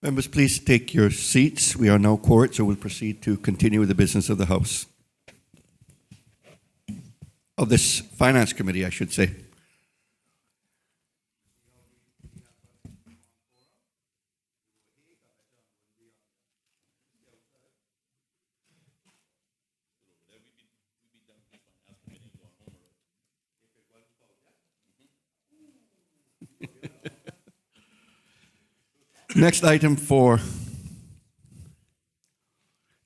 Members, please take your seats. We are now court, so we'll proceed to continue with the business of the House. Of this Finance Committee, I should say. Next item for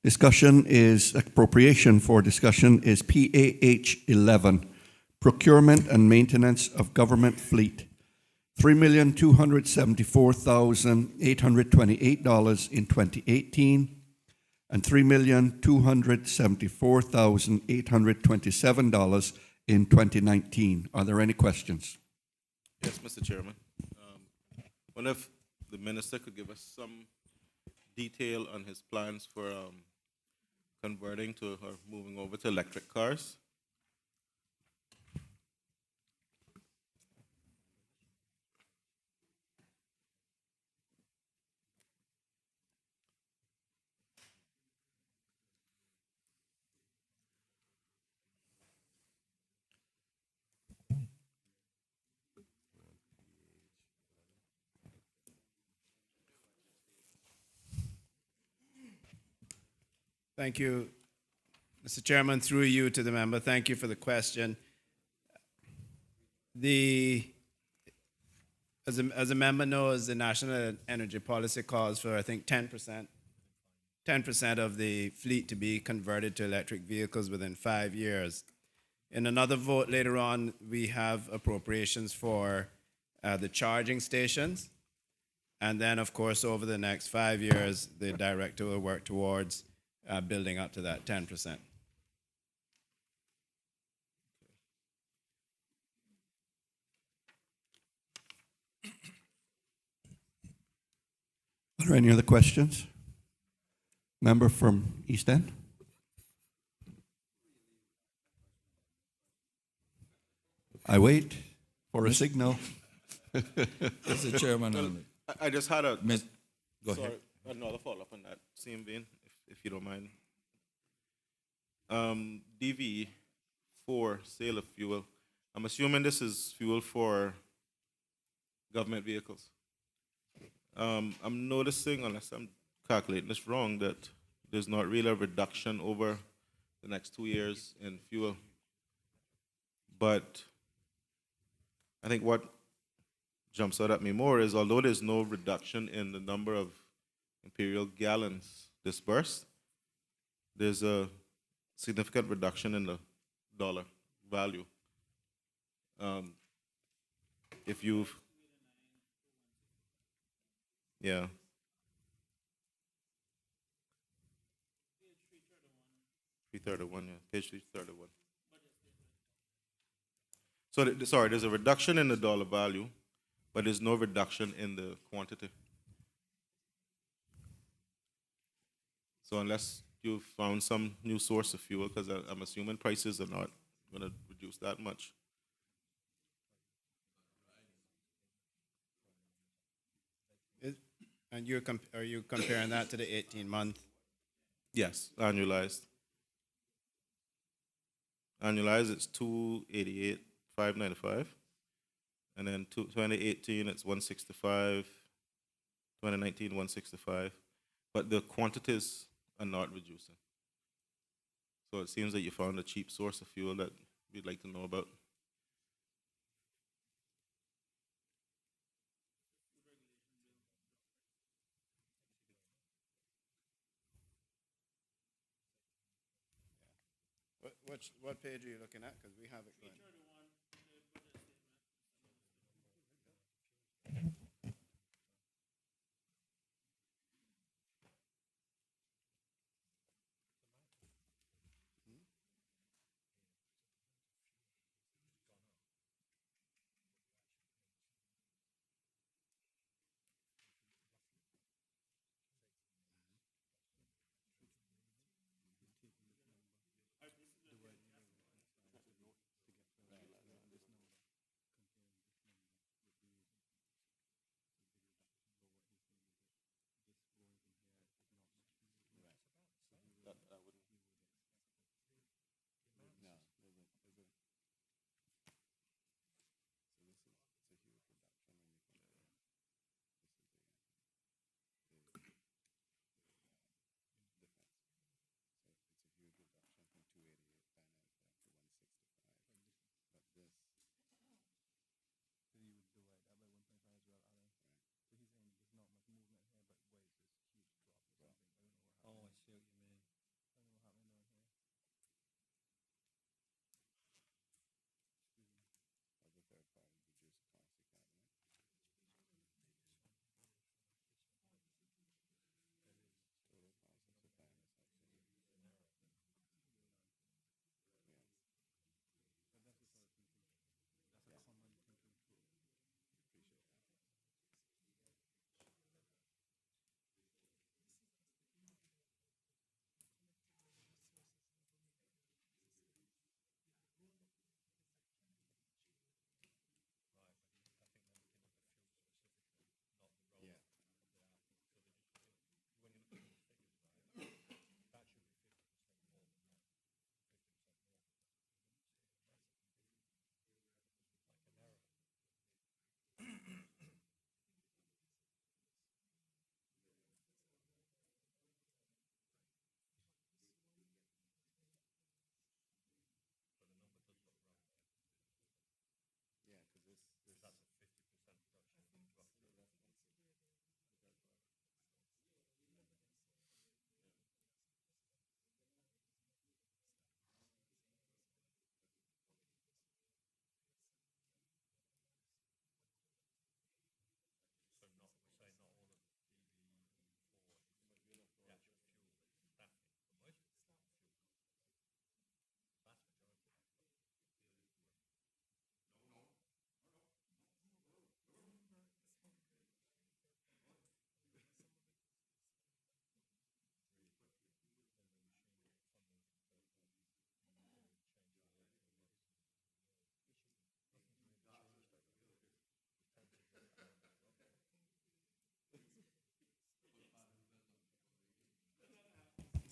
discussion is appropriation for discussion is PAH 11, Procurement and Maintenance of Government Fleet, $3,274,828 in 2018 and $3,274,827 in 2019. Are there any questions? Yes, Mr. Chairman. Wonder if the minister could give us some detail on his plans for converting to or moving over to electric cars. Thank you, Mr. Chairman. Through you to the member, thank you for the question. As a member knows, the National Energy Policy calls for, I think, 10% of the fleet to be converted to electric vehicles within 5 years. In another vote later on, we have appropriations for the charging stations. And then, of course, over the next 5 years, the director will work towards building up to that 10%. Are there any other questions? Member from East End? I wait for a signal. Mr. Chairman, I just had a go ahead. another follow-up on that same vein, if you don't mind. DV for sale of fuel. I'm assuming this is fuel for government vehicles. I'm noticing, unless I'm calculating this wrong, that there's not really a reduction over the next 2 years in fuel. But I think what jumps out at me more is, although there's no reduction in the number of imperial gallons dispersed, there's a significant reduction in the dollar value. If you've, yeah. Page 331, yeah, page 331. So, sorry, there's a reduction in the dollar value, but there's no reduction in the quantity. So unless you've found some new source of fuel, because I'm assuming prices are not going to reduce that much. And are you comparing that to the 18-month? Yes, annualized. Annualized, it's 288,595, and then 2018 it's 165, 2019 165, but the quantities are not reducing. So it seems that you found a cheap source of fuel that we'd like to know about. What page are you looking at? Because we have it going.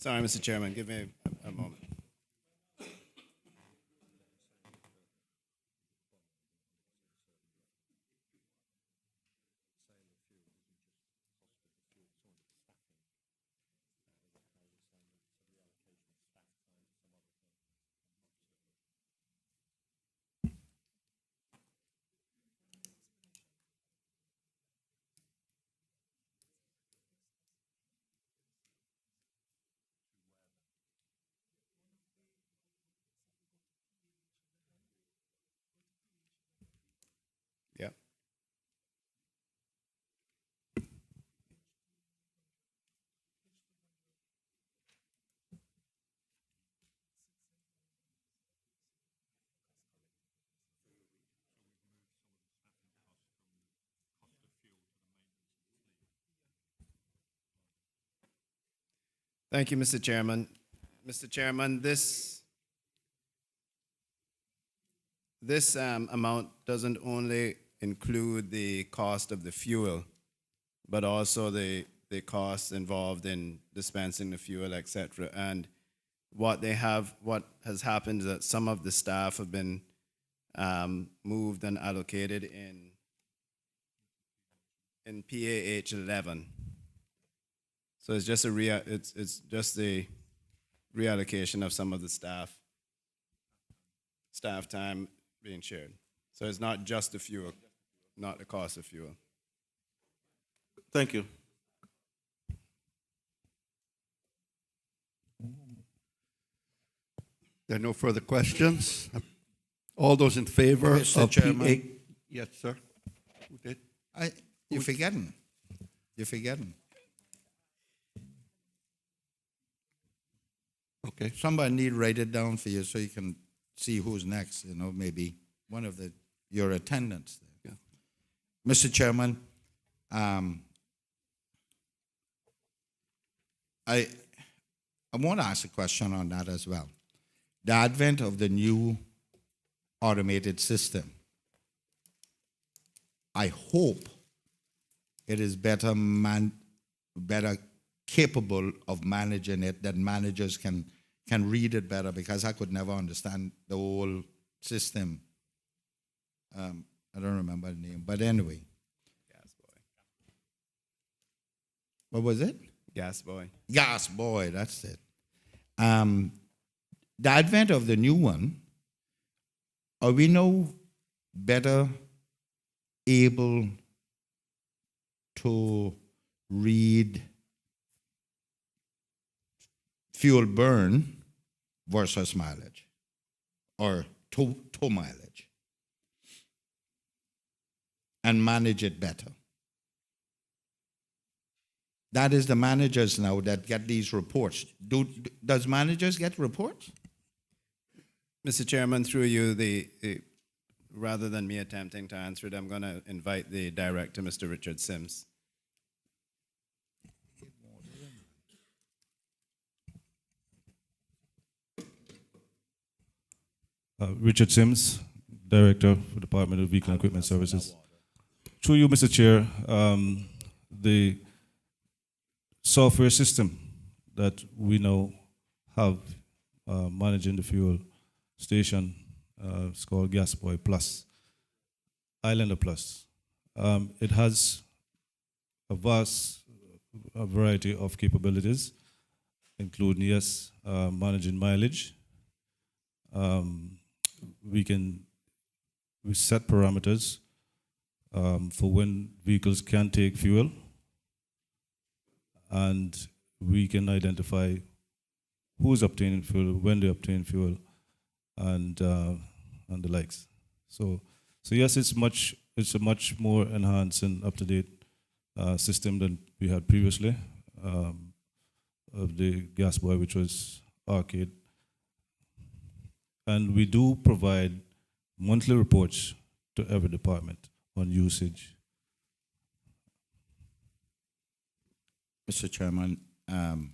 Sorry, Mr. Chairman, give me a moment. Yeah. Thank you, Mr. Chairman. Mr. Chairman, this amount doesn't only include the cost of the fuel, but also the costs involved in dispensing the fuel, et cetera. And what has happened is that some of the staff have been moved and allocated in PAH 11. So it's just it's just the reallocation of some of the staff time being shared. So it's not just the fuel, not the cost of fuel. Thank you. There are no further questions. All those in favor Mr. of Chairman. PA? Yes, sir. Who did? You're forgetting. You're forgetting. Okay. Somebody need to write it down for you so you can see who's next. You know, maybe one of your attendants. Yeah. Mr. Chairman, I want to ask a question on that as well. The advent of the new automated system, I hope it is better capable of managing it, that managers can read it better, because I could never understand the whole system. I don't remember the name, but anyway. Gas boy. What was it? Gas boy. Gas boy, that's it. The advent of the new one, are we now better able to read fuel burn versus mileage, or tow mileage, and manage it better? That is the managers now that get these reports. Does managers get reports? Mr. Chairman, through you, rather than me attempting to answer it, I'm going to invite the director, Mr. Richard Sims. Richard Sims, Director for Department of Vehicle and Equipment Services. Through you, Mr. Chair, the software system that we now have managing the fuel station is called GasBoy Plus, Islander Plus. It has a vast variety of capabilities, including, yes, managing mileage. We set parameters for when vehicles can take fuel, and we can identify who's obtaining fuel, when they obtain fuel, and the likes. So yes, it's a much more enhanced and up-to-date system than we had previously of the GasBoy, which was arcade. And we do provide monthly reports to every department on usage. Mr. Chairman, can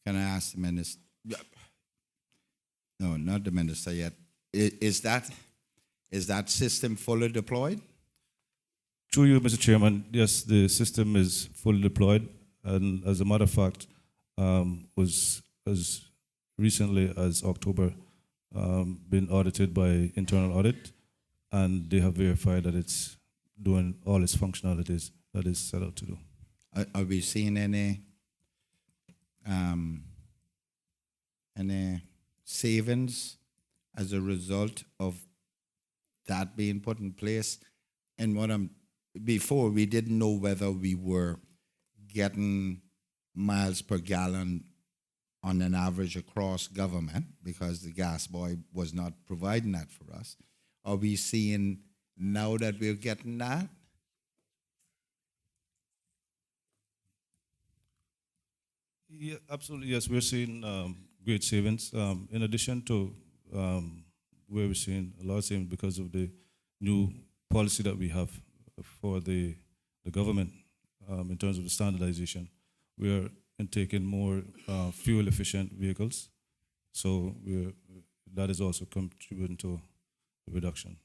I ask the minister? No, not the minister yet. Is that system fully deployed? Through you, Mr. Chairman, yes, the system is fully deployed, and as a matter of fact, was as recently as October been audited by internal audit, and they have verified that it's doing all its functionalities that is set out to do. Are we seeing any savings as a result of that being put in place? And before we didn't know whether we were getting miles per gallon on an average across government because the gas boy was not providing that for us. Are we seeing now that we're getting that? Yeah, absolutely. Yes, we're seeing great savings. In addition to where we're seeing a lot of savings because of the new policy that we have for the government in terms of the standardization. We are taking more fuel efficient vehicles, so that is also contributing to the reduction.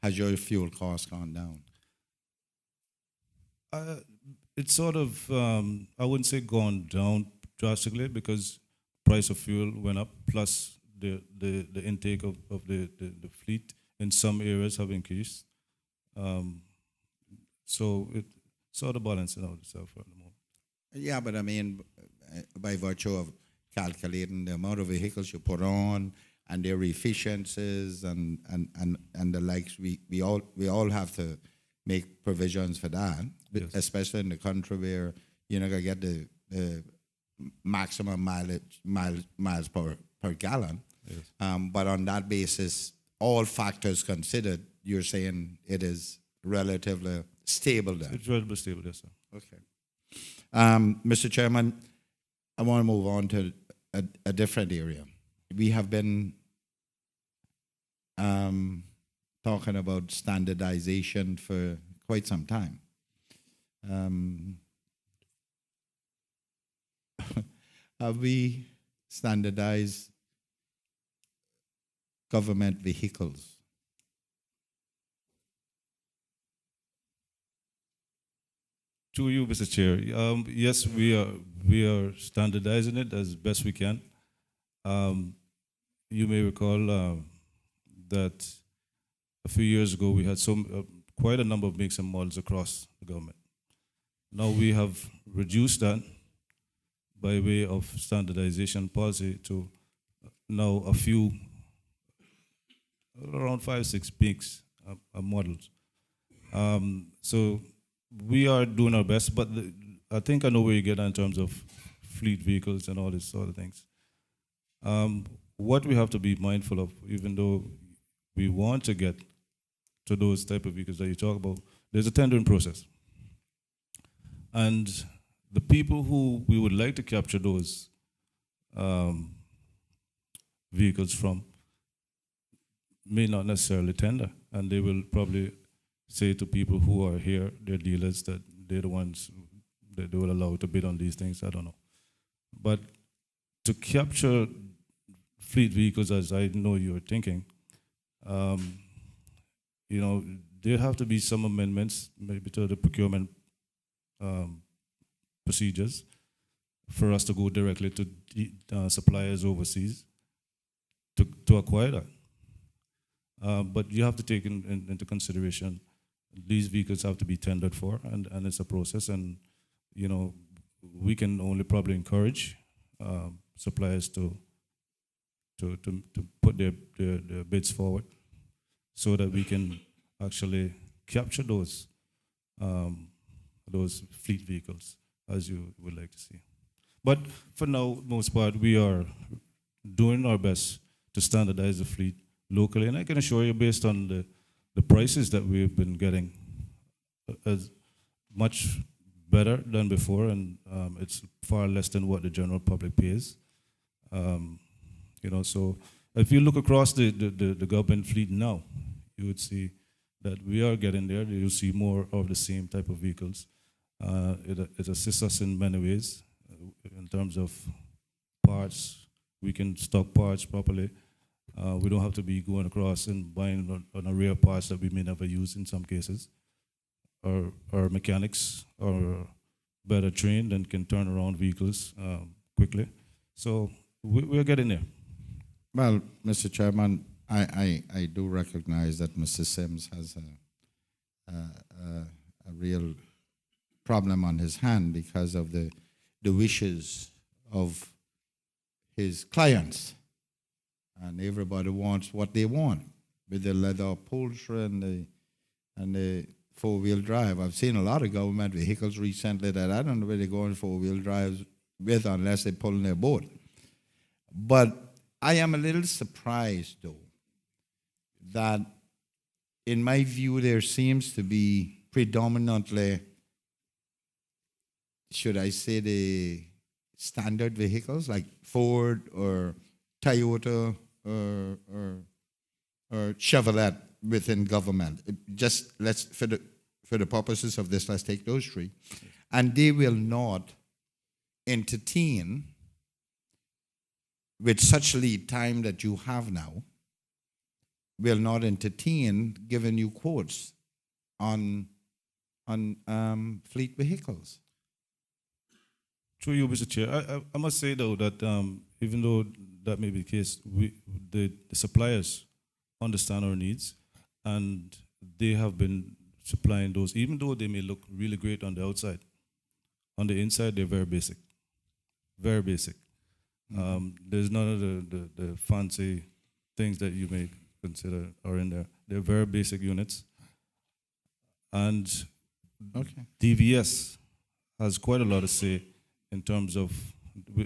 Has your fuel cost gone down? It's sort of I wouldn't say gone down drastically because price of fuel went up, plus the intake of the fleet in some areas have increased. So it sort of balancing out itself at the moment. Yeah, but I mean, by virtue of calculating the amount of vehicles you put on and their efficiencies and the likes, we all have to make provisions for that, Yes. especially in the country where you're not gonna get the maximum miles per gallon. Yes. But on that basis, all factors considered, you're saying it is relatively stable then. It's relatively stable, yes, sir. Okay. Mr. Chairman, I want to move on to a different area. We have been talking about standardization for quite some time. Have we standardized government vehicles? To you, Mr. Chair. Yes, we are standardizing it as best we can. You may recall that a few years ago we had quite a number of makes and models across the government. Now we have reduced that by way of standardization policy to now a few, around 5, 6 makes and models. So we are doing our best, but I think I know where you get in terms of fleet vehicles and all these sort of things. What we have to be mindful of, even though we want to get to those type of vehicles that you talk about, there's a tendering process. And the people who we would like to capture those vehicles from may not necessarily tender, and they will probably say to people who are here, they're dealers, that they're the ones that they will allow to bid on these things. I don't know. But to capture fleet vehicles, as I know you're thinking, there have to be some amendments, maybe to the procurement procedures, for us to go directly to suppliers overseas to acquire that. But you have to take into consideration these vehicles have to be tendered for, and it's a process. And we can only probably encourage suppliers to put their bids forward, so that we can actually capture those fleet vehicles as you would like to see. But for now, most part, we are doing our best to standardize the fleet locally, and I can assure you, based on the prices that we've been getting, as much better than before, and it's far less than what the general public pays. So if you look across the government fleet now, you would see that we are getting there. You'll see more of the same type of vehicles. It assists us in many ways in terms of parts. We can stock parts properly. We don't have to be going across and buying on a rare parts that we may never use in some cases. Our mechanics are better trained and can turn around vehicles quickly. So we're getting there. Well, Mr. Chairman, I do recognize that Mr. Sims has a real problem on his hand because of the wishes of his clients. And everybody wants what they want with the leather upholstery and the four-wheel drive. I've seen a lot of government vehicles recently that I don't know where they're going four-wheel drives with unless they pull in their boat. But I am a little surprised, though, that in my view there seems to be predominantly, should I say, the standard vehicles like Ford or Toyota or Chevrolet within government. Just let's, for the purposes of this, let's take those three. And they will not entertain, with such lead time that you have now, will not entertain giving you quotes on fleet vehicles. Through you, Mr. Chair, I must say, though, that even though that may be the case, the suppliers understand our needs, and they have been supplying those, even though they may look really great on the outside. On the inside, they're very basic. Very basic. There's none of the fancy things that you may consider are in there. They're very basic units. And DVS has quite a lot to say in terms of,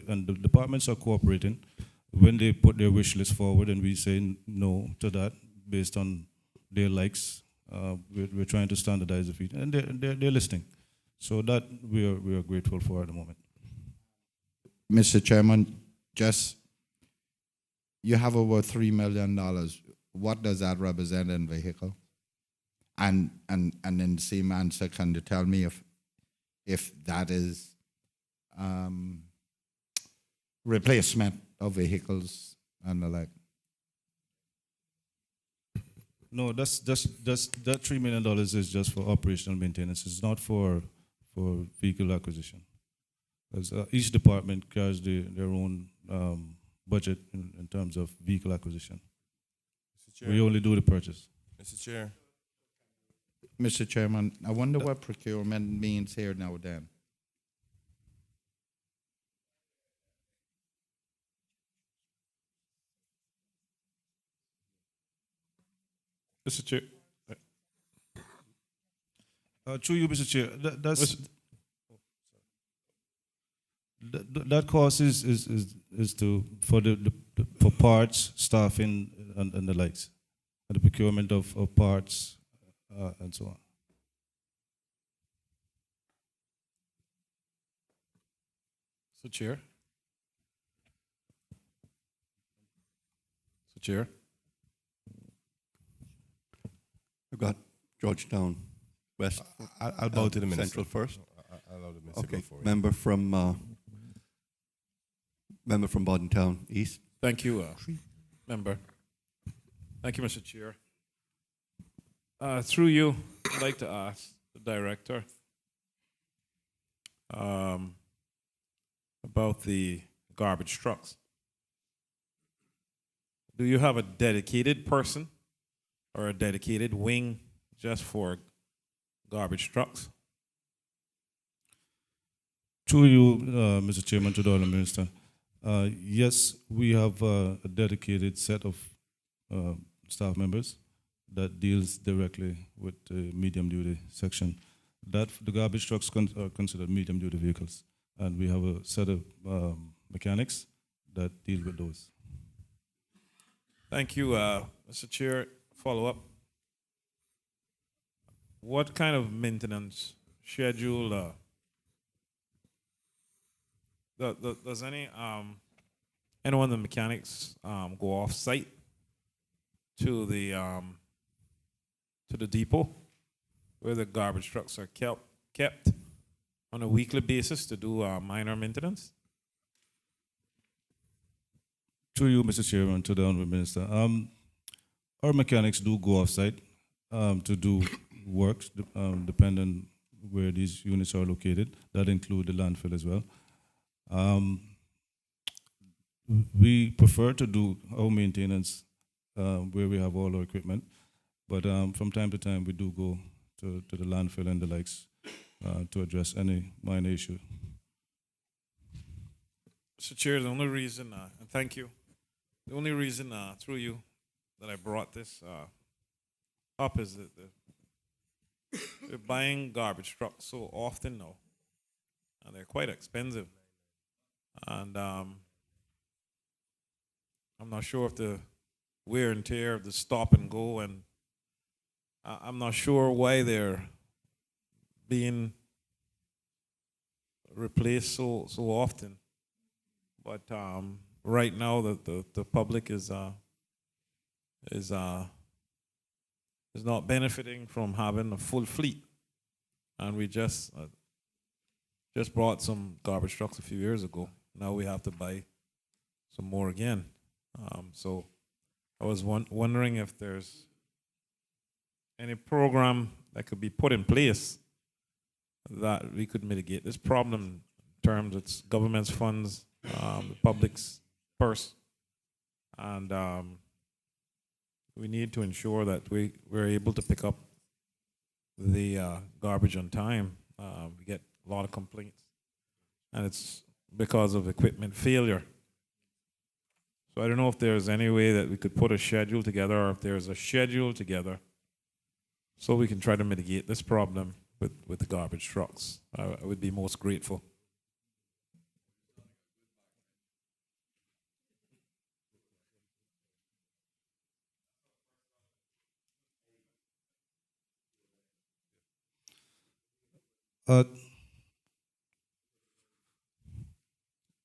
and the departments are cooperating when they put their wish list forward, and we say no to that based on their likes. We're trying to standardize the feed, and they're listening. So that we are grateful for at the moment. Mr. Chairman, just, you have over $3 million. What does that represent in vehicle? And in the same answer, can you tell me if that is replacement of vehicles and the like? No, that's that $3 million is just for operational maintenance. It's not for vehicle acquisition. Because each department carries their own budget in terms of vehicle acquisition. We only do the purchase. Mr. Chair. Mr. Chairman, I wonder what procurement means here now then. Mr. Chair. Through you, Mr. Chair. That cost is for parts, staffing, and the likes, and the procurement of parts and so on. Mr. Chair. Mr. Chair. I've got Georgetown West. I'll bow to the minister. Central first. I'll allow the minister to Okay. go for it. Member from Bordentown East. Thank you, member. Thank you, Mr. Chair. Through you, I'd like to ask the director about the garbage trucks. Do you have a dedicated person or a dedicated wing just for garbage trucks? Through you, Mr. Chairman, to the Honourable Minister. Yes, we have a dedicated set of staff members that deals directly with the medium-duty section. That the garbage trucks are considered medium-duty vehicles, and we have a set of mechanics that deal with those. Thank you, Mr. Chair. Follow up. What kind of maintenance schedule does anyone of the mechanics go off site to the depot where the garbage trucks are kept on a weekly basis to do minor maintenance? To you, Mr. Chairman, to the Honourable Minister. Our mechanics do go off site to do works depending where these units are located. That include the landfill as well. we prefer to do our maintenance where we have all our equipment, but from time to time we do go to the landfill and the likes to address any minor issue. Mr. Chair, the only reason, and thank you, the only reason through you that I brought this up is that they're buying garbage trucks so often now, and they're quite expensive. And I'm not sure if the wear and tear of the stop and go, and I'm not sure why they're being replaced so often. But right now, the public is not benefiting from having a full fleet, and we just brought some garbage trucks a few years ago. Now we have to buy some more again. So I was wondering if there's any program that could be put in place that we could mitigate this problem in terms of its government's funds, the public's purse, and we need to ensure that we're able to pick up the garbage on time. We get a lot of complaints, and it's because of equipment failure. So I don't know if there's any way that we could put a schedule together, or if there's a schedule together, so we can try to mitigate this problem with the garbage trucks. I would be most grateful.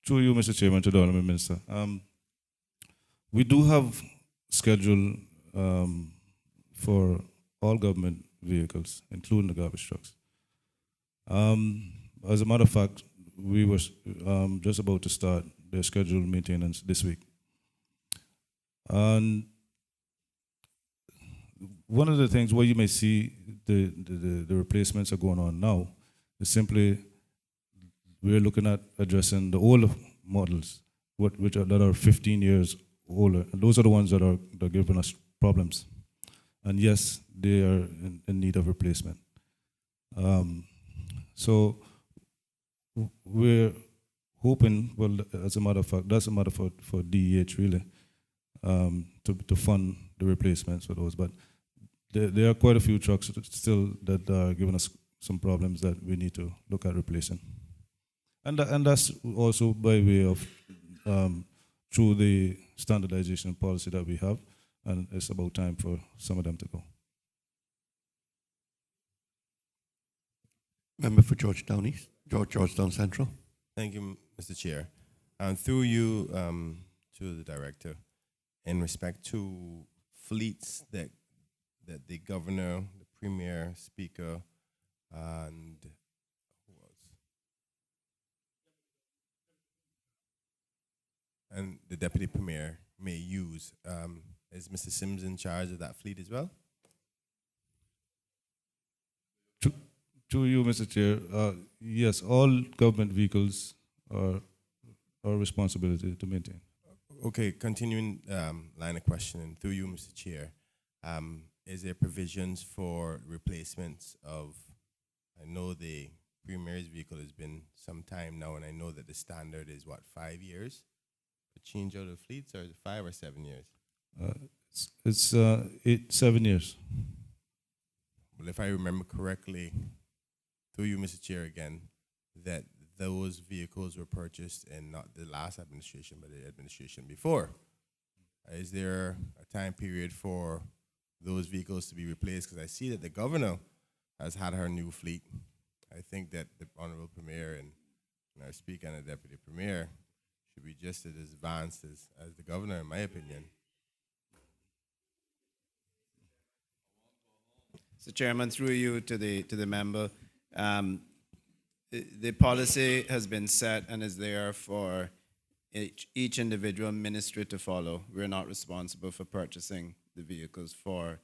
Through you, Mr. Chairman, to the Honourable Minister. We do have schedule for all government vehicles, including the garbage trucks. As a matter of fact, we were just about to start the scheduled maintenance this week. And one of the things where you may see the replacements are going on now is simply we're looking at addressing the older models, that are 15 years older. And those are the ones that are giving us problems. And yes, they are in need of replacement. So we're hoping, well, as a matter of fact, that's a matter for DEH really, to fund the replacements for those. But there are quite a few trucks still that are giving us some problems that we need to look at replacing. And that's also by way of through the standardization policy that we have, and it's about time for some of them to go. Member for Georgetown East, Georgetown Central. Thank you, Mr. Chair. Through you to the director, in respect to fleets that the governor, the premier, speaker, and who else? And the deputy premier may use. Is Mr. Sims in charge of that fleet as well? To you, Mr. Chair, yes, all government vehicles are our responsibility to maintain. Okay, continuing line of questioning through you, Mr. Chair. Is there provisions for replacements of? I know the premier's vehicle has been some time now, and I know that the standard is what, 5 years to change out of fleets, or is it 5 or 7 years? It's 7 years. Well, if I remember correctly, through you, Mr. Chair, again, that those vehicles were purchased in not the last administration, but the administration before. Is there a time period for those vehicles to be replaced? Because I see that the governor has had her new fleet. I think that the Honorable Premier and our Speaker and the Deputy Premier should be just as advanced as the governor, in my opinion. So, Chairman, through you to the member, the policy has been set and is there for each individual ministry to follow. We're not responsible for purchasing the vehicles for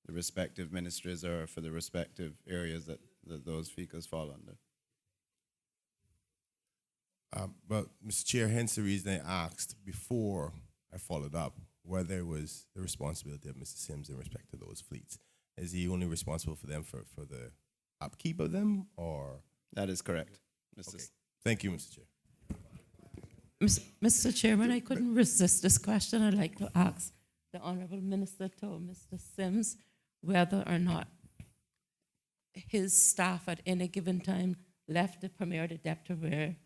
the respective ministries or for the respective areas that those vehicles fall under. But, Mr. Chair, hence the reason I asked before I followed up whether it was the responsibility of Mr. Sims in respect to those fleets. Is he only responsible for them for the upkeep of them, or? That is correct, Mr. Okay. Thank you, Mr. Chair. Mr. Chairman, I couldn't resist this question. I'd like to ask the Honorable Minister to Mr. Sims whether or not his staff at any given time left the Premier de Deptevere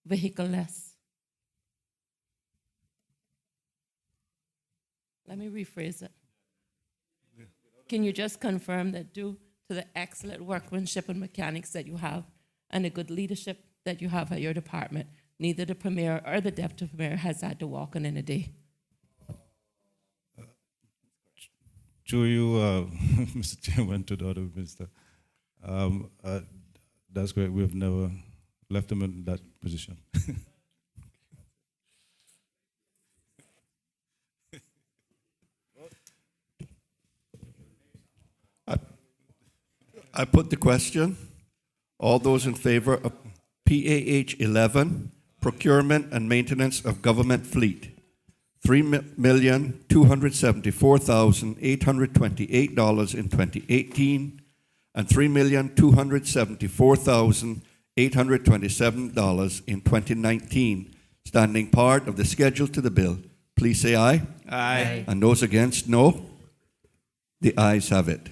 vehicle-less. Let me rephrase it. Can you just confirm that due to the excellent workmanship and mechanics that you have and the good leadership that you have at your department, neither the Premier or the Deputy Premier has had to walk in a day? Through you, Mr. Chairman, to the Honourable Minister. That's correct. We've never left them in that position. I put the question. All those in favor of PAH 11, procurement and maintenance of government fleet, $3,274,828 in 2018 and $3,274,827 in 2019, standing part of the schedule to the bill. Please say aye. Aye. And those against, no. The ayes have it.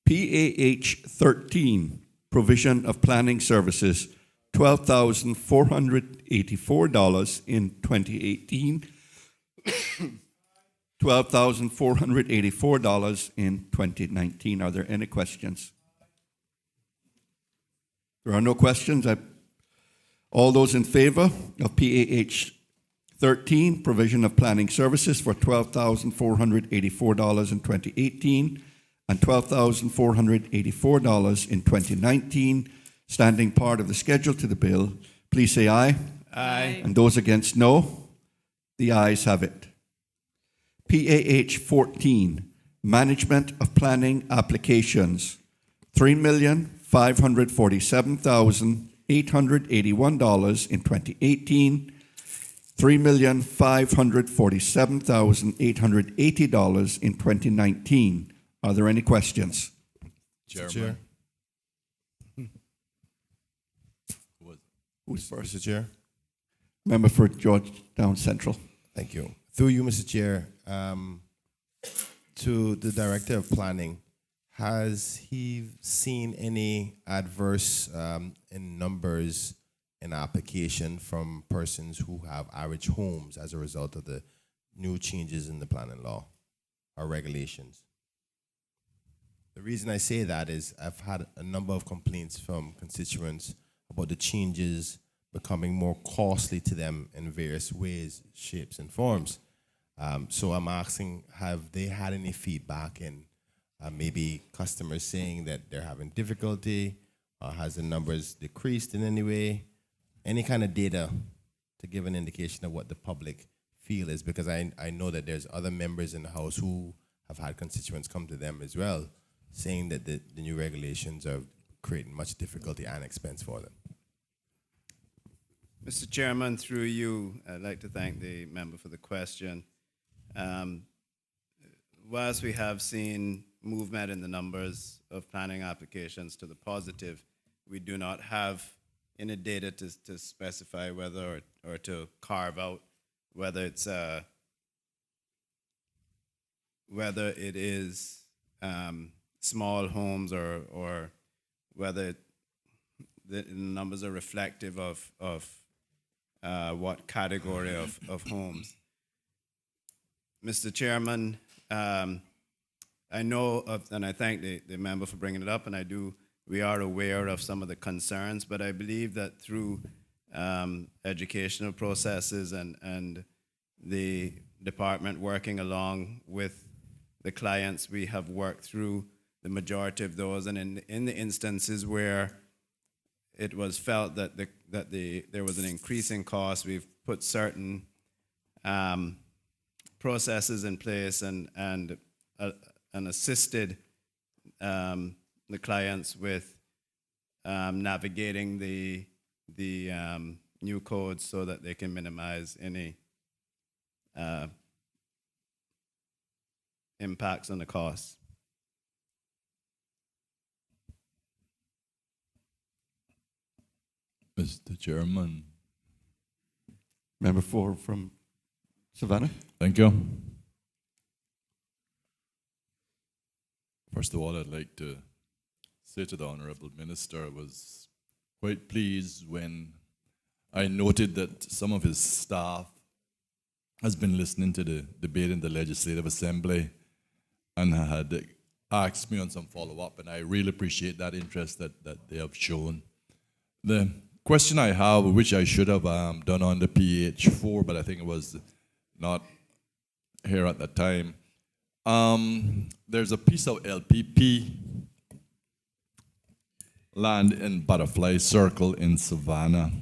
PAH 13, provision of planning services, $12,484 in 2018, $12,484 in 2019. Are there any questions? There are no questions. All those in favor of PAH 13, provision of planning services for $12,484 in 2018 and $12,484 in 2019, standing part of the schedule to the bill, please say aye. Aye. And those against, no. The ayes have it. PAH 14, management of planning applications, $3,547,881 in 2018, $3,547,880 in 2019. Are there any questions? Chair. Who's first? Mr. Chair. Member for Georgetown Central. Thank you. Through you, Mr. Chair, to the Director of Planning, has he seen any adverse in numbers in application from persons who have average homes as a result of the new changes in the planning law or regulations? The reason I say that is I've had a number of complaints from constituents about the changes becoming more costly to them in various ways, shapes, and forms. So I'm asking, have they had any feedback in maybe customers saying that they're having difficulty? Has the numbers decreased in any way? Any kind of data to give an indication of what the public feel is, because I know that there's other members in the House who have had constituents come to them as well, saying that the new regulations are creating much difficulty and expense for them. Mr. Chairman, through you, I'd like to thank the member for the question. Whilst we have seen movement in the numbers of planning applications to the positive, we do not have any data to specify whether or to carve out whether it's whether it is small homes or whether the numbers are reflective of what category of homes. Mr. Chairman, I know of, and I thank the member for bringing it up, and we are aware of some of the concerns, but I believe that through educational processes and the department working along with the clients, we have worked through the majority of those, and in the instances where it was felt that there was an increase in cost, we've put certain processes in place and assisted the clients with navigating the new codes so that they can minimize any impacts on the costs. Mr. Chairman. Member 4 from Savannah. Thank you. First of all, I'd like to say to the Honorable Minister, I was quite pleased when I noted that some of his staff has been listening to the debate in the Legislative Assembly and had asked me on some follow-up, and I really appreciate that interest that they have shown. The question I have, which I should have done on the PH4, but I think it was not here at that time. There's a piece of LPP land in Butterfly Circle in Savannah.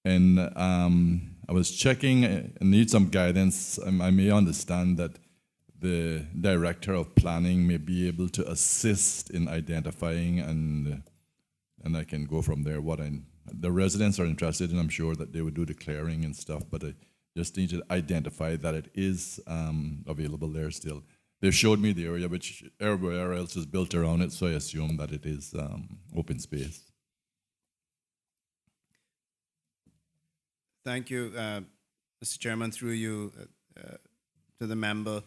And I was checking, I need some guidance. I may understand that the Director of Planning may be able to assist in identifying, and I can go from there. The residents are interested, and I'm sure that they would do the clearing and stuff, but I just need to identify that it is available there still. They showed me the area, which everywhere else is built around it, so I assume that it is open space. Thank you, Mr. Chairman. Through you to the member,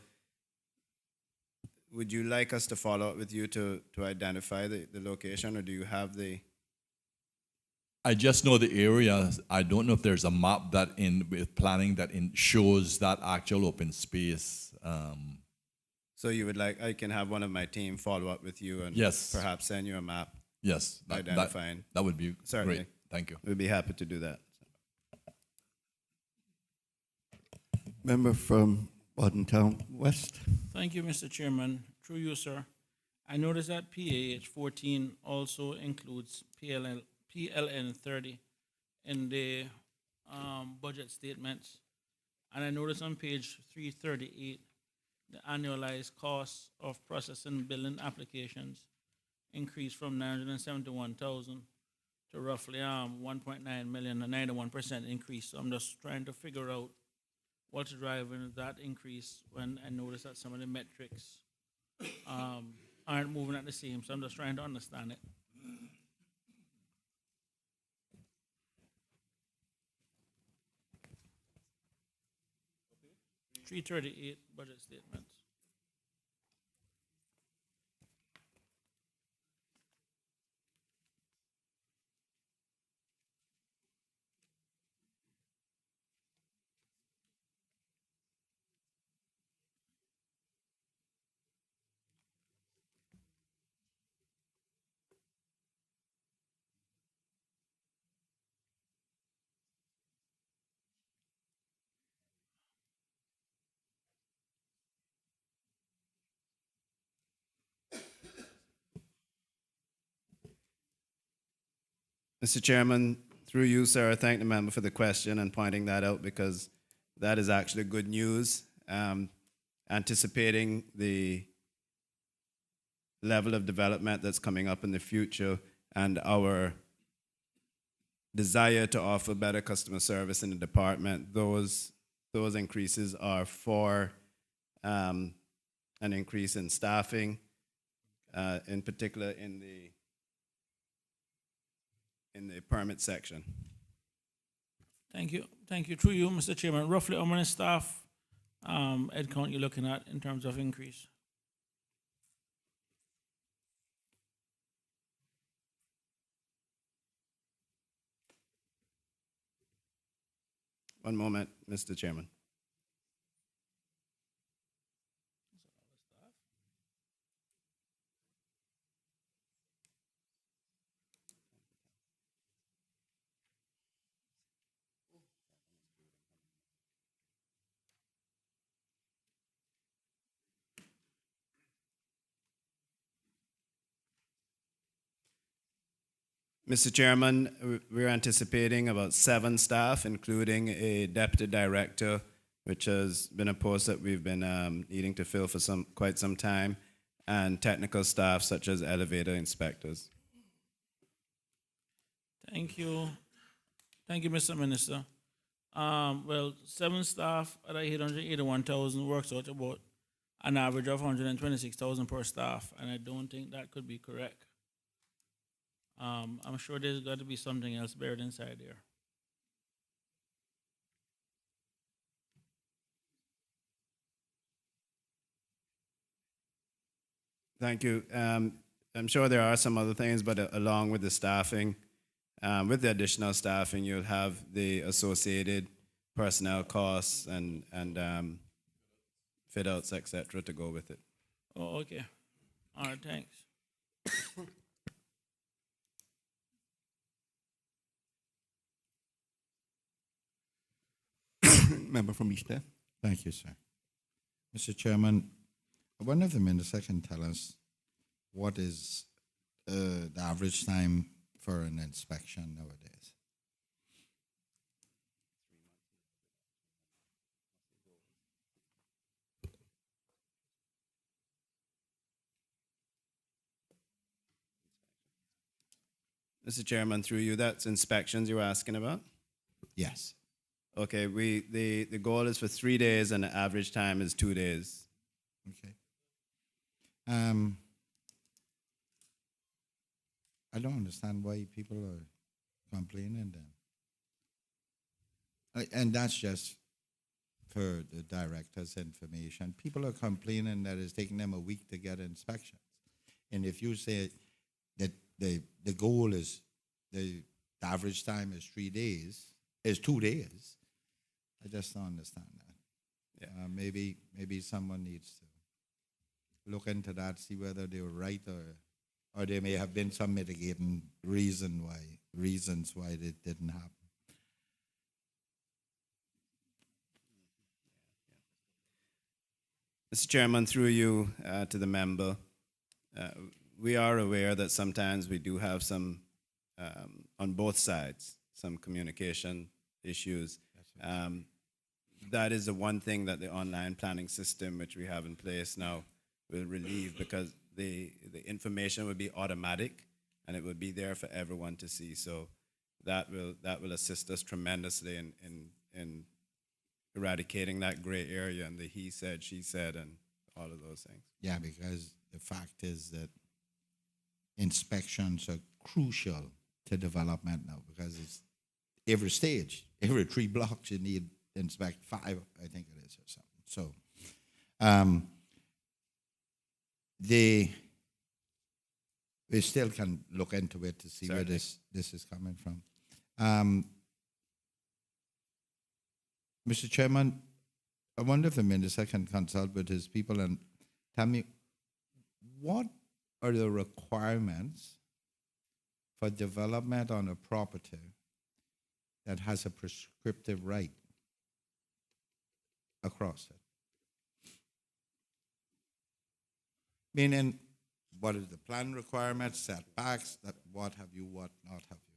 would you like us to follow up with you to identify the location, or do you have the? I just know the area. I don't know if there's a map that with planning that shows that actual open space. So you would like, I can have one of my team follow up with you and Yes. perhaps send you a map Yes, identifying. that would be Certainly. great. Thank you. We'd be happy to do that. Member from Town West. Thank you, Mr. Chairman. Through you, sir. I noticed that PAH 14 also includes PLN 30 in the budget statements. And I noticed on page 338, the annualized cost of processing billing applications increased from 971,000 to roughly 1.9 million, a 91% increase. So I'm just trying to figure out what's driving that increase when I notice that some of the metrics aren't moving at the same. So I'm just trying to understand it. 338 budget statements. Mr. Chairman, through you, sir, I thank the member for the question and pointing that out, because that is actually good news. Anticipating the level of development that's coming up in the future and our desire to offer better customer service in the department, those increases are for an increase in staffing, in particular in the permit section. Thank you. Thank you. Through you, Mr. Chairman. Roughly how many staff head count you're looking at in terms of increase? One moment, Mr. Chairman. Mr. Chairman, we're anticipating about 7 staff, including a deputy director, which has been a post that we've been needing to fill for quite some time, and technical staff such as elevator inspectors. Thank you. Thank you, Mr. Minister. Well, 7 staff at 881,000 works out about an average of 126,000 per staff, and I don't think that could be correct. I'm sure there's got to be something else buried inside there. Thank you. I'm sure there are some other things, but along with the staffing, with the additional staffing, you'll have the associated personnel costs and fit outs, etc., to go with it. Oh, okay. All right, thanks. Member from East End. Thank you, sir. Mr. Chairman, I wonder if the minister can tell us what is the average time for an inspection nowadays? Mr. Chairman, through you, that's inspections you were asking about? Yes. Okay, the goal is for 3 days and the average time is 2 days. Okay. I don't understand why people are complaining then. And that's just for the director's information. People are complaining that it's taking them a week to get inspections. And if you say that the goal is the average time is 3 days, is 2 days, I just don't understand that. Yeah. Maybe someone needs to look into that, see whether they were right or there may have been some mitigating reasons why it didn't happen. Mr. Chairman, through you to the member, we are aware that sometimes we do have some, on both sides, some communication issues. That is the one thing that the online planning system, which we have in place now, will relieve, because the information will be automatic and it will be there for everyone to see. So that will assist us tremendously in eradicating that gray area and the he said, she said, and all of those things. Yeah, because the fact is that inspections are crucial to development now, because it's every stage, every 3 blocks you need to inspect 5, I think it is, or something. So we still can look into it to see Certainly. where this is coming from. Mr. Chairman, I wonder if the minister can consult with his people and tell me what are the requirements for development on a property that has a prescriptive right across it? Meaning, what is the plan requirements, setbacks, that what have you, what not have you?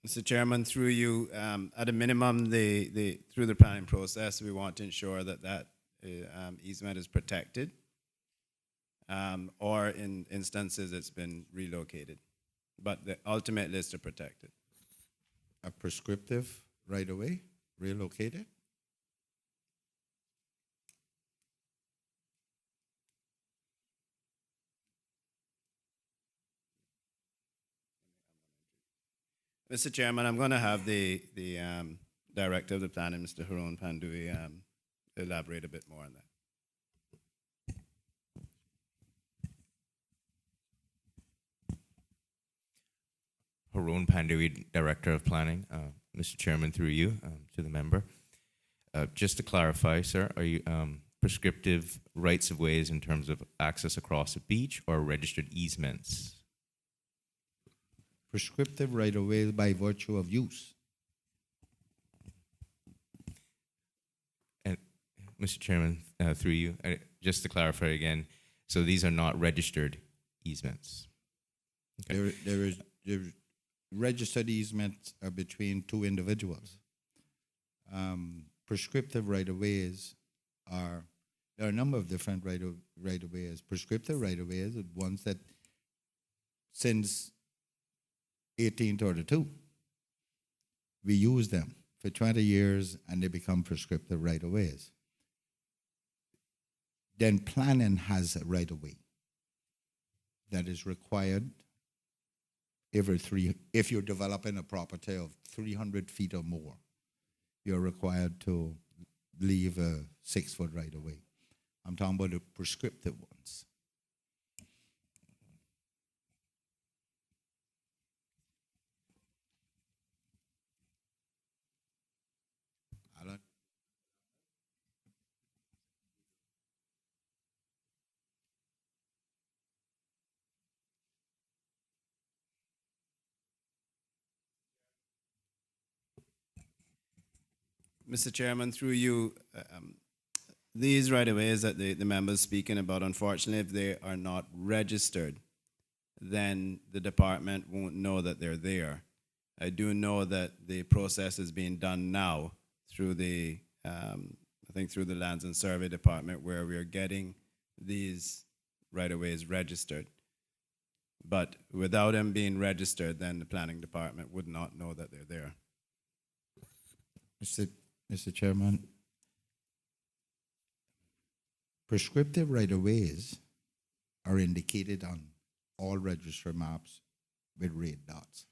Mr. Chairman, through you, at a minimum, through the planning process, we want to ensure that easement is protected, or in instances it's been relocated. But the ultimate is to protect it. A prescriptive right away, relocated? Mr. Chairman, I'm going to have the director of the planning, Mr. Haroon Pandui, elaborate a bit more on that. Haroon Pandui, Director of Planning. Mr. Chairman, through you to the member. Just to clarify, sir, are you prescriptive rights of ways in terms of access across a beach or registered easements? Prescriptive right away by virtue of use. And Mr. Chairman, through you, just to clarify again, so these are not registered easements. Okay. There is registered easements are between two individuals. Prescriptive right-of-ways are, there are a number of different right-of-ways. Prescriptive right-of-ways are ones that since 1832, we use them for 20 years and they become prescriptive right-of-ways. Then planning has a right-of-way that is required if you're developing a property of 300 feet or more, you're required to leave a 6-foot right-of-way. I'm talking about the prescriptive ones. Alan? Mr. Chairman, through you, these right-of-ways that the member's speaking about, unfortunately, if they are not registered, then the department won't know that they're there. I do know that the process is being done now through the, I think through the Lands and Survey Department, where we are getting these right-of-ways registered. But without them being registered, then the planning department would not know that they're there. Mr. Chairman, prescriptive right-of-ways are indicated on all register maps with red dots.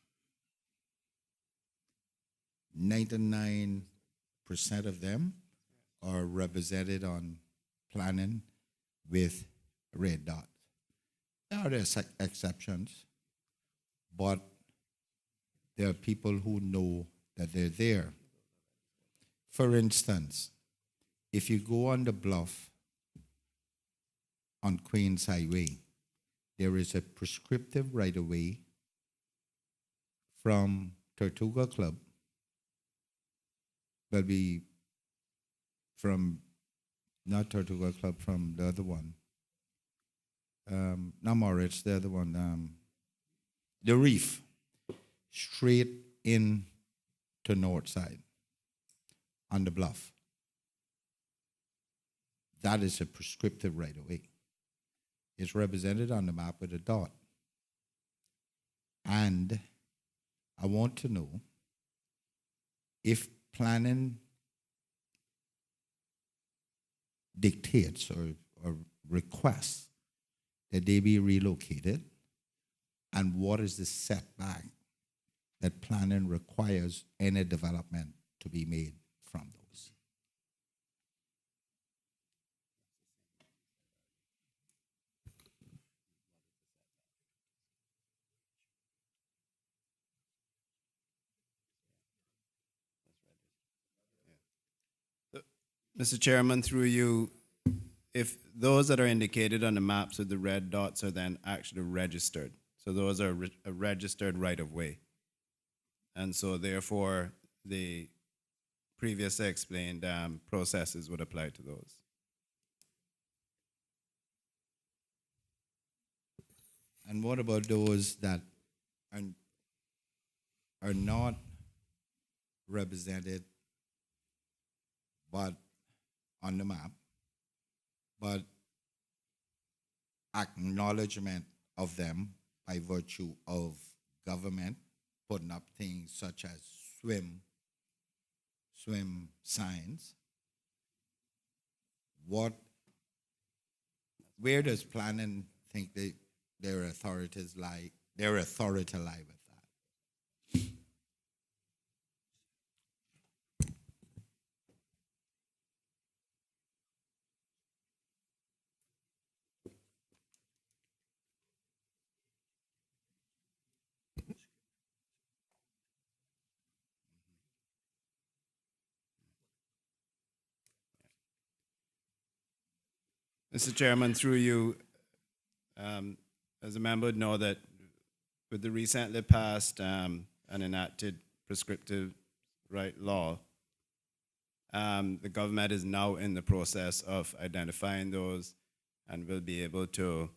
99% of them are represented on planning with red dots. There are exceptions, but there are people who know that they're there. For instance, if you go on the bluff on Queens Highway, there is a prescriptive right-of-way from Tortuga Club, will be from, not Tortuga Club, from the other one. Not Moritz, the other one. The Reef, straight in to north side on the bluff. That is a prescriptive right-of-way. It's represented on the map with a dot. And I want to know if planning dictates or requests that they be relocated, and what is the setback that planning requires any development to be made from those. Mr. Chairman, through you, if those that are indicated on the maps with the red dots are then actually registered, so those are a registered right-of-way. And so therefore, the previously explained processes would apply to those. And what about those that are not represented but on the map, but acknowledgement of them by virtue of government putting up things such as swim signs? Where does planning think their authorities lie? Their authority lie with that? Mr. Chairman, through you, as a member would know that with the recently passed and enacted prescriptive right law, the government is now in the process of identifying those and will be able to,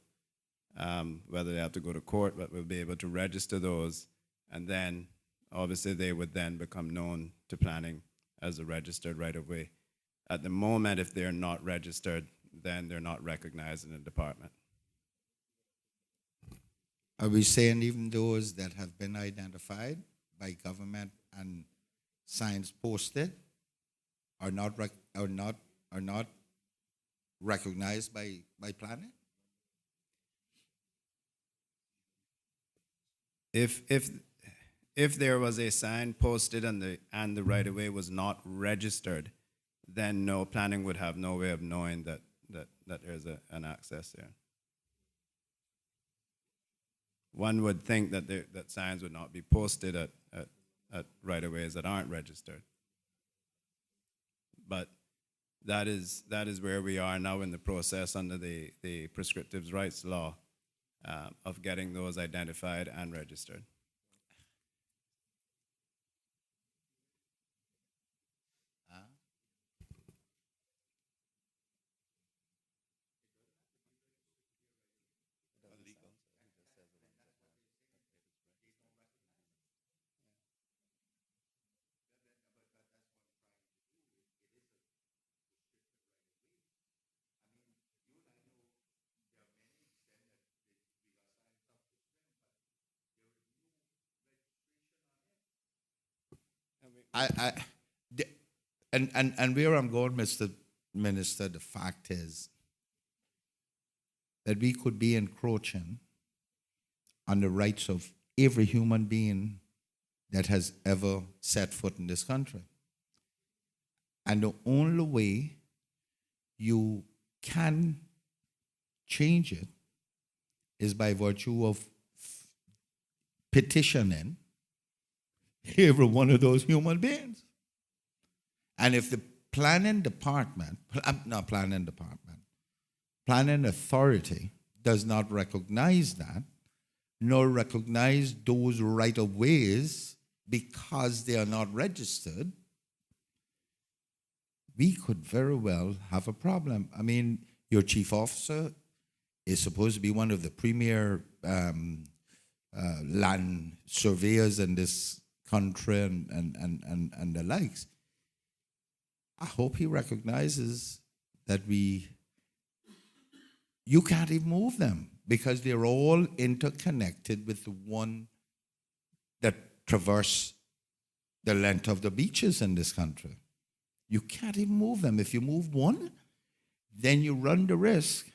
whether they have to go to court, but will be able to register those and then obviously they would then become known to planning as a registered right-of-way. At the moment, if they're not registered, then they're not recognized in the department. Are we saying even those that have been identified by government and signs posted are not recognized by planning? If there was a sign posted and the right of way was not registered, then no, planning would have no way of knowing that there's an access there. One would think that that signs would not be posted at right of ways that aren't registered. But that is where we are now in the process under the prescriptive rights law of getting those identified and registered. And where I'm going, Mr. Minister, the fact is that we could be encroaching on the rights of every human being that has ever set foot in this country. And the only way you can change it is by virtue of petitioning every one of those human beings. And if the planning authority does not recognize that, nor recognize those right-of-ways because they are not registered, we could very well have a problem. I mean, your chief officer is supposed to be one of the premier land surveyors in this country and the likes. I hope he recognizes that you can't even move them because they're all interconnected with the one that traverse the length of the beaches in this country. You can't even move them. If you move one, then you run the risk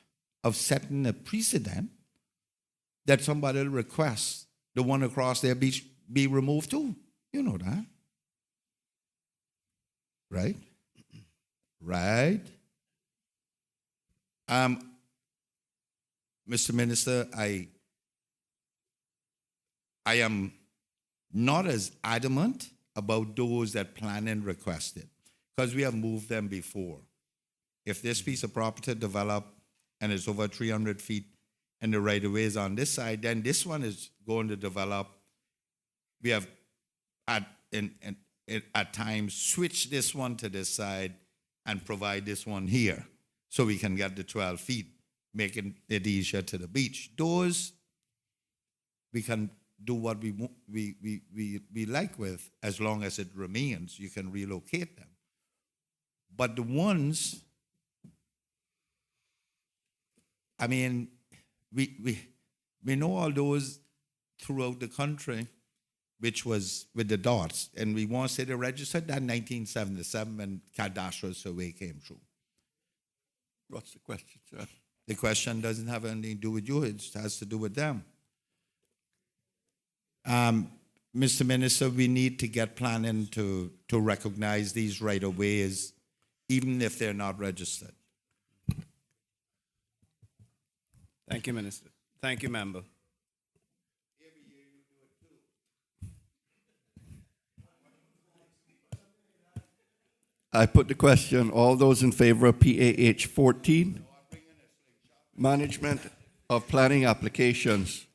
of setting a precedent that somebody will request the one across their beach be removed too. You know that. Right? Right? Mr. Minister, I am not as adamant about those that planning requested because we have moved them before. If this piece of property developed and it's over 300 feet and the right-of-way is on this side, then this one is going to develop. We have at times switched this one to this side and provide this one here so we can get the 12 feet, making it easier to the beach. Those we can do what we like with as long as it remains. You can relocate them. But the ones, I mean, we know all those throughout the country, which was with the dots, and we want to say they registered that in 1977 when cadastral survey came through. What's the question, sir? The question doesn't have anything to do with you, it has to do with them. Mr. Minister, we need to get planning to recognize these right-of-ways, even if they're not registered. Thank you, Minister. Thank you, Member. I put the question, all those in favor of PAH 14, management of planning applications,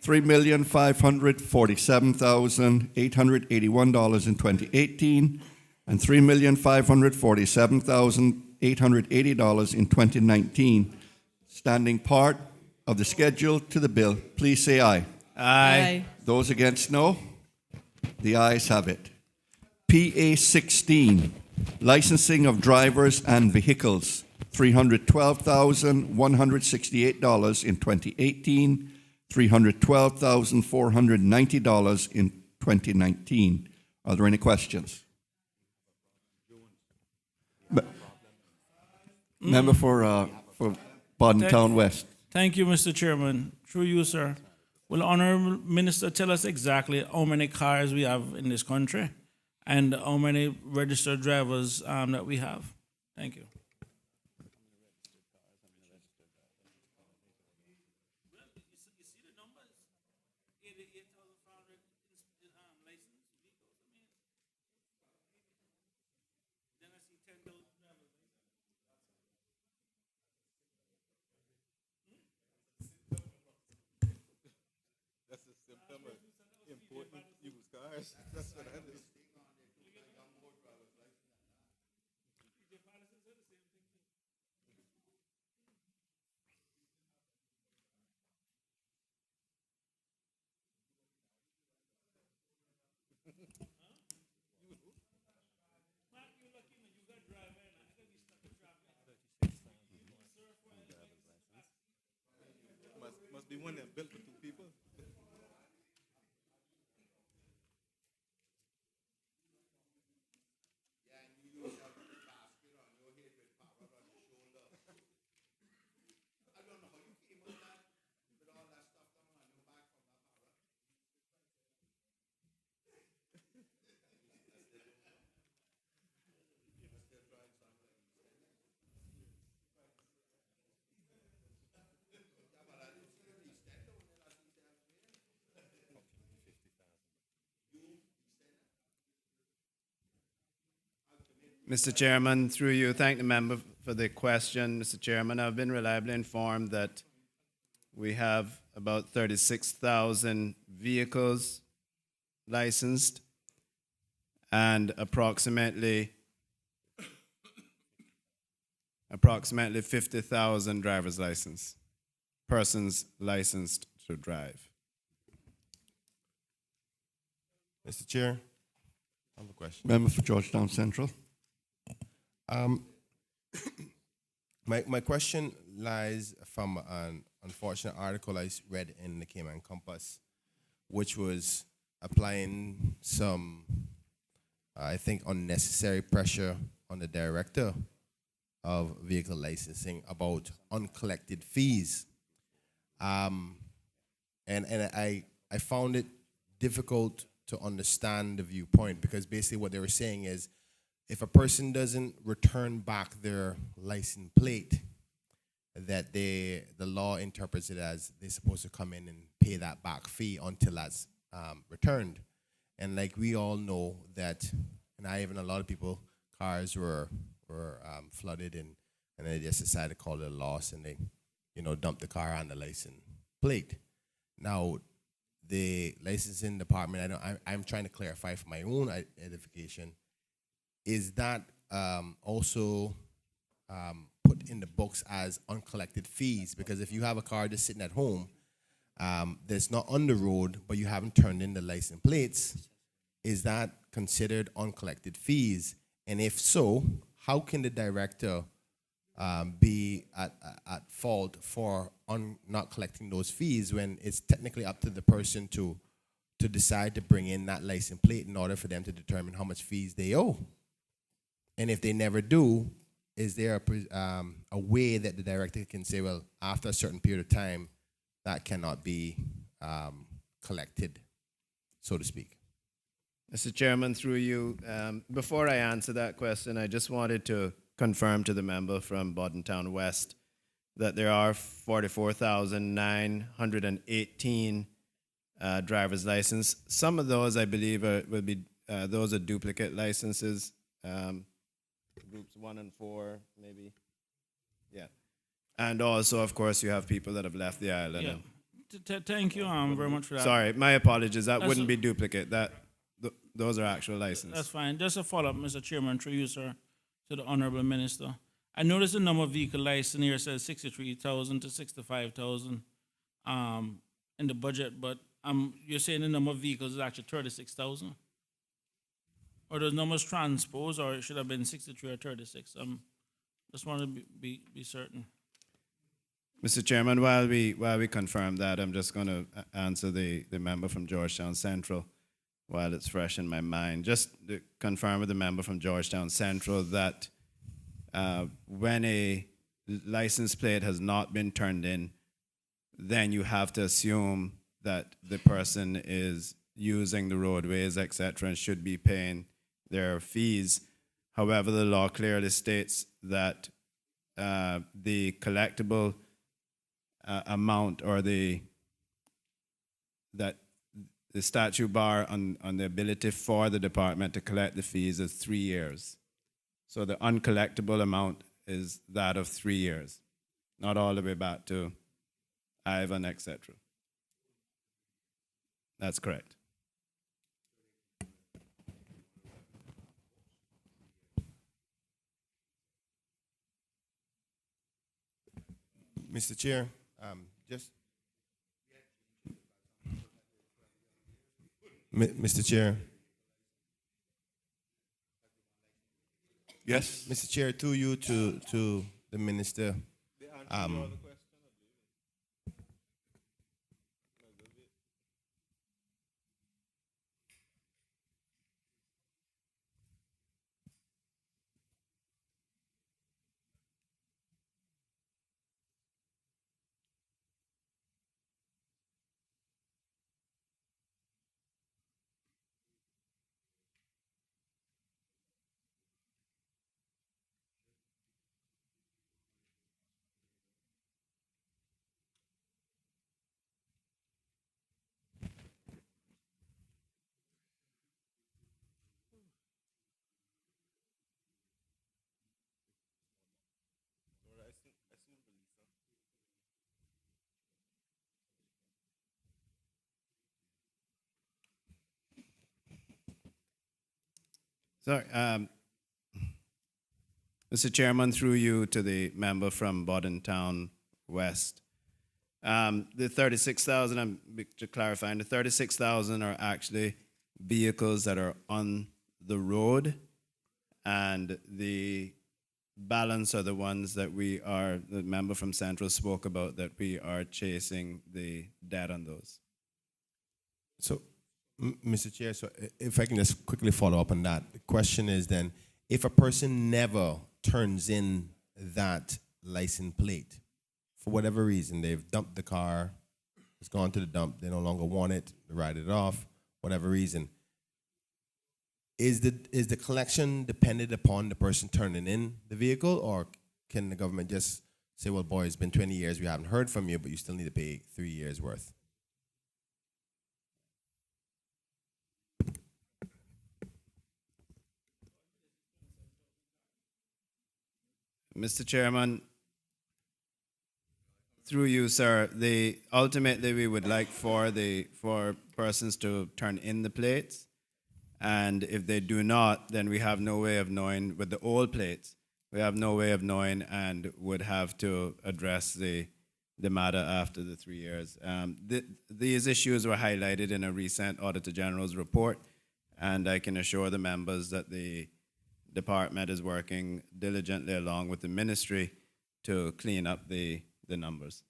$3,547,881 in 2018 and $3,547,880 in 2019. Standing part of the schedule to the bill, please say aye. Aye. Those against, no. The ayes have it. PA 16, licensing of drivers and vehicles, $312,168 in 2018, $312,490 in 2019. Are there any questions? Member for Baden Town West. Thank you, Mr. Chairman. Through you, sir. Will the Honorable Minister tell us exactly how many cars we have in this country and how many registered drivers that we have? Thank you. That's a symptom of important used cars. That's what that is. Must be one that built for two people. Mr. Chairman, through you, thank the member for the question. Mr. Chairman, I've been reliably informed that we have about 36,000 vehicles licensed and approximately 50,000 driver's license, persons licensed to drive. Mr. Chair, I have a question. Member for Georgetown Central. My question lies from an unfortunate article I read in the Cayman Compass, which was applying some, I think, unnecessary pressure on the director of vehicle licensing about uncollected fees. And I found it difficult to understand the viewpoint, because basically what they were saying is, if a person doesn't return back their license plate, that the law interprets it as they're supposed to come in and pay that back fee until that's returned. And like we all know that, and I even a lot of people, cars were flooded and they just decided to call it a loss, and they, dumped the car on the license plate. Now, the licensing department, I'm trying to clarify for my own edification, is that also put in the books as uncollected fees? Because if you have a car just sitting at home that's not on the road, but you haven't turned in the license plates, is that considered uncollected fees? And if so, how can the director be at fault for not collecting those fees when it's technically up to the person to decide to bring in that license plate in order for them to determine how much fees they owe? And if they never do, is there a way that the director can say, well, after a certain period of time, that cannot be collected, so to speak? Mr. Chairman, through you, before I answer that question, I just wanted to confirm to the member from Baden Town West that there are 44,918 driver's license. Some of those, I believe, those are duplicate licenses. Groups 1 and 4, maybe. Yeah. And also, of course, you have people that have left the island. Yeah. Thank you very much for that. Sorry, my apologies. That wouldn't be duplicate. Those are actual licenses. That's fine. Just a follow-up, Mr. Chairman, through you, sir, to the Honorable Minister. I noticed the number of vehicle license here says 63,000 to 65,000 in the budget, but you're saying the number of vehicles is actually 36,000? or those numbers transposed, or it should have been 63 or 36. Just want to be certain. Mr. Chairman, while we confirm that, I'm just going to answer the member from Georgetown Central while it's fresh in my mind. Just to confirm with the member from Georgetown Central that when a license plate has not been turned in, then you have to assume that the person is using the roadways, etc., and should be paying their fees. However, the law clearly states that the collectible amount, or the statute bar on the ability for the department to collect the fees is 3 years. So the uncollectible amount is that of 3 years, not all the way back to Ivan, etc. That's correct. Mr. Chair, Mr. Chair. Yes. Mr. Chair, through you to the minister. Sorry, Mr. Chairman, through you to the member from Town West. The 36,000, to clarify, the 36,000 are actually vehicles that are on the road, and the balance are the ones that the member from Central spoke about, that we are chasing the debt on those. So, Mr. Chair, so if I can just quickly follow up on that. The question is then, if a person never turns in that license plate, for whatever reason, they've dumped the car, it's gone to the dump, they no longer want it, they write it off, whatever reason, is the collection dependent upon the person turning in the vehicle, or can the government just say, well, boy, it's been 20 years, we haven't heard from you, but you still need to pay 3 years worth? Mr. Chairman, through you, sir, ultimately we would like for persons to turn in the plates, and if they do not, then we have no way of knowing with the old plates. We have no way of knowing, and would have to address the matter after the 3 years. These issues were highlighted in a recent Auditor General's report, and I can assure the members that the department is working diligently along with the ministry to clean up the numbers.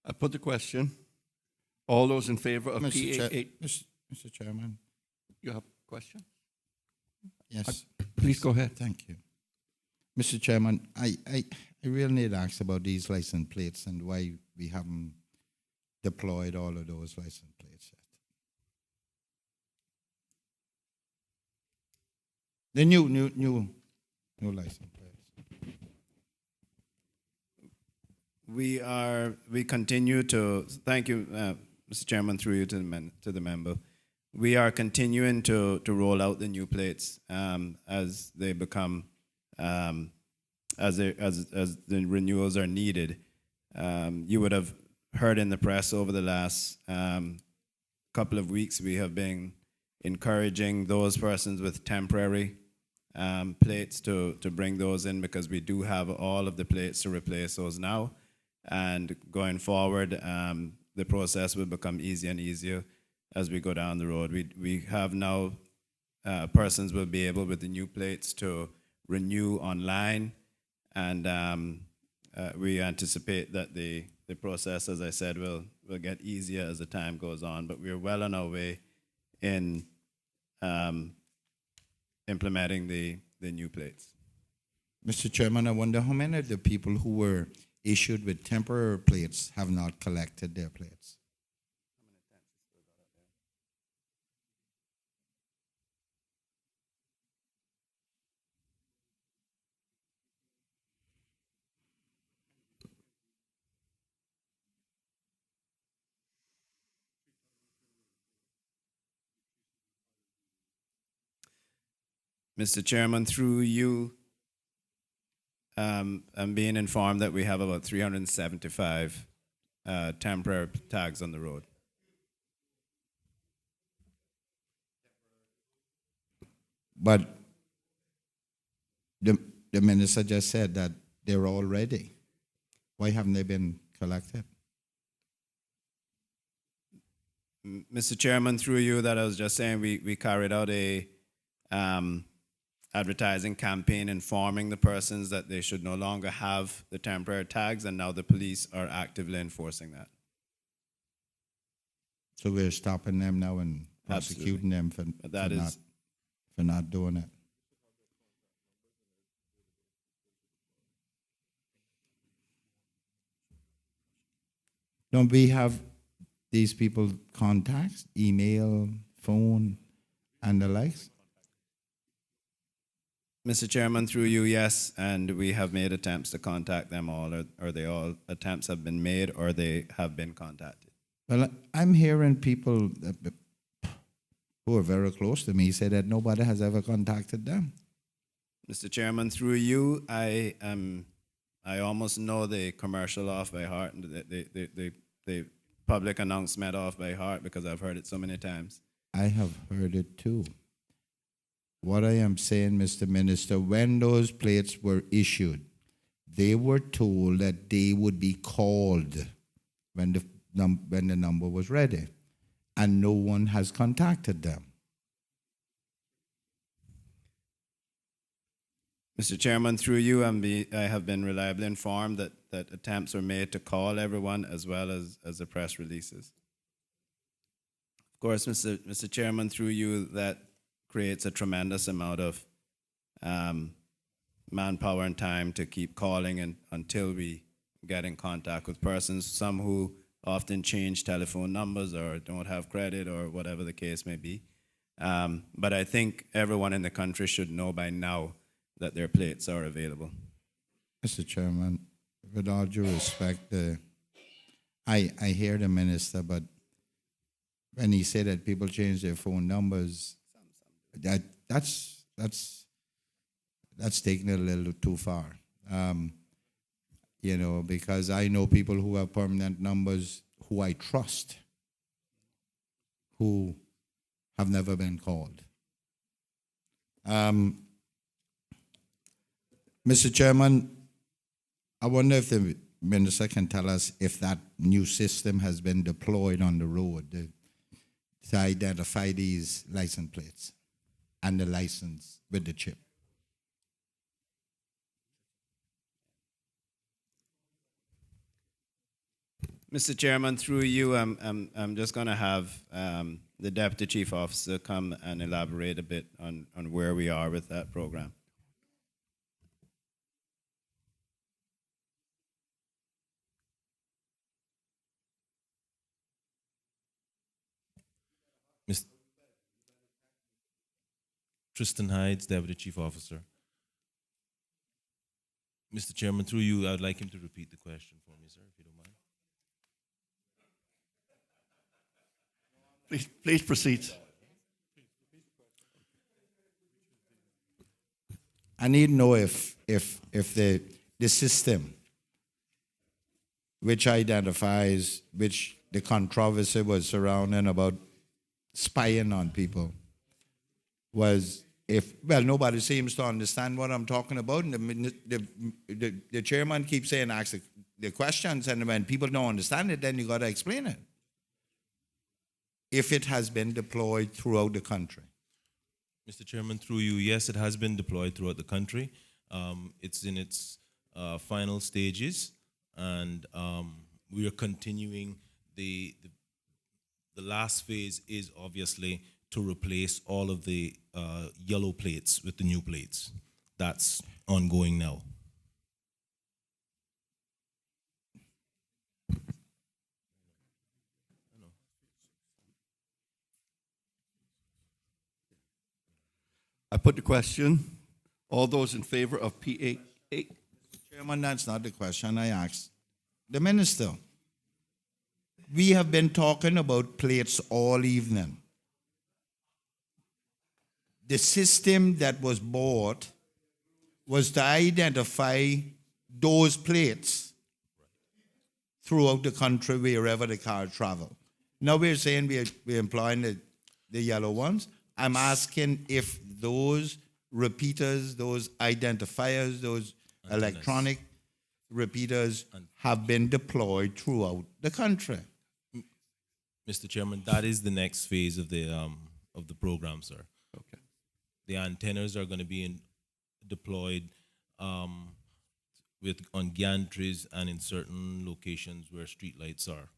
I put the question. All those in favor of Mr. PA8? Mr. Chairman. You have a question? Yes. Please go ahead. Thank you. Mr. Chairman, I really need to ask about these license plates and why we haven't deployed all of those license plates yet. The new license plates. We continue to, thank you, Mr. Chairman, through you to the member. We are continuing to roll out the new plates as they become, as the renewals are needed. You would have heard in the press over the last couple of weeks, we have been encouraging those persons with temporary plates to bring those in, because we do have all of the plates to replace those now. And going forward, the process will become easier and easier as we go down the road. We have now persons will be able with the new plates to renew online, and we anticipate that the process, as I said, will get easier as the time goes on. But we're well on our way in implementing the new plates. Mr. Chairman, I wonder how many of the people who were issued with temporary plates have not collected their plates. Mr. Chairman, through you, I'm being informed that we have about 375 temporary tags on the road. But the minister just said that they're all ready. Why haven't they been collected? Mr. Chairman, through you, that I was just saying, we carried out a advertising campaign informing the persons that they should no longer have the temporary tags, and now the police are actively enforcing that. So we're stopping them now and prosecuting them for not doing it. Don't we have these people contacts, email, phone, and the likes? Mr. Chairman, through you, yes, and we have made attempts to contact them all, or they all attempts have been made, or they have been contacted. Well, I'm hearing people who are very close to me say that nobody has ever contacted them. Mr. Chairman, through you, I almost know the commercial off by heart and the public announcement off by heart because I've heard it so many times. I have heard it too. What I am saying, Mr. Minister, when those plates were issued, they were told that they would be called when the number was ready, and no one has contacted them. Mr. Chairman, through you, I have been reliably informed that attempts were made to call everyone as well as the press releases. Of course, Mr. Chairman, through you, that creates a tremendous amount of manpower and time to keep calling until we get in contact with persons, some who often change telephone numbers or don't have credit or whatever the case may be. But I think everyone in the country should know by now that their plates are available. Mr. Chairman, with all due respect, I hear the minister, but when he said that people change their phone numbers, that's taking it a little too far. Because I know people who have permanent numbers who I trust, who have never been called. Mr. Chairman, I wonder if the minister can tell us if that new system has been deployed on the road to identify these license plates and the license with the chip. Mr. Chairman, through you, I'm just going to have the Deputy Chief Officer come and elaborate a bit on where we are with that program. Tristan Hydes, Deputy Chief Officer. Mr. Chairman, through you, I would like him to repeat the question for me, sir, if you don't mind. Please proceed. I need to know if the system which identifies, which the controversy was surrounding about spying on people, nobody seems to understand what I'm talking about. And the chairman keeps saying, ask the questions, and when people don't understand it, then you got to explain it. If it has been deployed throughout the country. Mr. Chairman, through you, yes, it has been deployed throughout the country. It's in its final stages, and we are continuing. The last phase is obviously to replace all of the yellow plates with the new plates. That's ongoing now. I put the question. All those in favor of PA8? Chairman, that's not the question I asked. The minister, we have been talking about plates all evening. The system that was bought was to identify those plates throughout the country wherever the car travel. Now we're saying we're employing the yellow ones. I'm asking if those repeaters, those identifiers, those electronic repeaters have been deployed throughout the country. Mr. Chairman, that is the next phase of the program, sir. Okay. The antennas are going to be deployed on gantries and in certain locations where street lights are.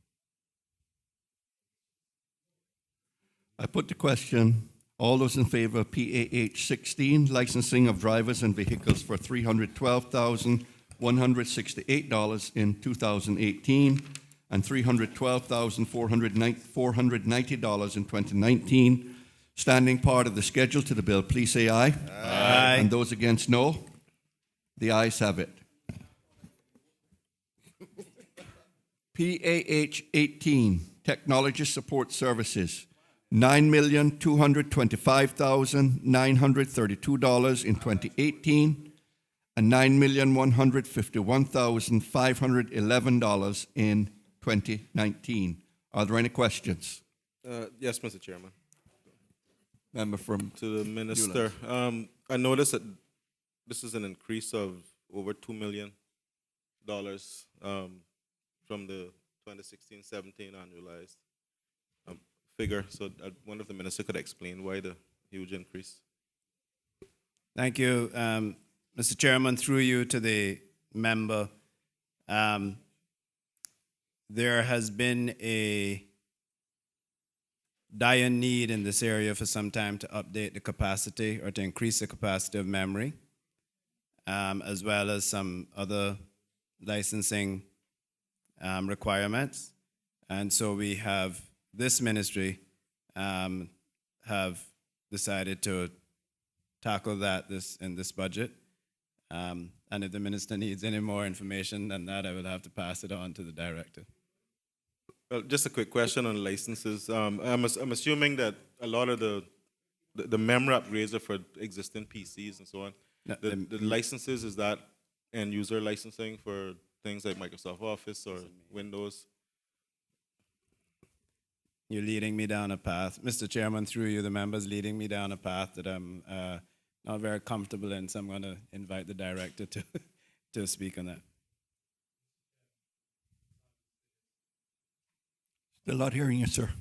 I put the question. All those in favor of PAH 16, licensing of drivers and vehicles for $312,168 in 2018 and $312,490 in 2019. Standing part of the schedule to the bill, please say aye. Aye. And those against, no. The ayes have it. PAH 18, Technology Support Services, $9,225,932 in 2018 and $9,151,511 in 2019. Are there any questions? Yes, Mr. Chairman. Member from To the minister, I noticed that this is an increase of over $2 million from the 2016-17 annualized figure. So I wonder if the minister could explain why the huge increase. Thank you, Mr. Chairman. Through you to the member, there has been a dire need in this area for some time to update the capacity or to increase the capacity of memory, as well as some other licensing requirements. And so we have, this ministry have decided to tackle that in this budget. And if the minister needs any more information than that, I will have to pass it on to the director. Well, just a quick question on licenses. I'm assuming that a lot of the memory upgrades are for existing PCs and so on. No, The licenses, is that end user licensing for things like Microsoft Office or Windows? You're leading me down a path. Mr. Chairman, through you, the member's leading me down a path that I'm not very comfortable in, so I'm going to invite the director to speak on that. Still not hearing you, sir.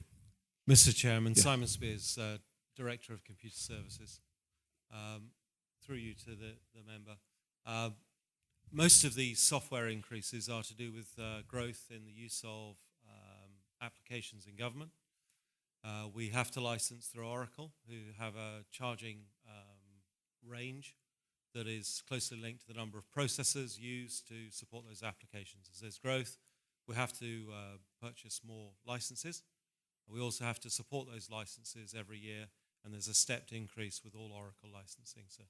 Mr. Chairman, Yeah. Simon Spears, Director of Computer Services. Through you to the member. Most of the software increases are to do with growth in the use of applications in government. We have to license through Oracle, who have a charging range that is closely linked to the number of processors used to support those applications. As there's growth, we have to purchase more licenses. We also have to support those licenses every year, and there's a stepped increase with all Oracle licensing. So,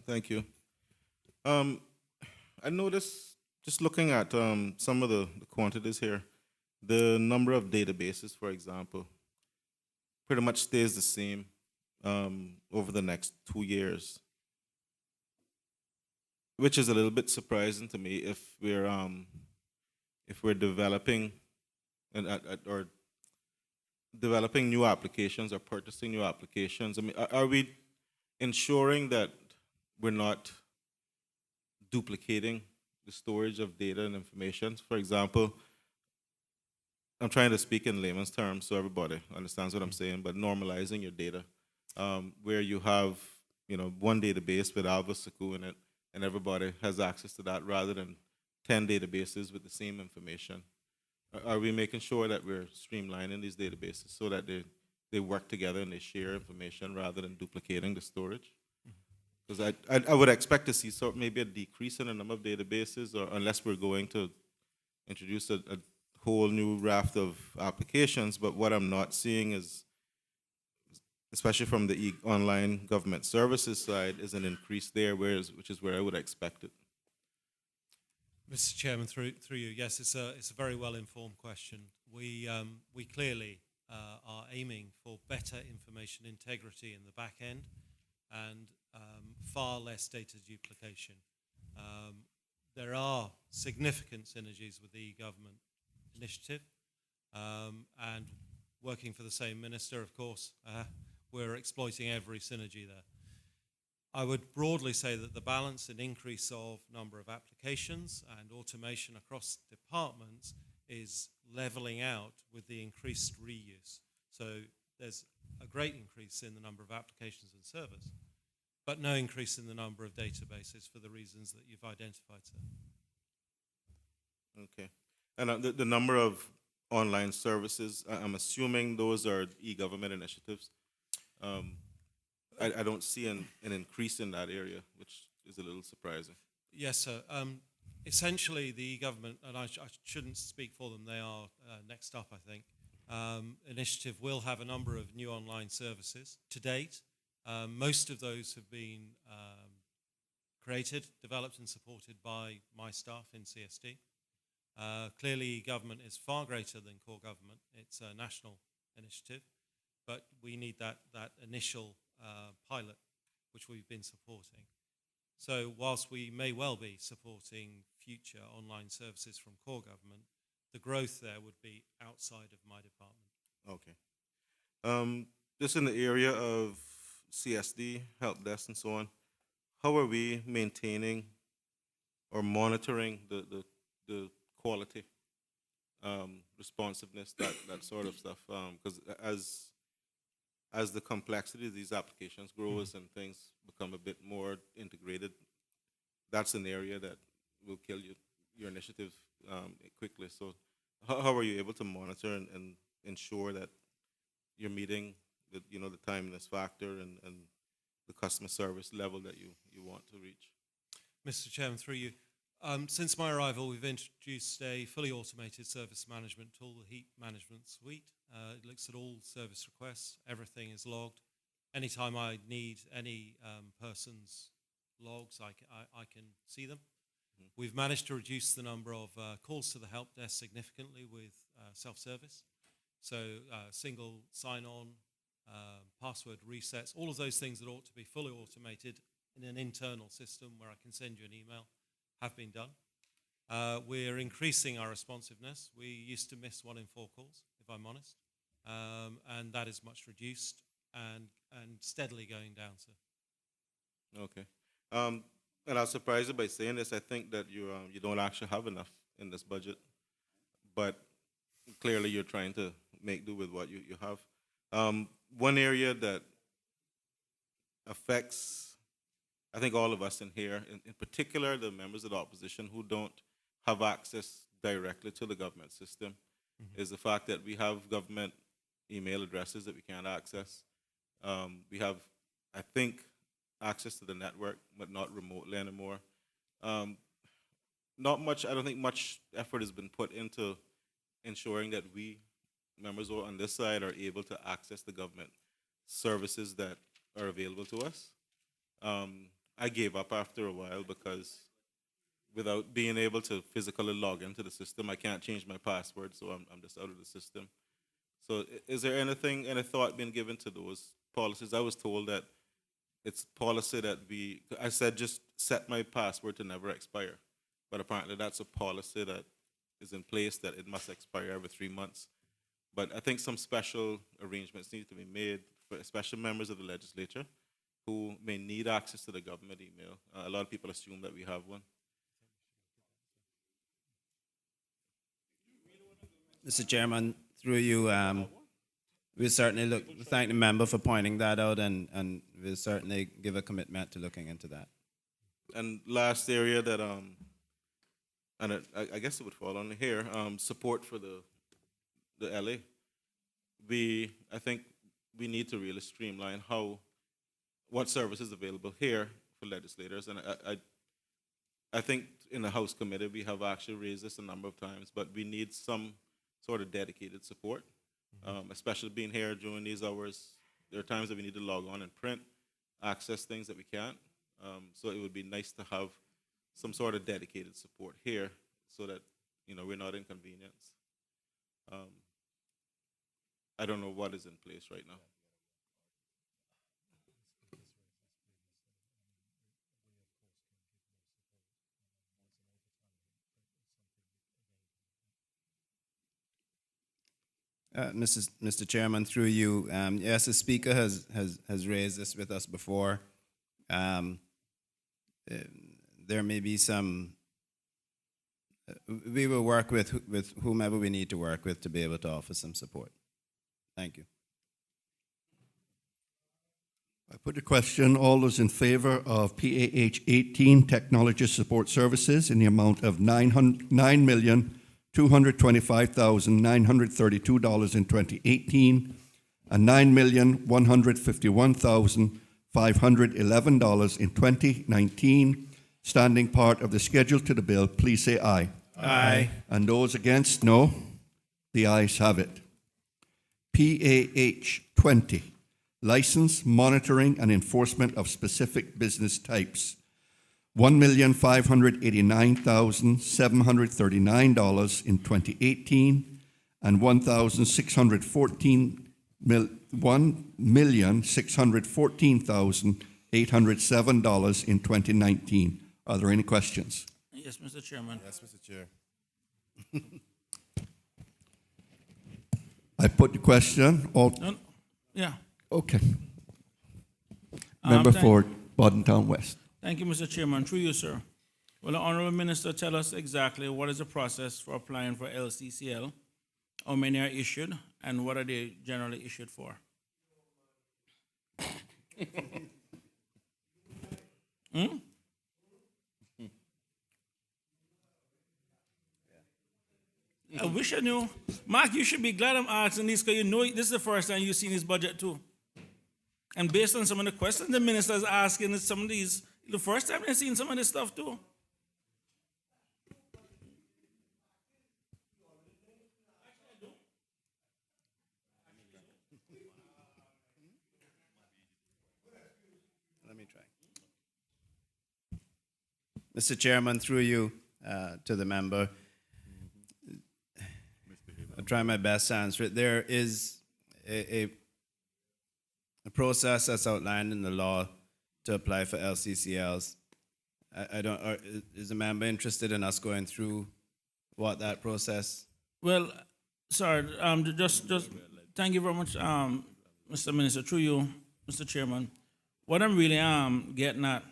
Thank you. I noticed, just looking at some of the quantities here, the number of databases, for example, pretty much stays the same over the next 2 years, which is a little bit surprising to me if we're developing or developing new applications or purchasing new applications. I mean, are we ensuring that we're not duplicating the storage of data and information. For example, I'm trying to speak in layman's terms so everybody understands what I'm saying, but normalizing your data, where you have, one database with Alva Saku in it, and everybody has access to that rather than 10 databases with the same information. Are we making sure that we're streamlining these databases so that they work together and they share information rather than duplicating the storage? Because I would expect to see maybe a decrease in the number of databases, or unless we're going to introduce a whole new raft of applications. But what I'm not seeing is, especially from the online government services side, is an increase there, which is where I would expect it. Mr. Chairman, through you, yes, it's a very well-informed question. We clearly are aiming for better information integrity in the back end and far less data duplication. There are significant synergies with the e-government initiative, and working for the same minister, of course, we're exploiting every synergy there. I would broadly say that the balance and increase of number of applications and automation across departments is leveling out with the increased reuse. So there's a great increase in the number of applications and servers, but no increase in the number of databases for the reasons that you've identified, sir. Okay. And the number of online services, I'm assuming those are e-government initiatives. I don't see an increase in that area, which is a little surprising. Yes, sir. Essentially, the e-government, and I shouldn't speak for them, they are next up, I think. Initiative will have a number of new online services. To date, most of those have been created, developed, and supported by my staff in CSD. Clearly, government is far greater than core government. It's a national initiative, but we need that initial pilot, which we've been supporting. So whilst we may well be supporting future online services from core government, the growth there would be outside of my department. Okay. Just in the area of CSD, help desk, and so on, how are we maintaining or monitoring the quality, responsiveness, that sort of stuff? Because as the complexity of these applications grows and things become a bit more integrated, that's an area that will kill your initiative quickly. So how are you able to monitor and ensure that you're meeting the timeliness factor and the customer service level that you want to reach? Mr. Chairman, through you, since my arrival, we've introduced a fully automated service management tool, the Heat Management Suite. It looks at all service requests. Everything is logged. Anytime I need any person's logs, I can see them. Mm-hmm. We've managed to reduce the number of calls to the help desk significantly with self-service. So single sign-on, password resets, all of those things that ought to be fully automated in an internal system where I can send you an email have been done. We're increasing our responsiveness. We used to miss 1 in 4 calls, if I'm honest, and that is much reduced and steadily going down, sir. Okay. And I was surprised by saying this. I think that you don't actually have enough in this budget, but clearly you're trying to make do with what you have. One area that affects, I think, all of us in here, in particular the members of the opposition who don't have access directly to the government system, is the fact that we have government email addresses that we can't access. We have, I think, access to the network, but not remotely anymore. I don't think much effort has been put into ensuring that we, members on this side, are able to access the government services that are available to us. I gave up after a while because without being able to physically log into the system, I can't change my password, so I'm just out of the system. So is there any thought being given to those policies? I was told that it's policy that I said just set my password to never expire, but apparently that's a policy that is in place that it must expire every 3 months. But I think some special arrangements need to be made for especially members of the legislature who may need access to the government email. A lot of people assume that we have one. Mr. Chairman, through you, we certainly thank the member for pointing that out, and we'll certainly give a commitment to looking into that. And last area that and I guess it would fall under here, support for the LA. I think we need to really streamline what services available here for legislators, and I think in the House committee we have actually raised this a number of times, but we need some sort of dedicated support, especially being here during these hours. There are times that we need to log on and print, access things that we can't. So it would be nice to have some sort of dedicated support here so that, we're not inconvenienced. I don't know what is in place right now. Mr. Chairman, through you, yes, the speaker has raised this with us before. There may be some. We will work with whomever we need to work with to be able to offer some support. Thank you. I put the question. All those in favor of PAH 18 Technology Support Services in the amount of $9,225,932 in 2018 and $9,151,511 in 2019, standing part of the schedule to the bill, please say aye. Aye. And those against, no. The ayes have it. PAH 20, License, Monitoring, and Enforcement of Specific Business Types, $1,589,739 in 2018 and $1,614,807 in 2019. Are there any questions? Yes, Mr. Chairman. Yes, Mr. Chair. I put the question. Yeah. Okay. Member for Bordentown West. Thank you, Mr. Chairman. Through you, sir. Will the Honorable Minister tell us exactly what is the process for applying for LCCL? How many are issued, and what are they generally issued for? I wish I knew. Mark, you should be glad I'm asking this because this is the first time you've seen his budget too. And based on some of the questions the minister's asking, some of these, the first time I've seen some of this stuff too. Let me try. Mr. Chairman, through you to the member, I'll try my best to answer it. There is a process that's outlined in the law to apply for LCCLs. I don't. Is the member interested in us going through what that process? Well, sorry. Just thank you very much, Mr. Minister. Through you, Mr. Chairman. What I'm really getting at,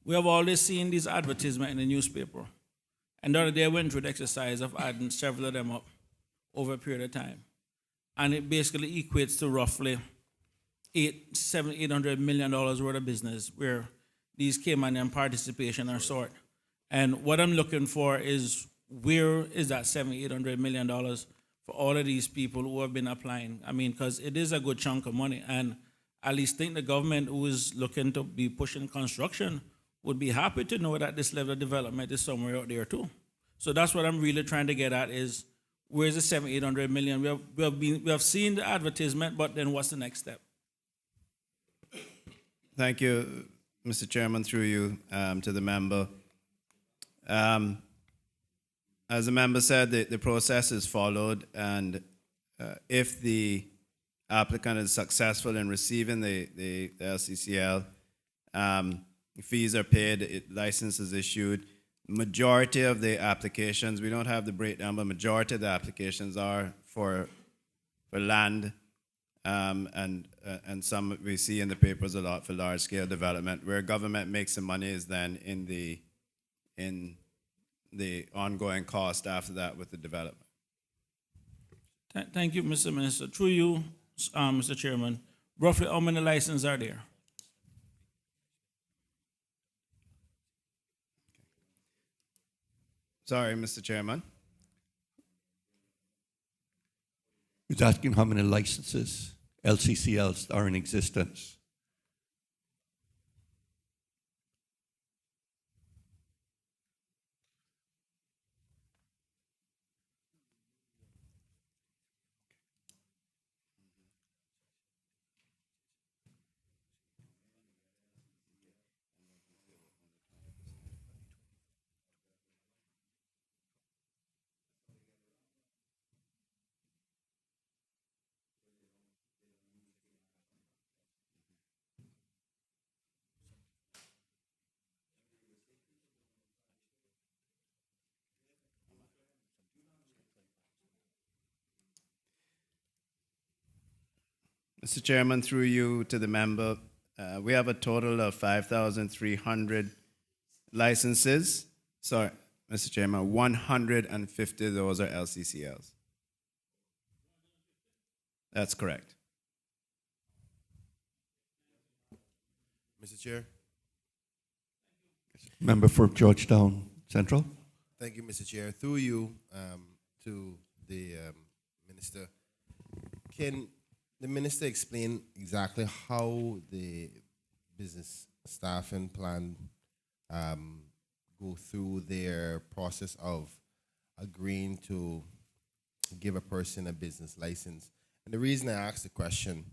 we have always seen these advertisements in the newspaper, and the other day I went through the exercise of adding several of them up over a period of time, and it basically equates to roughly $800 million worth of business where these Cayman and participation are sought. And what I'm looking for is where is that $800 million for all of these people who have been applying? I mean, because it is a good chunk of money, and I at least think the government who is looking to be pushing construction would be happy to know that this level of development is somewhere out there too. So that's what I'm really trying to get at is where's the $800 million? We have seen the advertisement, but then what's the next step? Thank you, Mr. Chairman, through you to the member. As the member said, the process is followed, and if the applicant is successful in receiving the LCCL, fees are paid, license is issued. Majority of the applications, we don't have the breakdown, but majority of the applications are for land, and some we see in the papers a lot for large scale development. Where government makes the money is then in the ongoing cost after that with the development. Thank you, Mr. Minister. Through you, Mr. Chairman, roughly how many licenses are there? Sorry, Mr. Chairman. He's asking how many licenses, LCCLs, are in existence. Mr. Chairman, through you to the member, we have a total of 5,300 licenses. Sorry, Mr. Chairman, 150 of those are LCCLs. That's correct. Mr. Chair. Member for Georgetown Central. Thank you, Mr. Chair. Through you to the minister, can the minister explain exactly how the business staffing plan go through their process of agreeing to give a person a business license? And the reason I asked the question,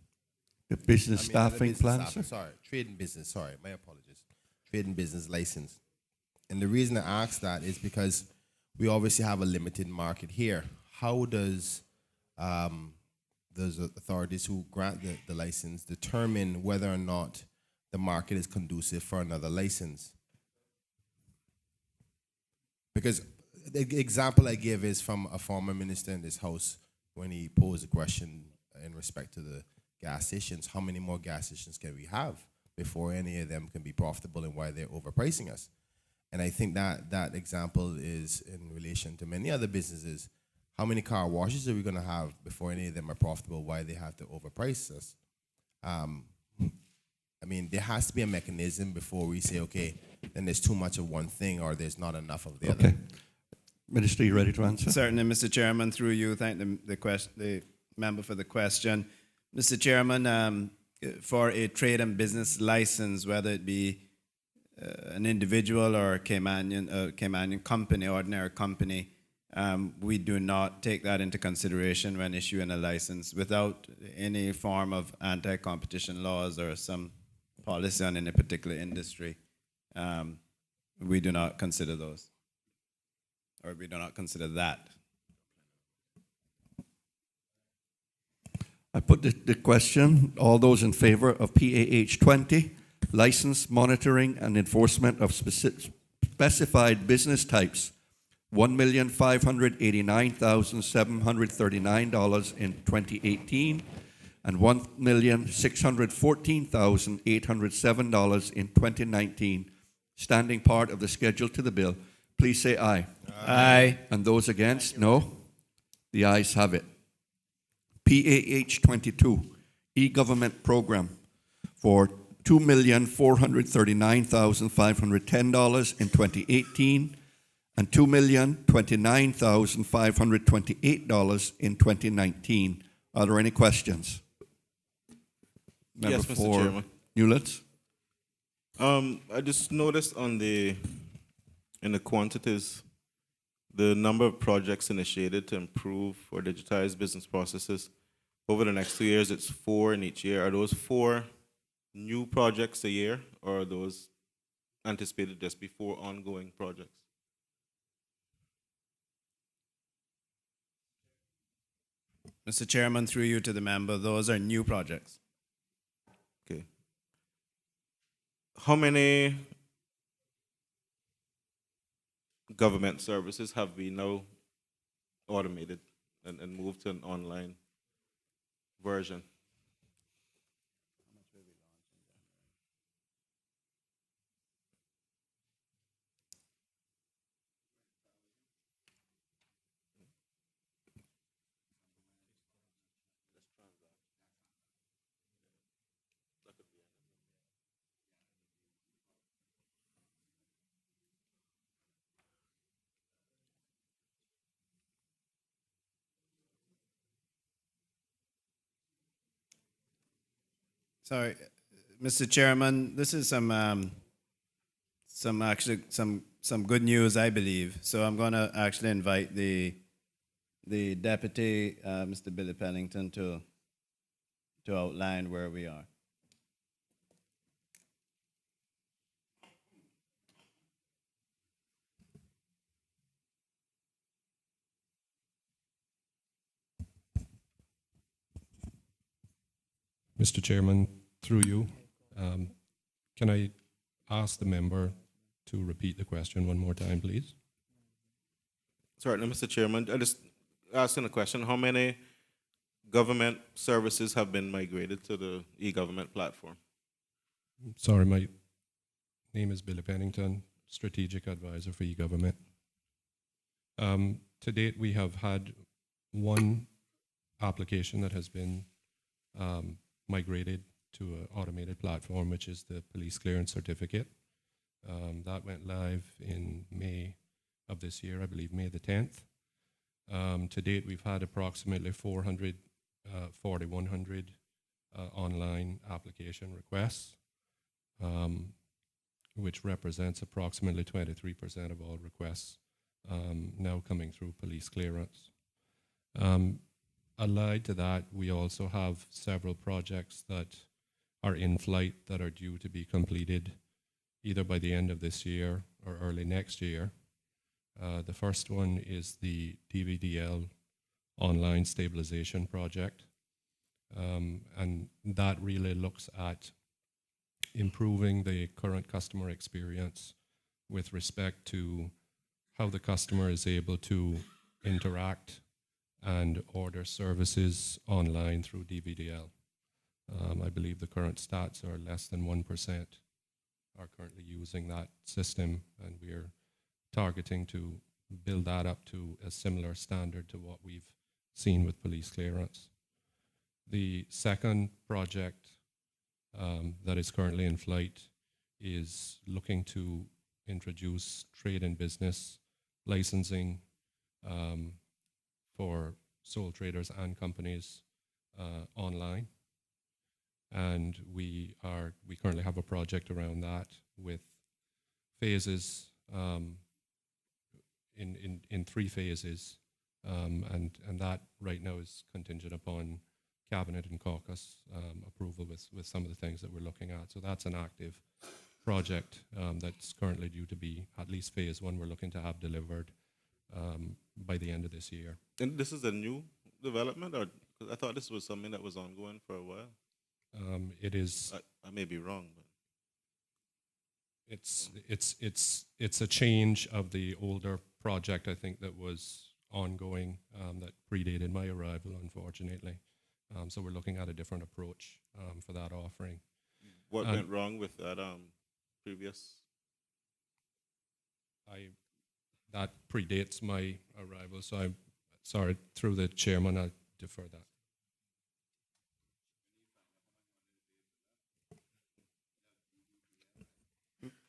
The business the staffing business plan, staffing, sir? sorry, trade and business, sorry, my apologies. Trade and business license. And the reason I ask that is because we obviously have a limited market here. How does those authorities who grant the license determine whether or not the market is conducive for another license? Because the example I give is from a former minister in this house when he posed a question in respect to the gas stations. How many more gas stations can we have before any of them can be profitable, and why they're overpricing us? And I think that example is in relation to many other businesses. How many car washes are we going to have before any of them are profitable? Why they have to overprice us? I mean, there has to be a mechanism before we say, okay, then there's too much of one thing or there's not enough of the other. Minister, you ready to answer? Certainly, Mr. Chairman, through you, thank the member for the question. Mr. Chairman, for a trade and business license, whether it be an individual or a Caymanian company, ordinary company, we do not take that into consideration when issuing a license without any form of anti-competition laws or some policy on any particular industry. We do not consider those, or we do not consider that. I put the question, all those in favor of PAH 20, license, monitoring, and enforcement of specified business types, $1,589,739 in 2018 and $1,614,807 in 2019, standing part of the schedule to the bill, please say aye. Aye. And those against, no. The ayes have it. PAH 22, e-government program for $2,439,510 in 2018 and $2,029,528 in 2019. Are there any questions? Yes, Mr. Chairman. Newlands? I just noticed in the quantities, the number of projects initiated to improve or digitize business processes. Over the next 2 years, it's 4 in each year. Are those 4 new projects a year, or are those anticipated just before ongoing projects? Mr. Chairman, through you to the member, those are new projects. Okay. How many government services have we now automated and moved to an online version? Sorry, Mr. Chairman, this is some good news, I believe. So I'm going to actually invite the deputy, Mr. Billy Pennington, to outline where we are. Mr. Chairman, through you, can I ask the member to repeat the question one more time, please? Sorry, no, Mr. Chairman, I just asking a question. How many government services have been migrated to the e-government platform? Sorry, my name is Billy Pennington, Strategic Advisor for e-government. To date, we have had one application that has been migrated to an automated platform, which is the police clearance certificate. That went live in May of this year, I believe May the 10th. To date, we've had approximately 4,100 online application requests, which represents approximately 23% of all requests now coming through police clearance. Allied to that, we also have several projects that are in flight that are due to be completed either by the end of this year or early next year. The first one is the DVDL online stabilization project, and that really looks at improving the current customer experience with respect to how the customer is able to interact and order services online through DVDL. I believe the current stats are less than 1% are currently using that system, and we're targeting to build that up to a similar standard to what we've seen with police clearance. The second project that is currently in flight is looking to introduce trade and business licensing for sole traders and companies online. And we currently have a project around that with phases in 3 phases, and that right now is contingent upon cabinet and caucus approval with some of the things that we're looking at. So that's an active project that's currently due to be, at least phase 1, we're looking to have delivered by the end of this year. And this is a new development, or 'cause I thought this was something that was ongoing for a while? It is. I may be wrong, but it's a change of the older project, I think, that was ongoing that predated my arrival, unfortunately. So we're looking at a different approach for that offering. what went wrong with that previous? That predates my arrival, so I'm sorry, through the chairman, I defer that.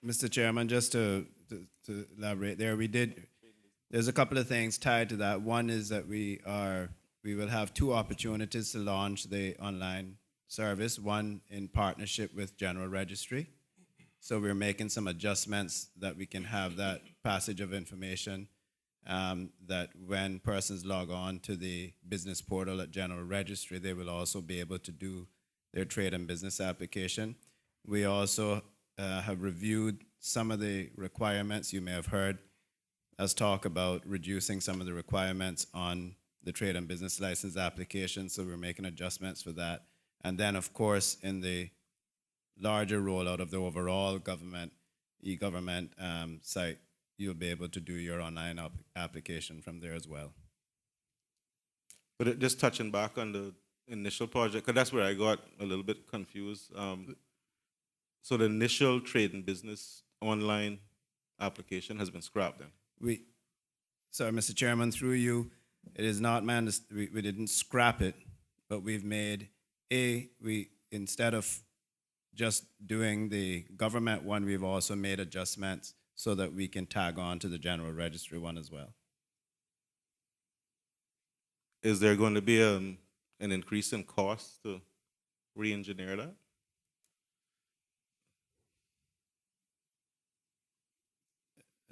Mr. Chairman, just to elaborate there, there's a couple of things tied to that. One is that we will have 2 opportunities to launch the online service, one in partnership with General Registry. So we're making some adjustments that we can have that passage of information, that when persons log on to the business portal at General Registry, they will also be able to do their trade and business application. We also have reviewed some of the requirements. You may have heard us talk about reducing some of the requirements on the trade and business license application, so we're making adjustments for that. And then, of course, in the larger rollout of the overall government, e-government site, you'll be able to do your online application from there as well. But just touching back on the initial project, because that's where I got a little bit confused. So the initial trade and business online application has been scrapped then? Sorry, Mr. Chairman, through you, it is not we didn't scrap it, but we've made instead of just doing the government one, we've also made adjustments so that we can tag on to the General Registry one as well. Is there going to be an increase in cost to re-engineer that?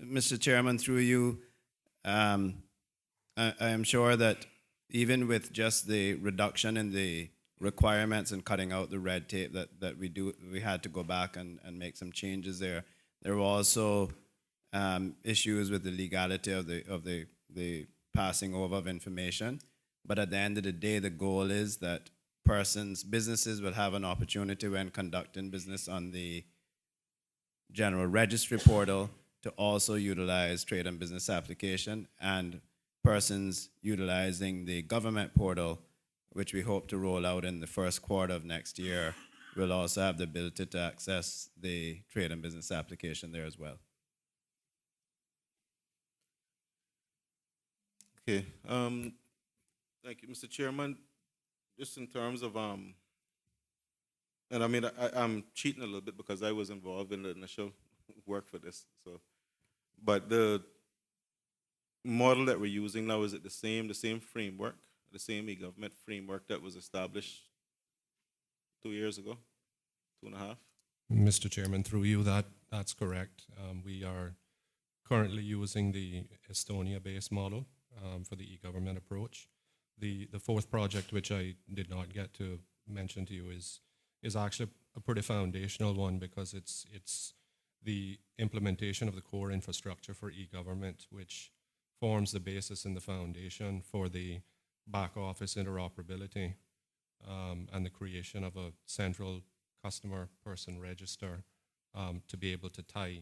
Mr. Chairman, through you, I am sure that even with just the reduction in the requirements and cutting out the red tape that we had to go back and make some changes there. There were also issues with the legality of the passing over of information. But at the end of the day, the goal is that businesses will have an opportunity when conducting business on the general registry portal to also utilize trade and business application, and persons utilizing the government portal, which we hope to roll out in the first quarter of next year, will also have the ability to access the trade and business application there as well. Okay. Thank you, Mr. Chairman. Just in terms of and I mean I'm cheating a little bit because I was involved in the initial work for this. So, but the model that we're using now, is it the same framework, the same e-government framework that was established 2 years ago, 2.5? Mr. Chairman, through you, that's correct. We are currently using the Estonia-based model for the e-government approach. The fourth project, which I did not get to mention to you, is actually a pretty foundational one, because it's the implementation of the core infrastructure for e-government, which forms the basis and the foundation for the back office interoperability and the creation of a central customer person register to be able to tie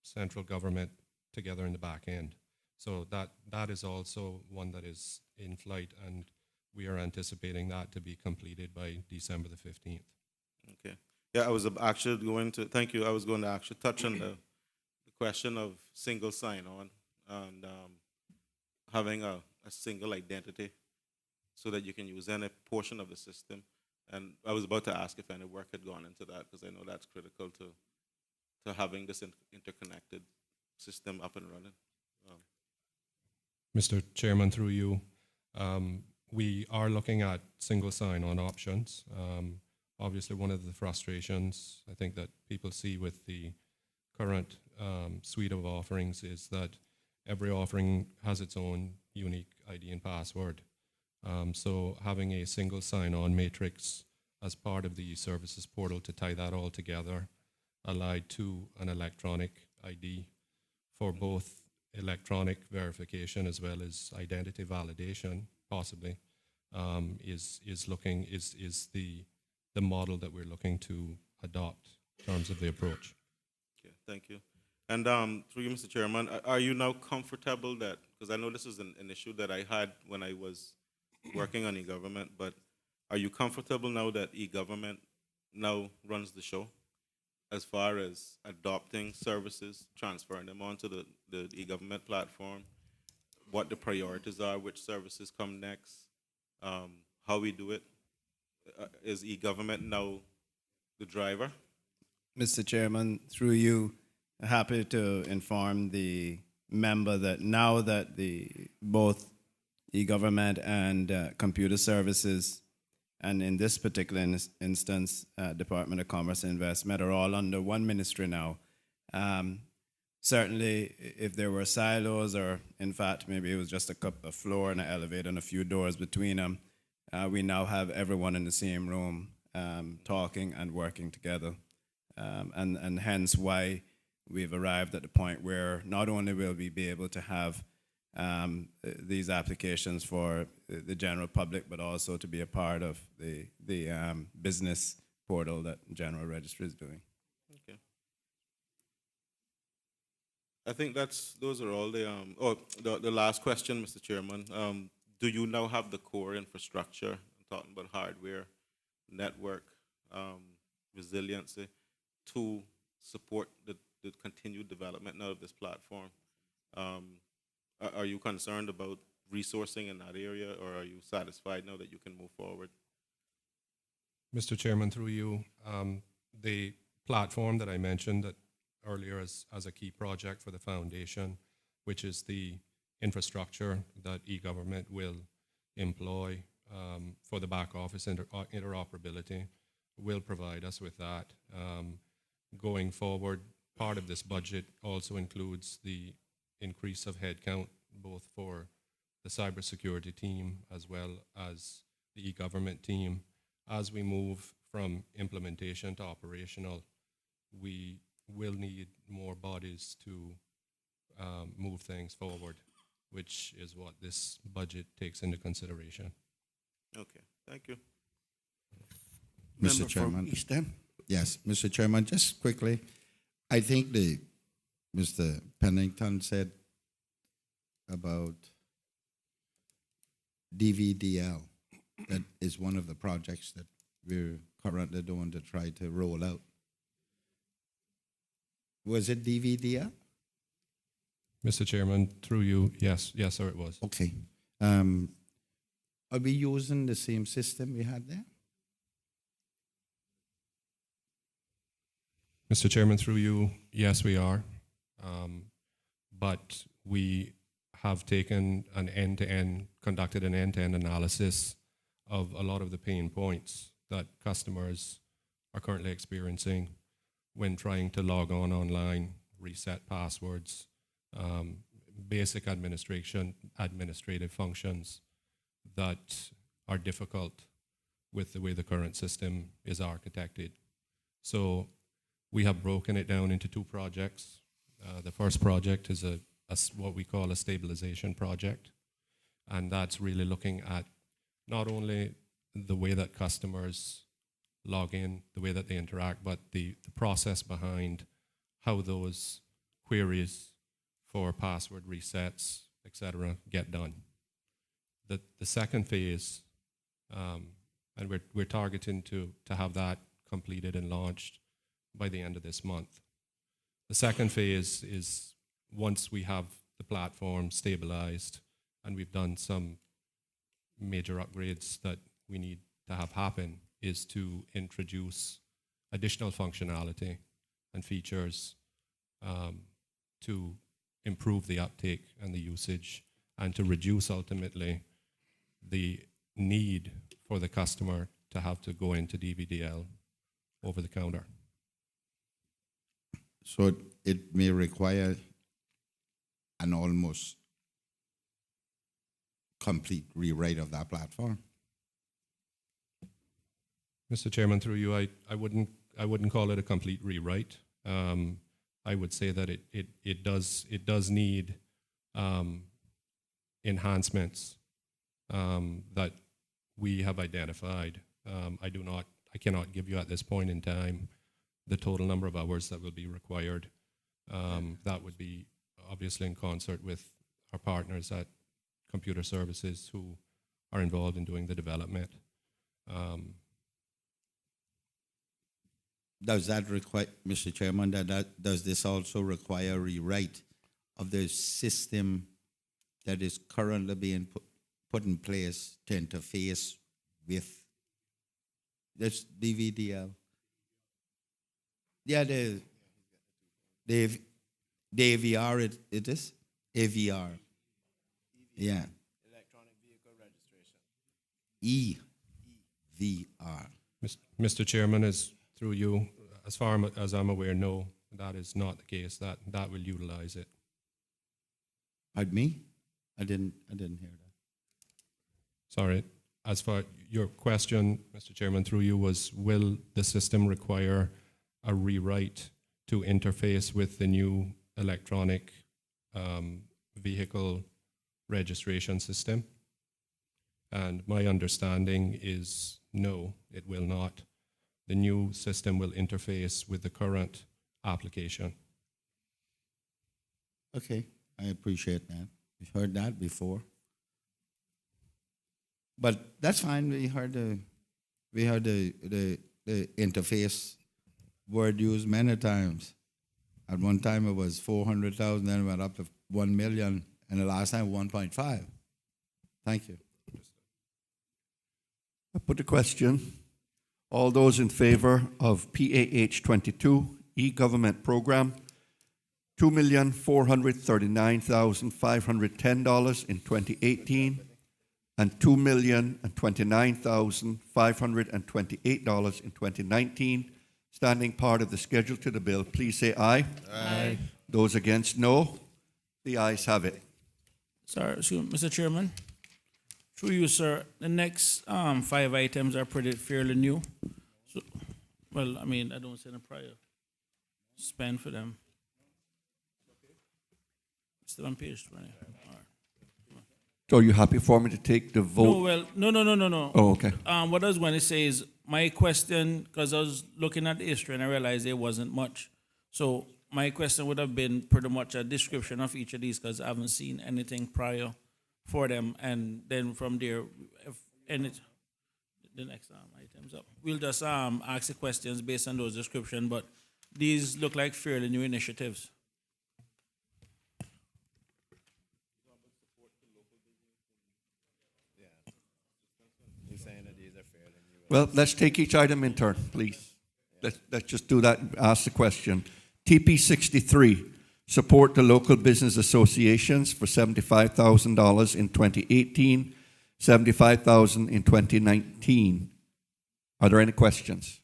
central government together in the back end. So that is also one that is in flight, and we are anticipating that to be completed by December the 15th. Okay. Yeah, I was actually going to, thank you, I was going to actually touch on the question of single sign-on and having a single identity so that you can use any portion of the system. And I was about to ask if any work had gone into that, because I know that's critical to having this interconnected system up and running. Mr. Chairman, through you, we are looking at single sign-on options. Obviously, one of the frustrations I think that people see with the current suite of offerings is that every offering has its own unique ID and password. So having a single sign-on matrix as part of the services portal to tie that all together, allied to an electronic ID for both electronic verification as well as identity validation, possibly, is the model that we're looking to adopt in terms of the approach. Okay, thank you. And through you, Mr. Chairman, are you now comfortable that, because I know this is an issue that I had when I was working on e-government, but are you comfortable now that e-government now runs the show as far as adopting services, transferring them onto the e-government platform, what the priorities are, which services come next, how we do it? Is e-government now the driver? Mr. Chairman, through you, happy to inform the member that now that both e-government and computer services, and in this particular instance, Department of Commerce and Investment, are all under one ministry now. Certainly, if there were silos, or in fact, maybe it was just a floor and an elevator and a few doors between them, we now have everyone in the same room talking and working together. And hence why we've arrived at the point where not only will we be able to have these applications for the general public, but also to be a part of the business portal that General Registry is doing. Okay. I think those are all the last question, Mr. Chairman. Do you now have the core infrastructure, I'm talking about hardware, network, resiliency, to support the continued development now of this platform? Are you concerned about resourcing in that area, or are you satisfied now that you can move forward? Mr. Chairman, through you, the platform that I mentioned earlier as a key project for the foundation, which is the infrastructure that e-government will employ for the back office interoperability, will provide us with that. Going forward, part of this budget also includes the increase of headcount, both for the cybersecurity team as well as the e-government team. As we move from implementation to operational, we will need more bodies to move things forward, which is what this budget takes into consideration. Okay, thank you. Mr. Member Chairman. from East End. Yes, Mr. Chairman, just quickly, I think Mr. Pennington said about DVDL. That is one of the projects that we're currently doing to try to roll out. Was it DVDL? Mr. Chairman, through you, yes, sir, it was. Okay. Are we using the same system we had there? Mr. Chairman, through you, yes, we are. But we have taken conducted an end-to-end analysis of a lot of the pain points that customers are currently experiencing when trying to log on online, reset passwords, basic administrative functions that are difficult with the way the current system is architected. So we have broken it down into two projects. The first project is what we call a stabilization project, and that's really looking at not only the way that customers log in, the way that they interact, but the process behind how those queries for password resets, etc., get done. The second phase, and we're targeting to have that completed and launched by the end of this month. The second phase is once we have the platform stabilized and we've done some major upgrades that we need to have happen, is to introduce additional functionality and features to improve the uptake and the usage, and to reduce ultimately the need for the customer to have to go into DVDL over the counter. So it may require an almost complete rewrite of that platform. Mr. Chairman, through you, I wouldn't call it a complete rewrite. I would say that it does need enhancements that we have identified. I cannot give you at this point in time the total number of hours that will be required. That would be obviously in concert with our partners at Computer Services who are involved in doing the development. Does that require, Mr. Chairman, does this also require a rewrite of the system that is currently being put in place to interface with this DVDL? Yeah, the AVR it is? AVR. Yeah. Electronic Vehicle Registration. EVR. Mr. Chairman, as through you, as far as I'm aware, no, that is not the case. That will utilize it. Pardon me? I didn't hear that. Sorry. As far your question, Mr. Chairman, through you, was will the system require a rewrite to interface with the new electronic vehicle registration system? And my understanding is no, it will not. The new system will interface with the current application. Okay, I appreciate that. We've heard that before. But that's fine. We heard the interface word used many times. At one time it was 400,000, then it went up to 1 million, and the last time 1.5. Thank you. I put the question. All those in favor of PAH 22 e-government program, $2,439,510 in 2018 and $2,029,528 in 2019, Standing part of the schedule to the bill, please say aye. Aye. Those against, no. The ayes have it. Sorry, Mr. Chairman. Through you, sir. The next 5 items are pretty fairly new. So, well, I mean, I don't see any prior spend for them. Still on page 20. All right. So are you happy for me to take the vote? No, well, no. Oh, okay. What I was going to say is my question, because I was looking at the history and I realized there wasn't much. So my question would have been pretty much a description of each of these, because I haven't seen anything prior for them. And then from there, if any, the next items up, we'll just ask the questions based on those descriptions. But these look like fairly new initiatives. Well, let's take each item in turn, please. Let's just do that, ask the question. TP 63, support the local business associations for $75,000 in 2018, $75,000 in 2019. Are there any questions?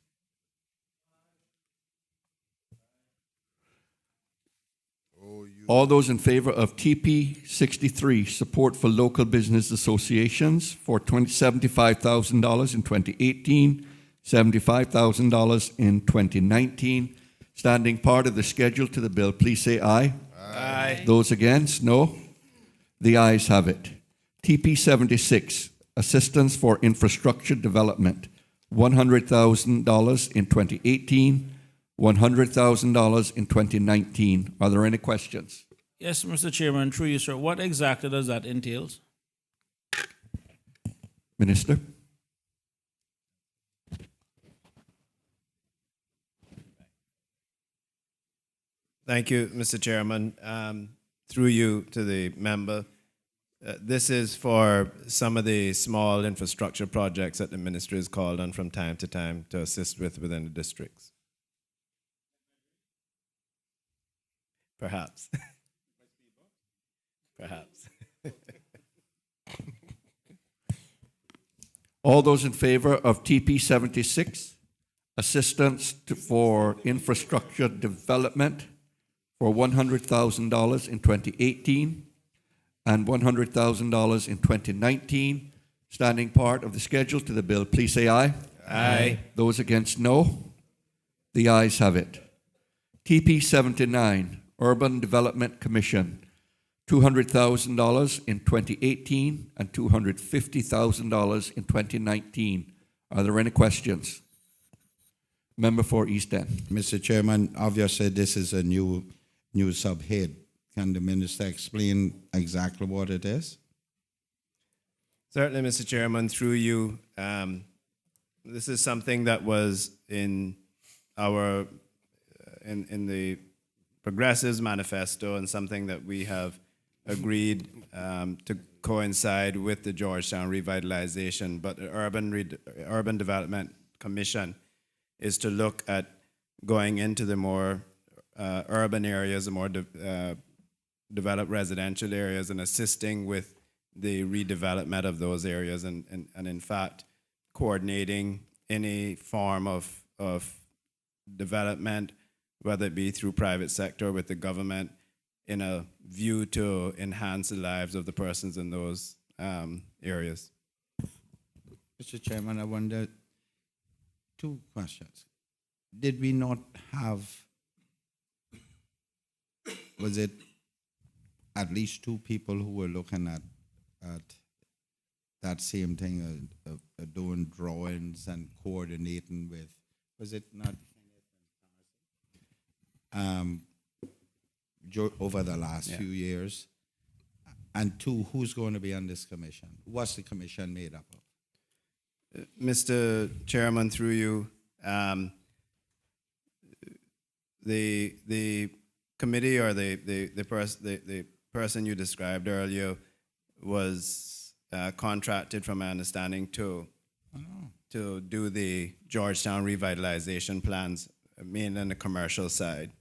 All those in favor of TP 63, support for local business associations for $75,000 in 2018, $75,000 in 2019. Standing part of the schedule to the bill, please say aye. Aye. Those against, no. The ayes have it. TP 76, assistance for infrastructure development, $100,000 in 2018, $100,000 in 2019. Are there any questions? Yes, Mr. Chairman, through you, sir. What exactly does that entail? Minister? Thank you, Mr. Chairman. Through you to the member, this is for some of the small infrastructure projects that the ministry is called on from time to time to assist with within the districts. Perhaps. Perhaps. All those in favor of TP 76, assistance for infrastructure development for $100,000 in 2018 and $100,000 in 2019, standing part of the schedule to the bill, please say aye. Aye. Those against, no. The ayes have it. TP 79, Urban Development Commission, $200,000 in 2018 and $250,000 in 2019. Are there any questions? Member for East End. Mr. Chairman, obviously this is a new subhead. Can the minister explain exactly what it is? Certainly, Mr. Chairman, through you, this is something that was in our in the Progressives Manifesto and something that we have agreed to coincide with the Georgetown revitalization. But the Urban Development Commission is to look at going into the more urban areas, the more developed residential areas, and assisting with the redevelopment of those areas, and in fact, coordinating any form of development, whether it be through private sector with the government, in a view to enhance the lives of the persons in those areas. Mr. Chairman, I wonder, two questions. Did we not have, was it at least two people who were looking at that same thing, doing drawings and coordinating with, was it not over the last few years? And two, who's going to be on this commission? What's the commission made up of? Mr. Chairman, through you, the committee or the person you described earlier was contracted, from my understanding, to do the Georgetown revitalization plans, mainly on the commercial side.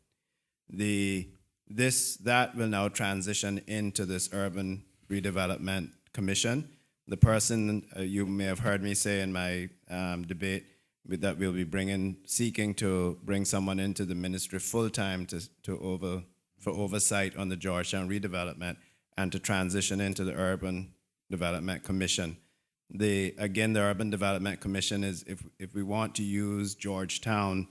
That will now transition into this Urban Redevelopment Commission. The person, you may have heard me say in my debate, that we'll be seeking to bring someone into the ministry full-time for oversight on the Georgetown redevelopment and to transition into the Urban Development Commission. The Urban Development Commission is, if we want to use Georgetown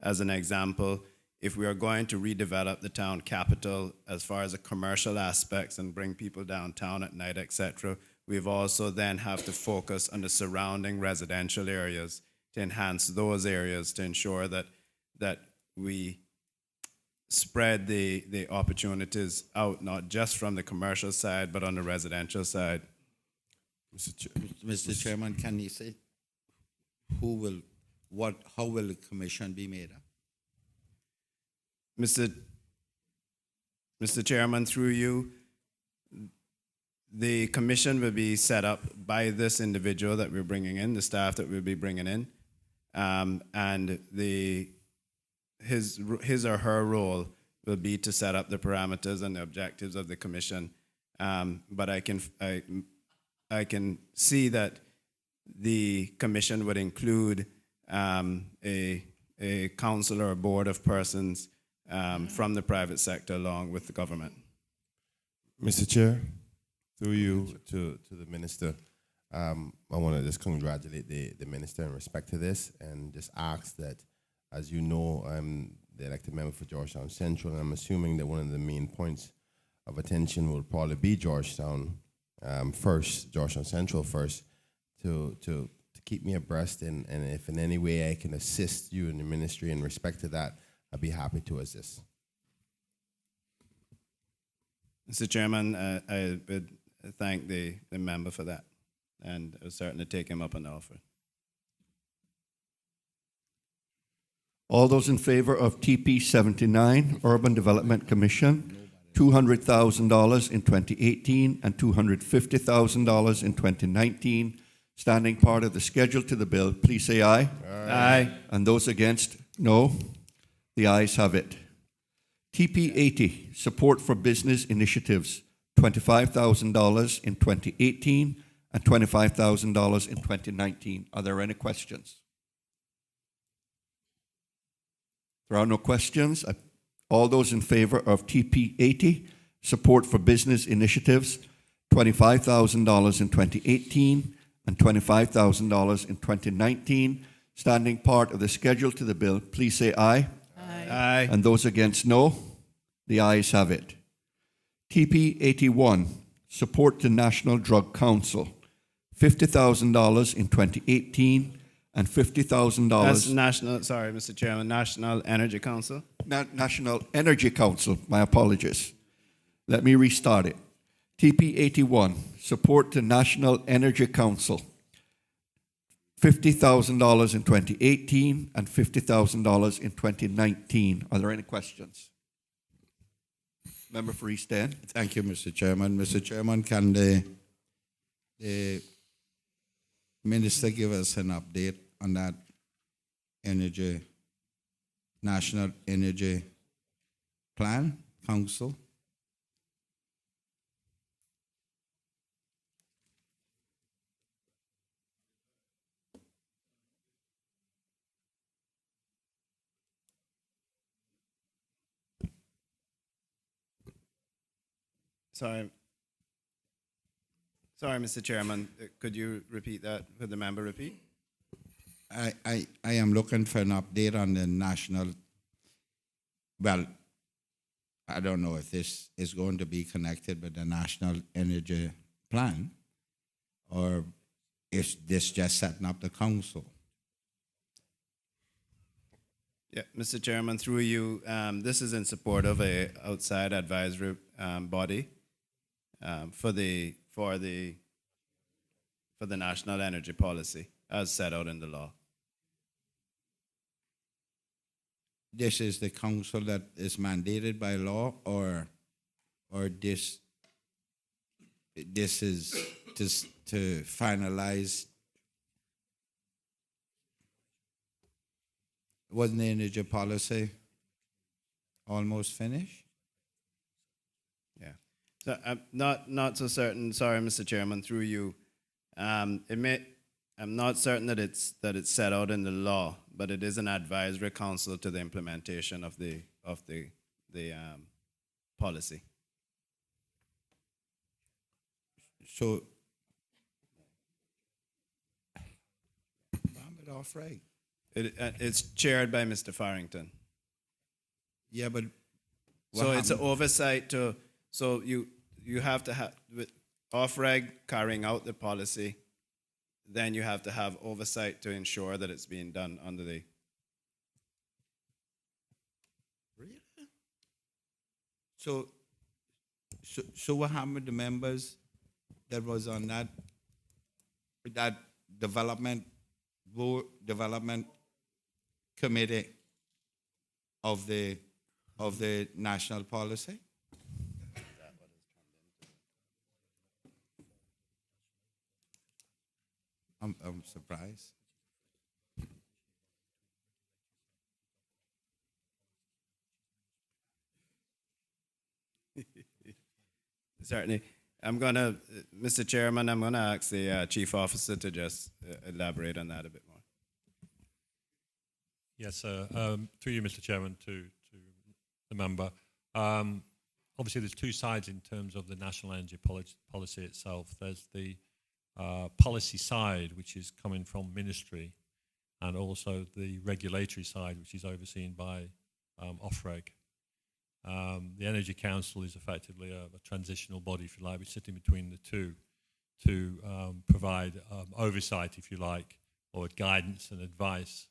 as an example, if we are going to redevelop the town capital as far as the commercial aspects and bring people downtown at night, etc., we've also then have to focus on the surrounding residential areas to enhance those areas to ensure that we spread the opportunities out, not just from the commercial side, but on the residential side. Mr. Chairman, can you say how will the commission be made up? Mr. Chairman, through you, the commission will be set up by this individual that we're bringing in, the staff that we'll be bringing in, and his or her role will be to set up the parameters and the objectives of the commission. But I can see that the commission would include a council or a board of persons from the private sector along with the government. Mr. Chair, through you to the minister, I want to just congratulate the minister in respect to this and just ask that, as you know, I'm the elected member for Georgetown Central, and I'm assuming that one of the main points of attention will probably be Georgetown first, Georgetown Central first, to keep me abreast, and if in any way I can assist you in the ministry in respect to that, I'd be happy to assist. Mr. Chairman, I would thank the member for that, and I'll certainly take him up on the offer. All those in favor of TP 79, Urban Development Commission, $200,000 in 2018 and $250,000 in 2019, standing part of the schedule to the bill, please say aye. Aye. And those against, no. The ayes have it. TP 80, Support for Business Initiatives, $25,000 in 2018 and $25,000 in 2019. Are there any questions? There are no questions. All those in favor of TP 80, Support for Business Initiatives, $25,000 in 2018 and $25,000 in 2019, standing part of the schedule to the bill, please say aye. Aye. Aye. And those against, no. The ayes have it. TP 81, Support to National Drug Council, $50,000 in 2018 and $50,000. That's National, sorry, Mr. Chairman, National Energy Council. National Energy Council, my apologies. Let me restart it. TP 81, Support to National Energy Council, $50,000 in 2018 and $50,000 in 2019. Are there any questions? Member for East End. Thank you, Mr. Chairman. Mr. Chairman, can the minister give us an update on that National Energy Plan Council? Sorry, Mr. Chairman, could you repeat that? Could the member repeat? I am looking for an update on the national, well, I don't know if this is going to be connected with the National Energy Plan or is this just setting up the council? Yeah, Mr. Chairman, through you, this is in support of a outside advisory body for the national energy policy as set out in the law. This is the council that is mandated by law, or this is just to finalize. Wasn't the energy policy almost finished? Yeah. So I'm not so certain. Sorry, Mr. Chairman, through you. I'm not certain that it's set out in the law, but it is an advisory council to the implementation of the policy. So, I'm it off right. It's chaired by Mr. Farrington. Yeah, but So it's an oversight to, so you have to have, with off-reg carrying out the policy, then you have to have oversight to ensure that it's being done under the. Really? So what happened with the members that was on that development committee of the national policy? I'm surprised. Certainly. Mr. Chairman, I'm gonna ask the chief officer to just elaborate on that a bit more. Yes, through you, Mr. Chairman, to the member. Obviously, there's two sides in terms of the national energy policy itself. There's the policy side, which is coming from ministry, and also the regulatory side, which is overseen by Ofreg. The Energy Council is effectively a transitional body, if you like, which sits in between the two to provide oversight, if you like, or guidance and advice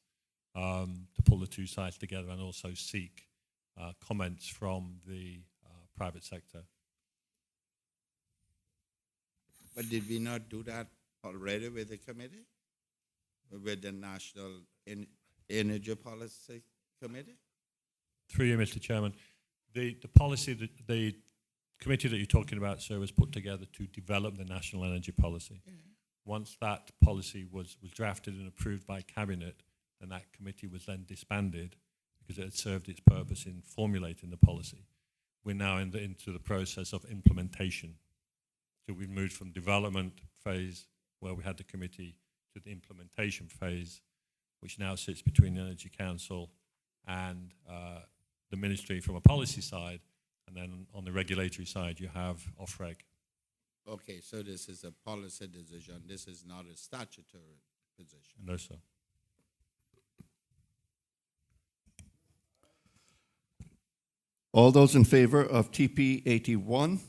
to pull the two sides together and also seek comments from the private sector. But did we not do that already with the committee? With the National Energy Policy Committee? Through you, Mr. Chairman, the policy, the committee that you're talking about, sir, was put together to develop the national energy policy. Yeah. Once that policy was drafted and approved by Cabinet, then that committee was then disbanded because it had served its purpose in formulating the policy. We're now into the process of implementation. So we've moved from development phase, where we had the committee, to the implementation phase, which now sits between the Energy Council and the ministry from a policy side, and then on the regulatory side, you have Ofreg. Okay, so this is a policy decision. This is not a statutory position. No, sir. All those in favor of TP 81,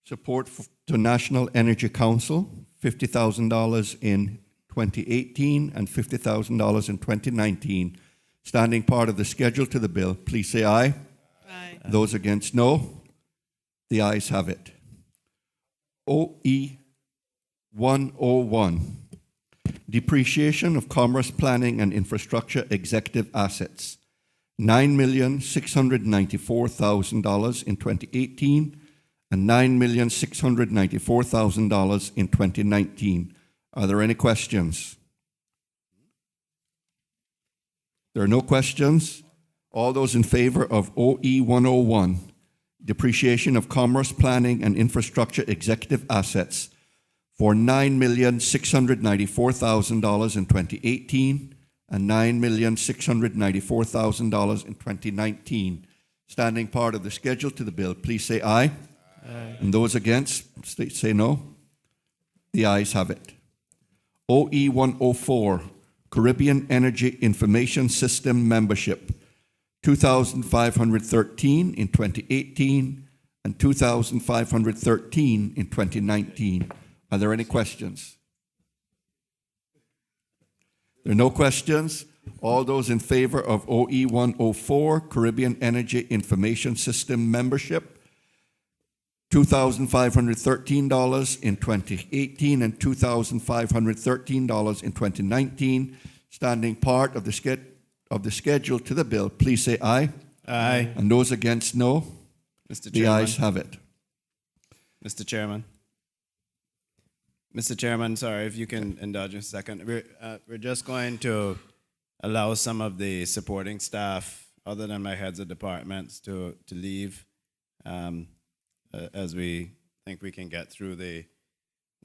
support to National Energy Council, $50,000 in 2018 and $50,000 in 2019, standing part of the schedule to the bill, please say aye. Aye. Those against, no. The ayes have it. OE 101, depreciation of commerce, planning, and infrastructure executive assets, $9,694,000 in 2018 and $9,694,000 in 2019. Are there any questions? There are no questions. All those in favor of OE 101, depreciation of commerce, planning, and infrastructure executive assets for $9,694,000 in 2018 and $9,694,000 in 2019. Standing part of the schedule to the bill, please say aye. Aye. And those against, say no. The ayes have it. OE 104, Caribbean Energy Information System membership, $2,513 in 2018 and $2,513 in 2019. Are there any questions? There are no questions. All those in favor of OE 104, Caribbean Energy Information System membership, $2,513 in 2018 and $2,513 in 2019. Standing part of the schedule to the bill, please say aye. Aye. And those against, no. Mr. The Chairman. ayes have it. Mr. Chairman. Mr. Chairman, sorry, if you can indulge a second. We're just going to allow some of the supporting staff, other than my heads of departments, to leave as we think we can get through the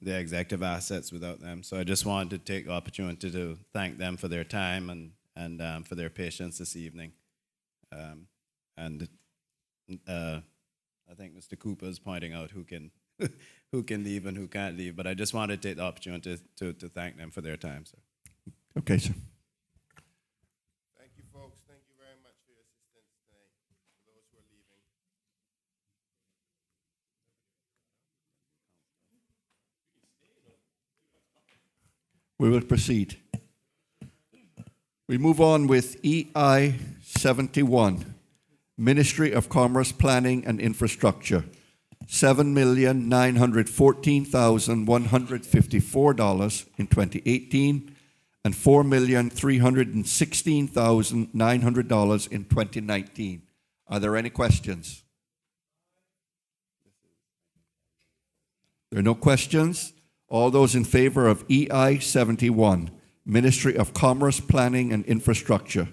the executive assets without them. So I just wanted to take the opportunity to thank them for their time and for their patience this evening. And I think Mr. Cooper is pointing out who can who can leave and who can't leave. But I just wanted to take the opportunity to thank them for their time, sir. Okay, sir. Thank you, folks. Thank you very much for your assistance tonight. For those who are leaving. We will proceed. We move on with EI 71, Ministry of Commerce, Planning and Infrastructure, $7,914,154 in 2018 and $4,316,900 in 2019. Are there any questions? There are no questions. All those in favor of EI 71, Ministry of Commerce, Planning and Infrastructure,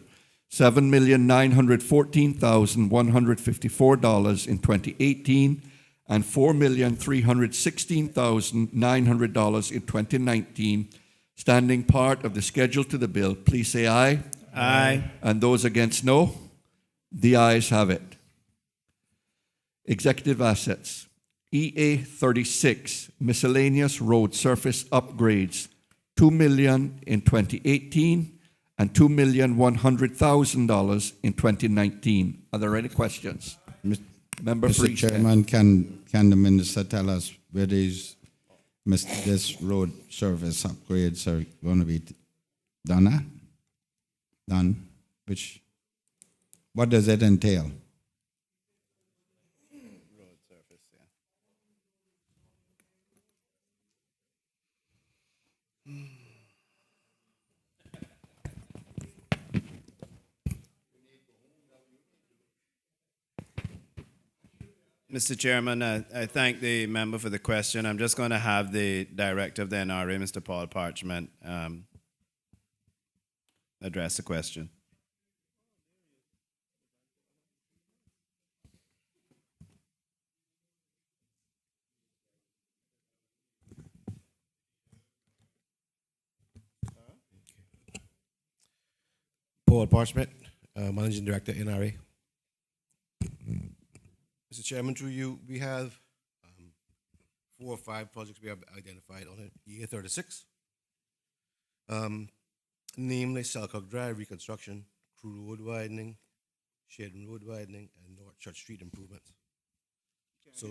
$7,914,154 in 2018 and $4,316,900 in 2019, standing part of the schedule to the bill, please say aye. Aye. And those against, no. The ayes have it. Executive assets. EA 36, miscellaneous road surface upgrades, $2 million in 2018 and $2,100,000 in 2019. Are there any questions? Member Mr. Freestone. Chairman, can the minister tell us where this road service upgrades are going to be done at? Done? What does it entail? Road surface, yeah. Mr. Chairman, I thank the member for the question. I'm just going to have the director of the NRA, Mr. Paul Parchment, address the question. Paul Parchment, Managing Director, NRA. Mr. Chairman, through you, we have 4 or 5 projects we have identified on it, year 36. Namely, Selkirk Drive reconstruction, Crew Road widening, Shedden Road widening, and North Church Street improvements. So,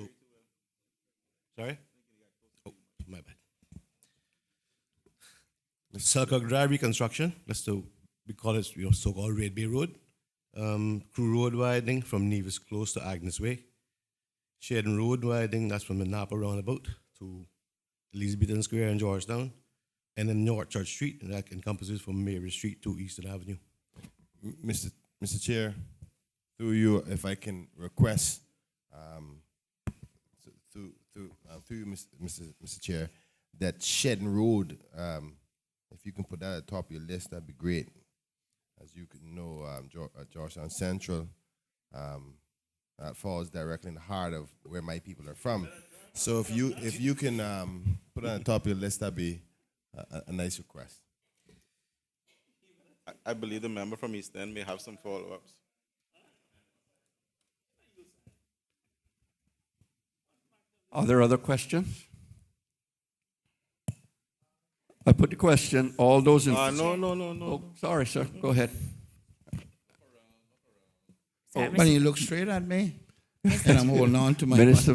sorry? Oh, my bad. Selkirk Drive reconstruction, we call it so-called Red Bay Road. Crew Road widening from Nevis Close to Agnes Way. Shedden Road widening, that's from the Napa roundabout to Elizabethan Square in Georgetown. And then North Church Street, and that encompasses from Mary Street to Eastern Avenue. Mr. Chair, through you, if I can request, through you, Mr. Chair, that Shedden Road, if you can put that at the top of your list, that'd be great. As you can know, Georgetown Central, that falls directly in the heart of where my people are from. So if you can put it on the top of your list, that'd be a nice request. I believe the member from East End may have some follow-ups. Are there other questions? I put the question. All those in No. Oh, sorry, sir. Go ahead. When you look straight at me, and I'm holding on to my Minister,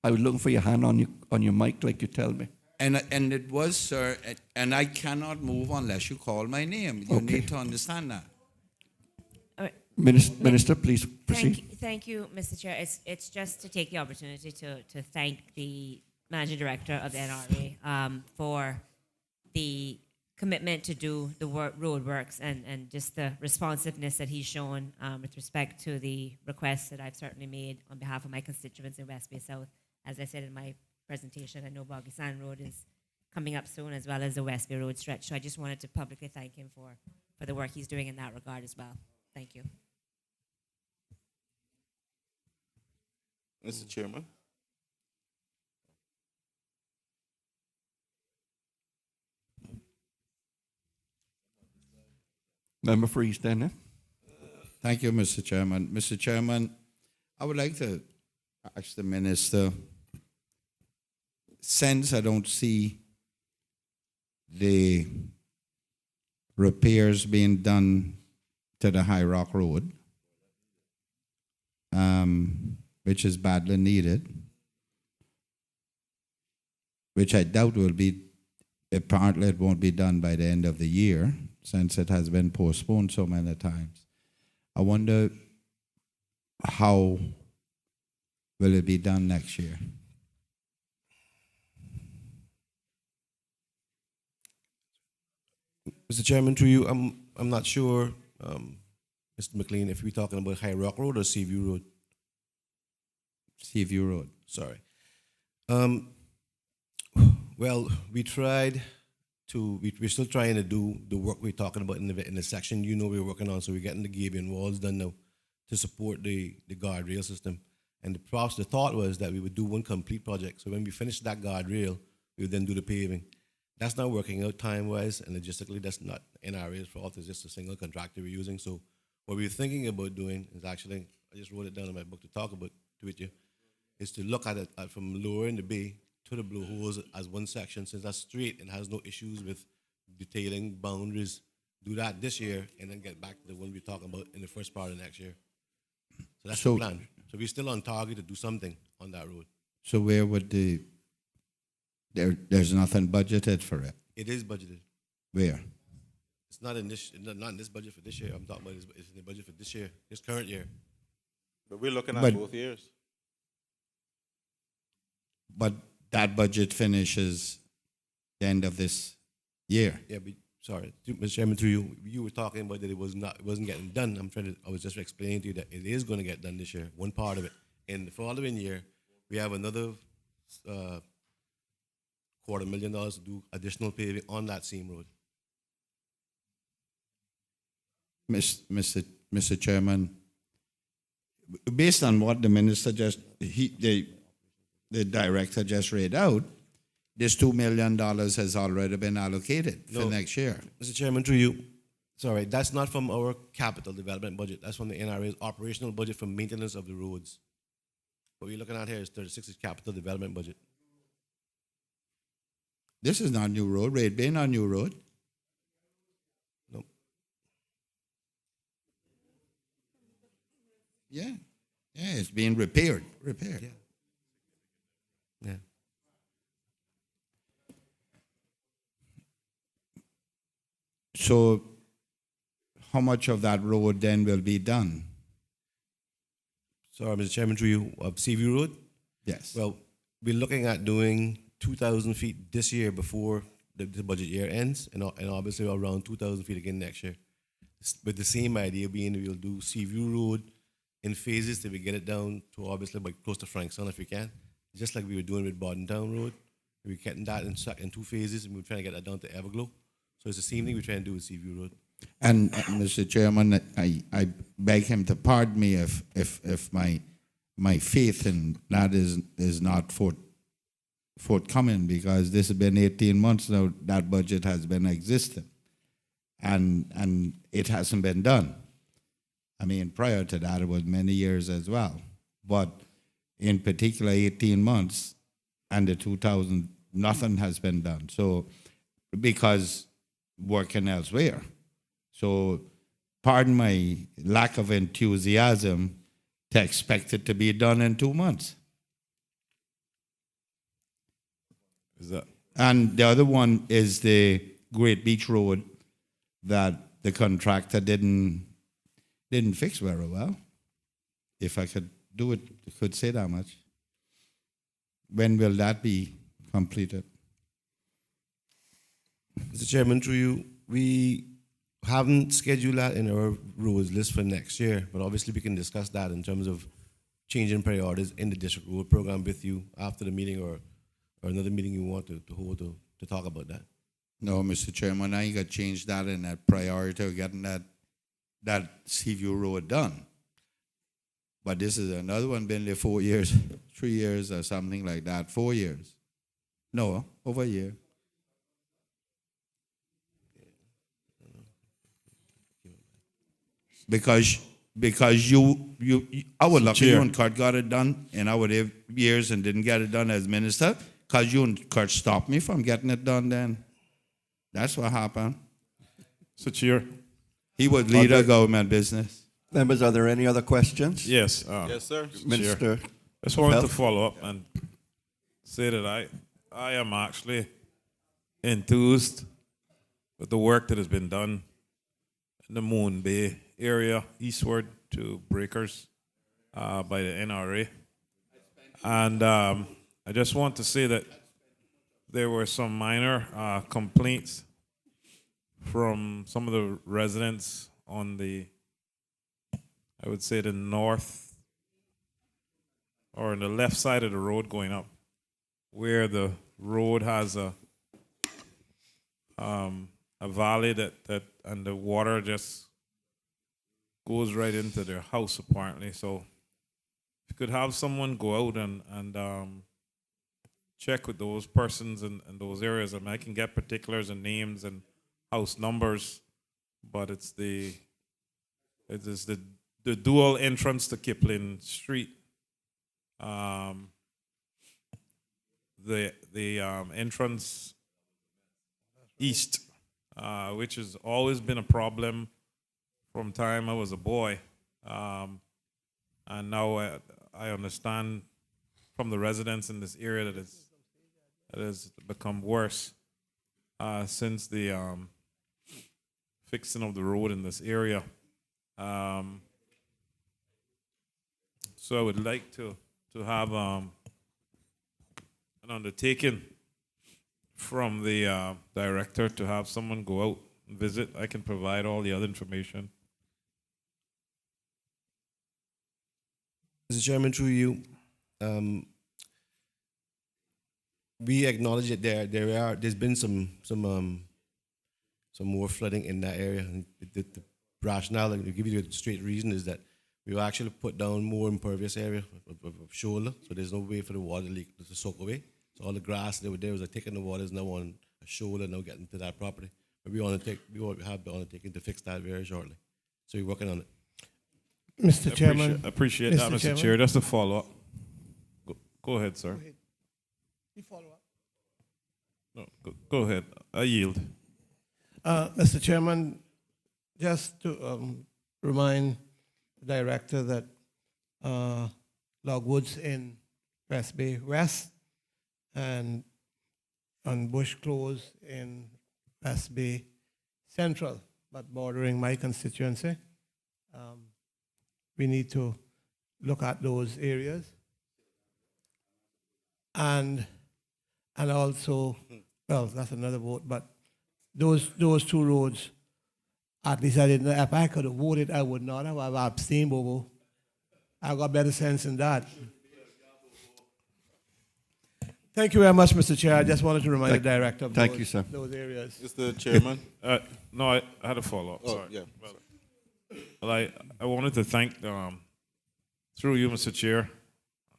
I was looking for your hand on your mic, like you tell me. And it was, sir, and I cannot move unless you call my name. You need to understand that. All right. Minister, please proceed. Thank you, Mr. Chair. It's just to take the opportunity to thank the Managing Director of the NRA for the commitment to do the road works and just the responsiveness that he's shown with respect to the requests that I've certainly made on behalf of my constituents in West Bay South. As I said in my presentation, I know Boggy Sand Road is coming up soon, as well as the West Bay Road stretch. So I just wanted to publicly thank him for the work he's doing in that regard as well. Thank you. Mr. Chairman. Member for East End, eh? Thank you, Mr. Chairman. Mr. Chairman, I would like to ask the minister, since I don't see the repairs being done to the High Rock Road, which is badly needed, which I doubt will be, apparently it won't be done by the end of the year, since it has been postponed so many times. I wonder how will it be done next year? Mr. Chairman, through you, I'm not sure, Mr. McLean, if we're talking about High Rock Road or Seaview Road. Seaview Road. Sorry. Well, we tried to. We're still trying to do the work we're talking about in the section. You know, we're working on. So we're getting the gabion walls done now to support the guardrail system. And the thought was that we would do one complete project. So when we finish that guardrail, we would then do the paving. That's not working out time-wise and logistically. That's not NRA's fault. It's just a single contractor we're using. So what we're thinking about doing is actually, I just wrote it down in my book to talk about to with you, is to look at it from lowering the bay to the blowholes as one section. Since that's straight and has no issues with detailing boundaries, do that this year and then get back to the one we're talking about in the first part of next year. So that's the plan. So we're still on target to do something on that road. So where would there's nothing budgeted for it? It is budgeted. Where? It's not in this budget for this year. I'm talking about it's in the budget for this year, this current year. But we're looking at both years. But that budget finishes the end of this year. Yeah, but sorry, Mr. Chairman, through you were talking about that it wasn't getting done. I was just explaining to you that it is going to get done this year, one part of it. In the following year, we have another $250,000 to do additional paving on that same road. Mr. Chairman, based on what the minister the director just read out, this $2 million has already been allocated for next year. Mr. Chairman, through you, sorry, that's not from our capital development budget. That's from the NRA's operational budget for maintenance of the roads. What we're looking at here is 36's capital development budget. This is not new road, Red Bay, not new road. No. Yeah, it's being repaired. Yeah. Yeah. So how much of that road then will be done? Sorry, Mr. Chairman, through you, Seaview Road? Yes. Well, we're looking at doing 2,000 feet this year before the budget year ends, and obviously around 2,000 feet again next year. With the same idea being we'll do Seaview Road in phases till we get it down to obviously by close to Frankstown if we can, just like we were doing with Bordentown Road. We're getting that in two phases, and we're trying to get that down to Everglow. So it's the same thing we're trying to do with Seaview Road. And Mr. Chairman, I beg him to pardon me if my faith in that is not forthcoming, because this has been 18 months now that budget has been existing, and it hasn't been done. I mean, prior to that, it was many years as well. But in particular, 18 months and the 2000, nothing has been done. So, because working elsewhere. So, pardon my lack of enthusiasm to expect it to be done in 2 months. And the other one is the Great Beach Road that the contractor didn't fix very well. If I could do it, I could say that much. When will that be completed? Mr. Chairman, through you, we haven't scheduled that in our roads list for next year, but obviously we can discuss that in terms of changing priorities in the district road program with you after the meeting or another meeting you want to hold to talk about that. No, Mr. Chairman, I got to change that in that priority of getting that Seaview Road done. But this is another one been there 4 years, 3 years or something like that, 4 years. No, over a year. because I would lucky you Chair. and Kurt got it done, and I would have years and didn't get it done as minister, because you and Kurt stopped me from getting it done then. That's what happened. So, Chair. He would lead a government business. Members, are there any other questions? Yes. Yes, sir. Minister. Chair. Just wanted to Health. follow up and say that I am actually enthused with the work that has been done in the Moon Bay area, eastward to Breakers by the NRA. And I just want to say that there were some minor complaints from some of the residents on the, I would say, the north or on the left side of the road going up, where the road has a valley that and the water just goes right into their house apparently. So if you could have someone go out and check with those persons in those areas. I mean, I can get particulars and names and house numbers, but it is the dual entrance to Kipling Street. The entrance east, which has always been a problem from time I was a boy, and now I understand from the residents in this area that it has become worse since the fixing of the road in this area. So I would like to have an undertaking from the director to have someone go out and visit. I can provide all the other information. Mr. Chairman, through you, we acknowledge that there's been some more flooding in that area. And the rationale, and to give you the straight reason, is that we will actually put down more impervious area of shoulder, so there's no way for the water leak to soak away. So all the grass that were there was taking the water is now on a shoulder, now getting to that property. But we have the undertaking to fix that very shortly. So we're working on it. Mr. Chairman. Appreciate that, Mr. Chair. Just a follow-up. Go ahead, sir. You follow up. No, go ahead. I yield. Mr. Chairman, just to remind the director that Logwoods in West Bay West and on Bush Close in West Bay Central, but bordering my constituency. We need to look at those areas. And also, well, that's another vote, but those two roads, at least I didn't, if I could have voted, I would not have. I've abstained, Bobo. I got better sense than that. Thank you very much, Mr. Chair. I just wanted to remind the director of Thank you, sir. those areas. Mr. Chairman. No, I had a follow-up. Oh, Sorry. yeah. Well, I wanted to thank, through you, Mr. Chair,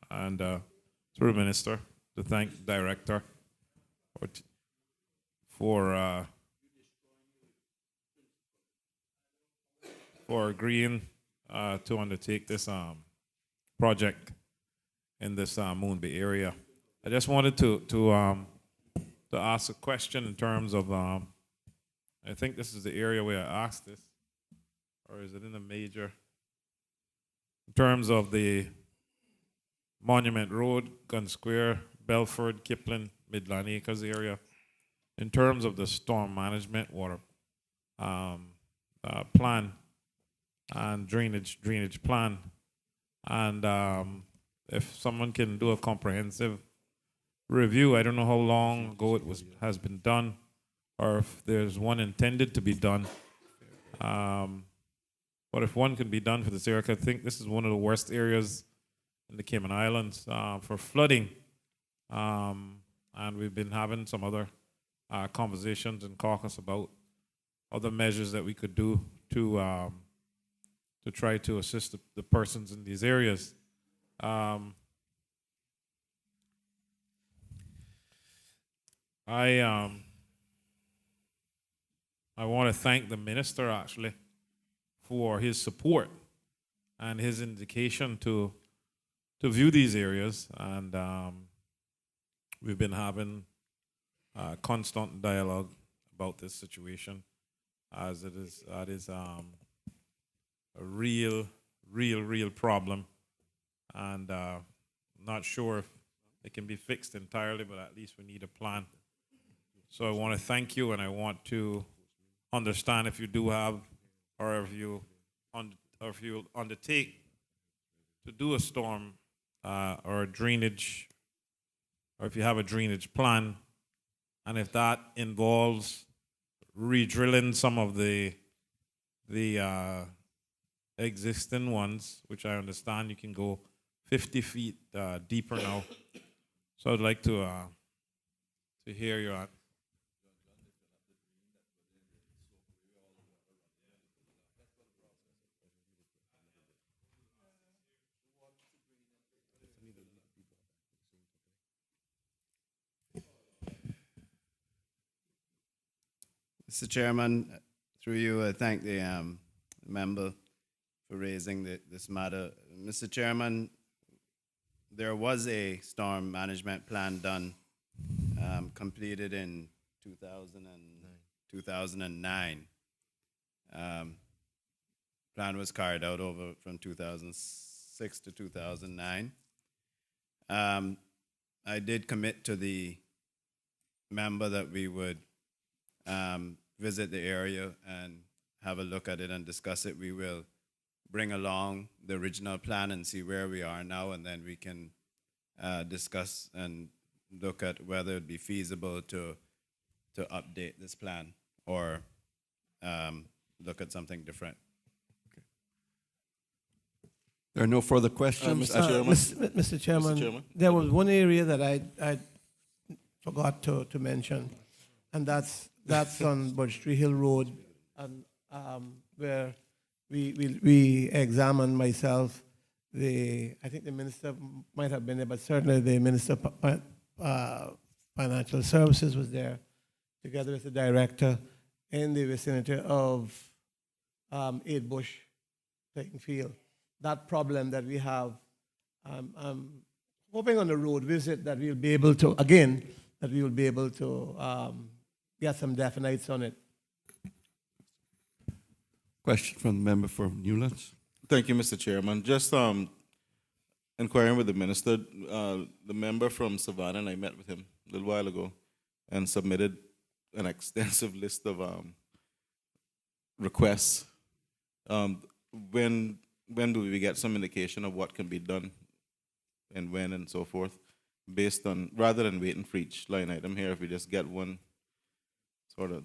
and through the Minister, to thank the Director for agreeing to undertake this project in this Moon Bay area. I just wanted to ask a question in terms of, I think this is the area where I asked this, or is it in the major? In terms of the Monument Road, Gun Square, Belford, Kipling, Midland Acres area, in terms of the storm management water plan and drainage plan, and if someone can do a comprehensive review, I don't know how long ago has been done, or if there's one intended to be done. But if one can be done for this area, I think this is one of the worst areas in the Cayman Islands for flooding. And we've been having some other conversations in caucus about other measures that we could do to try to assist the persons in these areas. I want to thank the minister actually for his support and his indication to view these areas. And we've been having constant dialogue about this situation, as that is a real problem, and not sure if it can be fixed entirely, but at least we need a plan. So I want to thank you, and I want to understand if you do have, or if you undertake to do a storm or a drainage, or if you have a drainage plan, and if that involves re-drilling some of the existing ones, which I understand you can go 50 feet deeper now. So I'd like to hear your. Mr. Chairman, through you, I thank the member for raising this matter. Mr. Chairman, there was a storm management plan done, completed in 2009. Plan was carried out over from 2006 to 2009. I did commit to the member that we would visit the area and have a look at it and discuss it. We will bring along the original plan and see where we are now, and then we can discuss and look at whether it'd be feasible to update this plan or look at something different. There are no further questions. Mr. Chairman, there was one area that I forgot to mention, and that's on Budge Hill Road, and where we examined myself. I think the minister might have been there, but certainly the minister of Financial Services was there, together with the director, in the vicinity of 8 Bush playing field. That problem that we have, I'm hoping on the road visit that we'll be able to, again, that we will be able to get some definites on it. Question from the member for Newlands. Thank you, Mr. Chairman. Just inquiring with the minister, the member from Savannah, and I met with him a little while ago and submitted an extensive list of requests. When do we get some indication of what can be done and when and so forth, based on, rather than waiting for each line item here, if we just get one sort of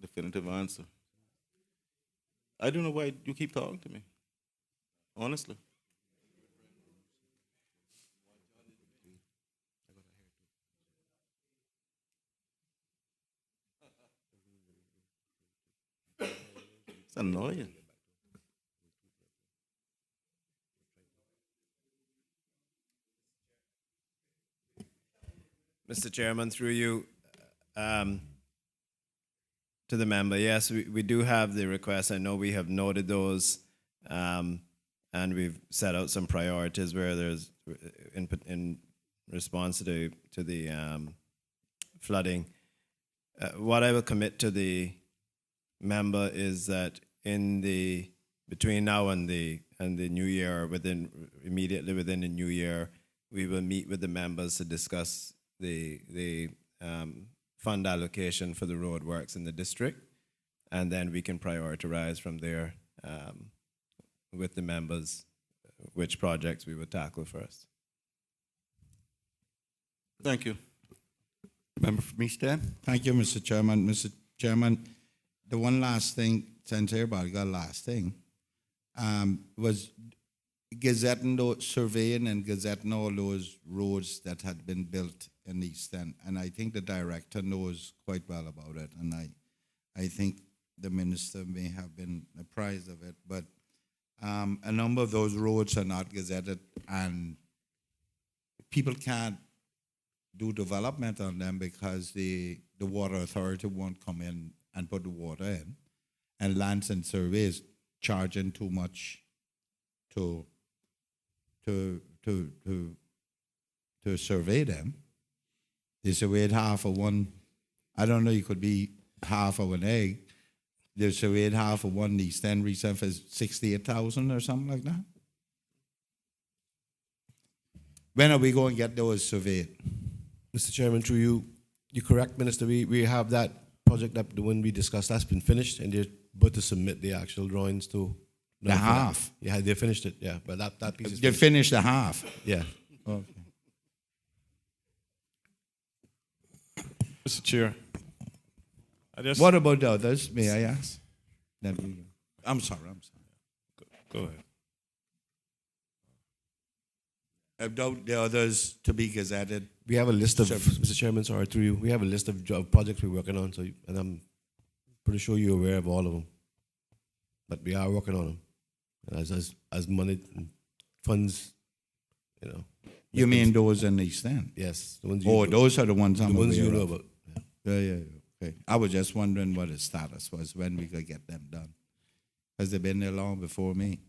definitive answer? I don't know why you keep talking to me, honestly. It's annoying. Mr. Chairman, through you, to the member, yes, we do have the requests. I know we have noted those, and we've set out some priorities where there's, in response to the flooding. What I will commit to the member is that between now and the new year, or immediately within the new year, we will meet with the members to discuss the fund allocation for the road works in the district, and then we can prioritize from there with the members which projects we would tackle first. Thank you. Member for East End. Thank you, Mr. Chairman. Mr. Chairman, the one last thing, since everybody got last thing, was gazetting, surveying and gazetting all those roads that had been built in the East End. And I think the director knows quite well about it. And I think the minister may have been apprised of it. But a number of those roads are not gazetted, and people can't do development on them because the water authority won't come in and put the water in. and Lansing Surveys charging too much to survey them. They surveyed half of one. I don't know. It could be half of an egg. They surveyed half of one East End Reserve for 68,000 or something like that. When are we going to get those surveyed? Mr. Chairman, through you, you're correct, Minister. We have that project that the one we discussed that's been finished, and they're about to submit the actual drawings to The half. Yeah, they finished it. Yeah, but that piece is They finished the half. Yeah. Okay. Mr. Chair, What about the others, may I ask? I'm sorry. Go ahead. About the others to be gazetted. We have a list of, Mr. Chairman, sorry, through you, we have a list of projects we're working on, and I'm pretty sure you're aware of all of them. But we are working on them. As money and funds, you know. You mean those in East End? Yes. The ones those are the ones I'm the ones you aware know of. about. Yeah. Okay. I was just wondering what the status was, when we could get them done. Because they've been there long before me.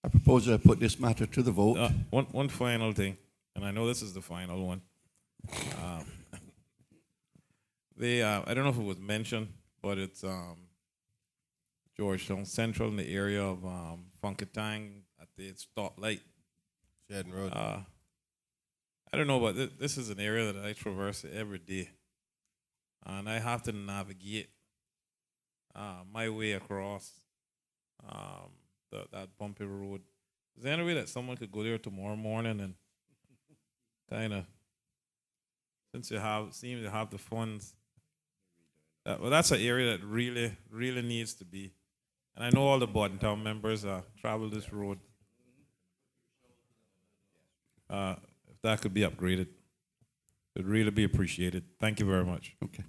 I propose I put this matter to the vote. One final thing, and I know this is the final one. I don't know if it was mentioned, but it's Georgetown Central in the area of Funkatang at the stoplight. Sheridan Road. I don't know, but this is an area that I traverse every day, and I have to navigate my way across that bumpy road. Is there any way that someone could go there tomorrow morning and kind of, since you seem to have the funds, that's an area that really, really needs to be. And I know all the Bordentown members travel this road. If that could be upgraded, it would really be appreciated. Thank you very much. Okay.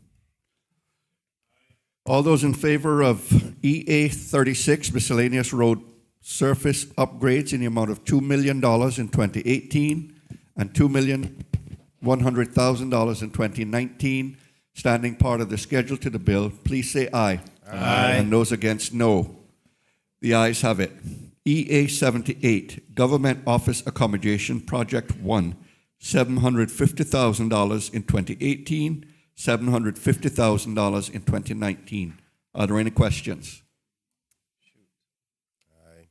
All those in favor of EA 36 miscellaneous road surface upgrades in the amount of $2 million in 2018 and $2,100,000 in 2019, standing part of the schedule to the bill, please say aye. Aye. And those against, no. The ayes have it. EA 78, Government Office Accommodation Project 1, $750,000 in 2018, $750,000 in 2019. Are there any questions? Aye.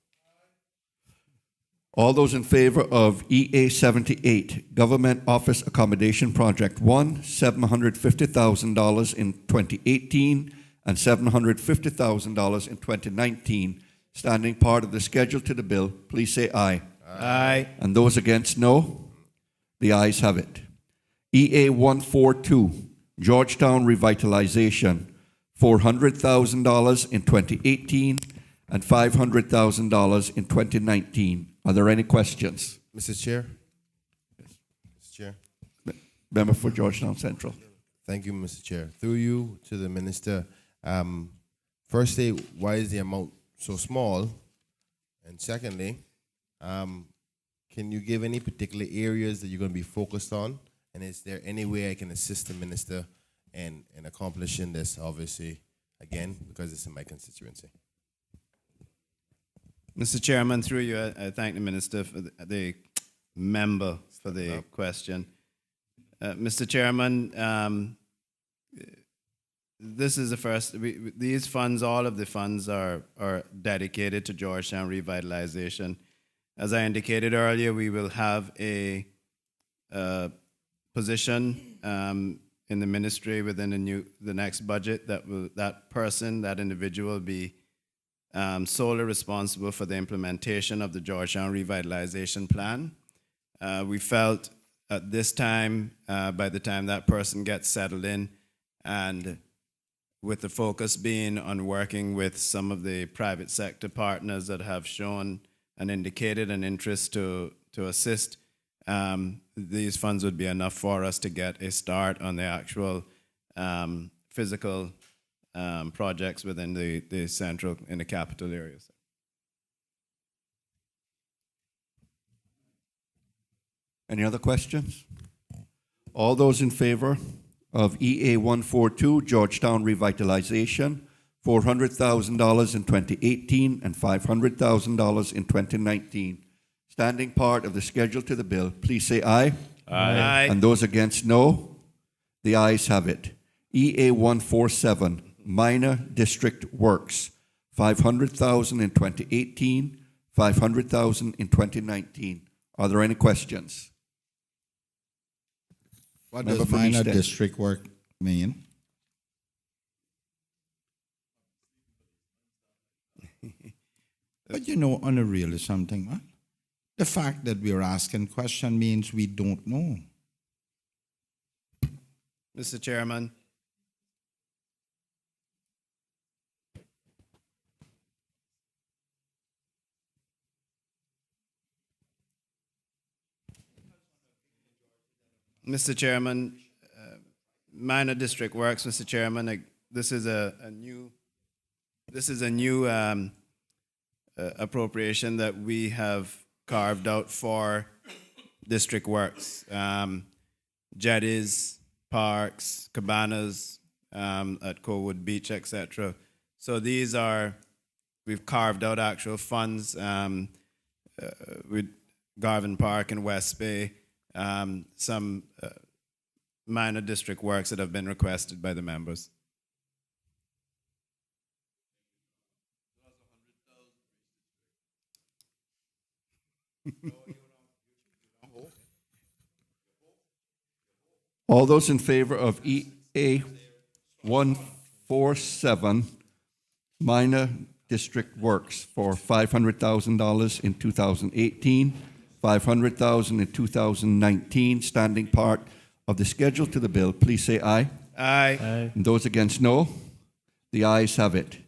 All those in favor of EA 78, Government Office Accommodation Project 1, $750,000 in 2018 and $750,000 in 2019, standing part of the schedule to the bill, please say aye. Aye. And those against, no. The ayes have it. EA 142, Georgetown Revitalization, $400,000 in 2018 and $500,000 in 2019. Are there any questions? Mr. Chair? Mr. Chair? Member for Georgetown Central. Thank you, Mr. Chair. Through you to the Minister, firstly, why is the amount so small? And secondly, can you give any particular areas that you're going to be focused on? And is there any way I can assist the Minister in accomplishing this, obviously, again, because it's in my constituency? Mr. Chairman, through you, I thank the Minister for the member for the question. Mr. Chairman, this is the first. These funds, all of the funds are dedicated to Georgetown revitalization. As I indicated earlier, we will have a position in the ministry within the next budget that that individual will be solely responsible for the implementation of the Georgetown revitalization plan. We felt at this time, by the time that person gets settled in, and with the focus being on working with some of the private sector partners that have shown and indicated an interest to assist, these funds would be enough for us to get a start on the actual physical projects within the central, in the capital areas. Any other questions? All those in favor of EA 142, Georgetown Revitalization, $400,000 in 2018 and $500,000 in 2019. Standing part of the schedule to the bill, please say aye. Aye. And those against, no. The ayes have it. EA 147, minor district works, $500,000 in 2018, $500,000 in 2019. Are there any questions? What Member does from minor East End. district work mean? But you know, on a real is something, man. The fact that we're asking question means we don't know. Mr. Chairman. Mr. Chairman, minor district works, Mr. Chairman. This is a new appropriation that we have carved out for district works. Jetties, parks, cabanas at Cowood Beach, etc. So these are, we've carved out actual funds with Garvin Park and West Bay, some minor district works that have been requested by the members. All those in favor of EA 147, minor district works for $500,000 in 2018, $500,000 in 2019, standing part of the schedule to the bill, please say aye. Aye. And those against, no. The ayes have it.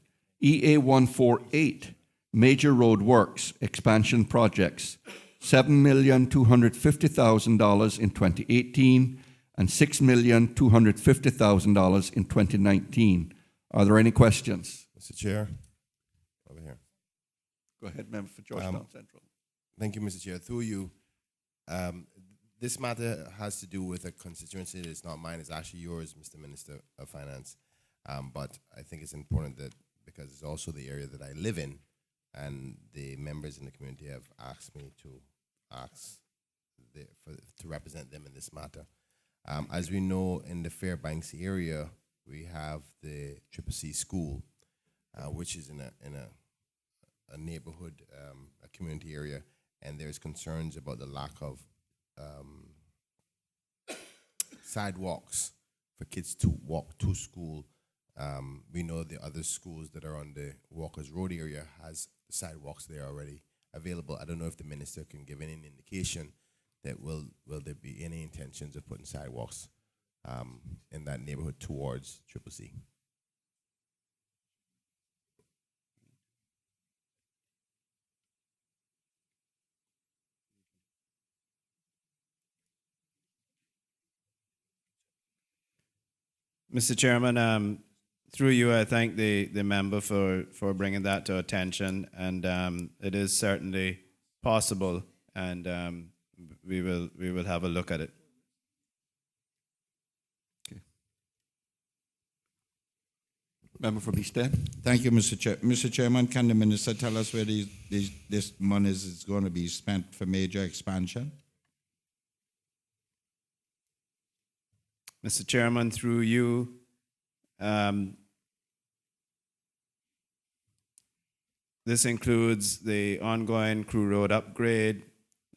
EA 148, major road works, expansion projects, $7,250,000 in 2018 and $6,250,000 in 2019. Are there any questions? Mr. Chair, over here. Go ahead, member for Georgetown Central. Thank you, Mr. Chair. Through you, this matter has to do with a constituency that is not mine. It's actually yours, Mr. Minister of Finance. But I think it's important that, because it's also the area that I live in, and the members in the community have asked me to to represent them in this matter. As we know, in the Fairbanks area, we have the C school, which is in a neighborhood, a community area, and there's concerns about the lack of sidewalks for kids to walk to school. We know the other schools that are on the Walkers Road area has sidewalks there already available. I don't know if the minister can give any indication that will there be any intentions of putting sidewalks in that neighborhood towards C. Mr. Chairman, through you, I thank the member for bringing that to attention, and it is certainly possible, and we will have a look at it. Okay. Member from East End. Thank you, Mr. Chair. Mr. Chairman, can the minister tell us where this money is going to be spent for major expansion? Mr. Chairman, through you, this includes the ongoing Crew Road upgrade,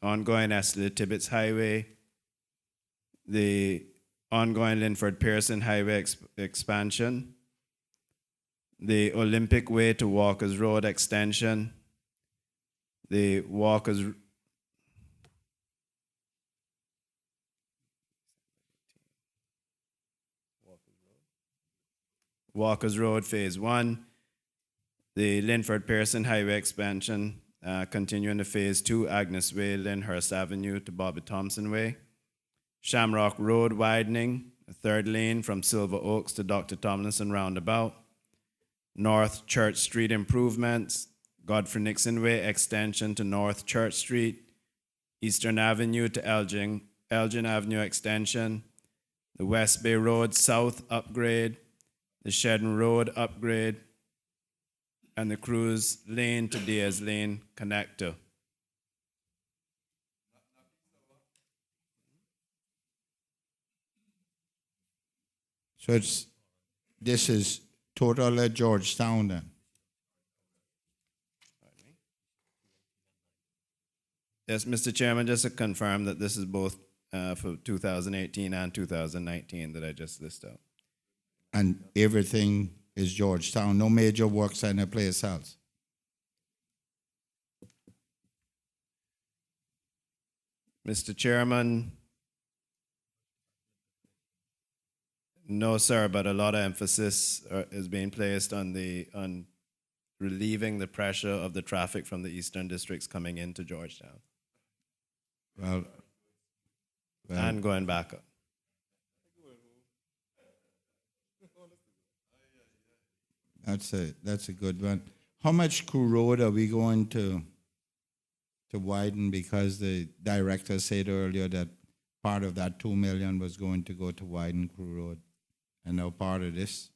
ongoing Esley Tibbetts Highway, the ongoing Linford Pearson Highway expansion, the Olympic Way to Walkers Road extension, the Walkers Road Phase 1, the Linford Pearson Highway expansion, continuing to Phase 2, Agnes Way, Lyndhurst Avenue to Bobby Thompson Way, Shamrock Road widening, a third lane from Silver Oaks to Dr. Tomlinson Roundabout, North Church Street improvements, Godfrey Nixon Way extension to North Church Street, Eastern Avenue to Elgin Avenue extension, the West Bay Road South upgrade, the Shedden Road upgrade, and the Cruz Lane to Diaz Lane connector. So this is total at Georgetown then. Yes, Mr. Chairman, just to confirm that this is both for 2018 and 2019 that I just listed out. And everything is Georgetown. No major works anyplace else. Mr. Chairman, no, sir, but a lot of emphasis is being placed on relieving the pressure of the traffic from the eastern districts coming into Georgetown Well, and going back up. That's a good one. How much Crew Road are we going to widen? Because the director said earlier that part of that 2 million was going to go to widen Crew Road. And now part of this,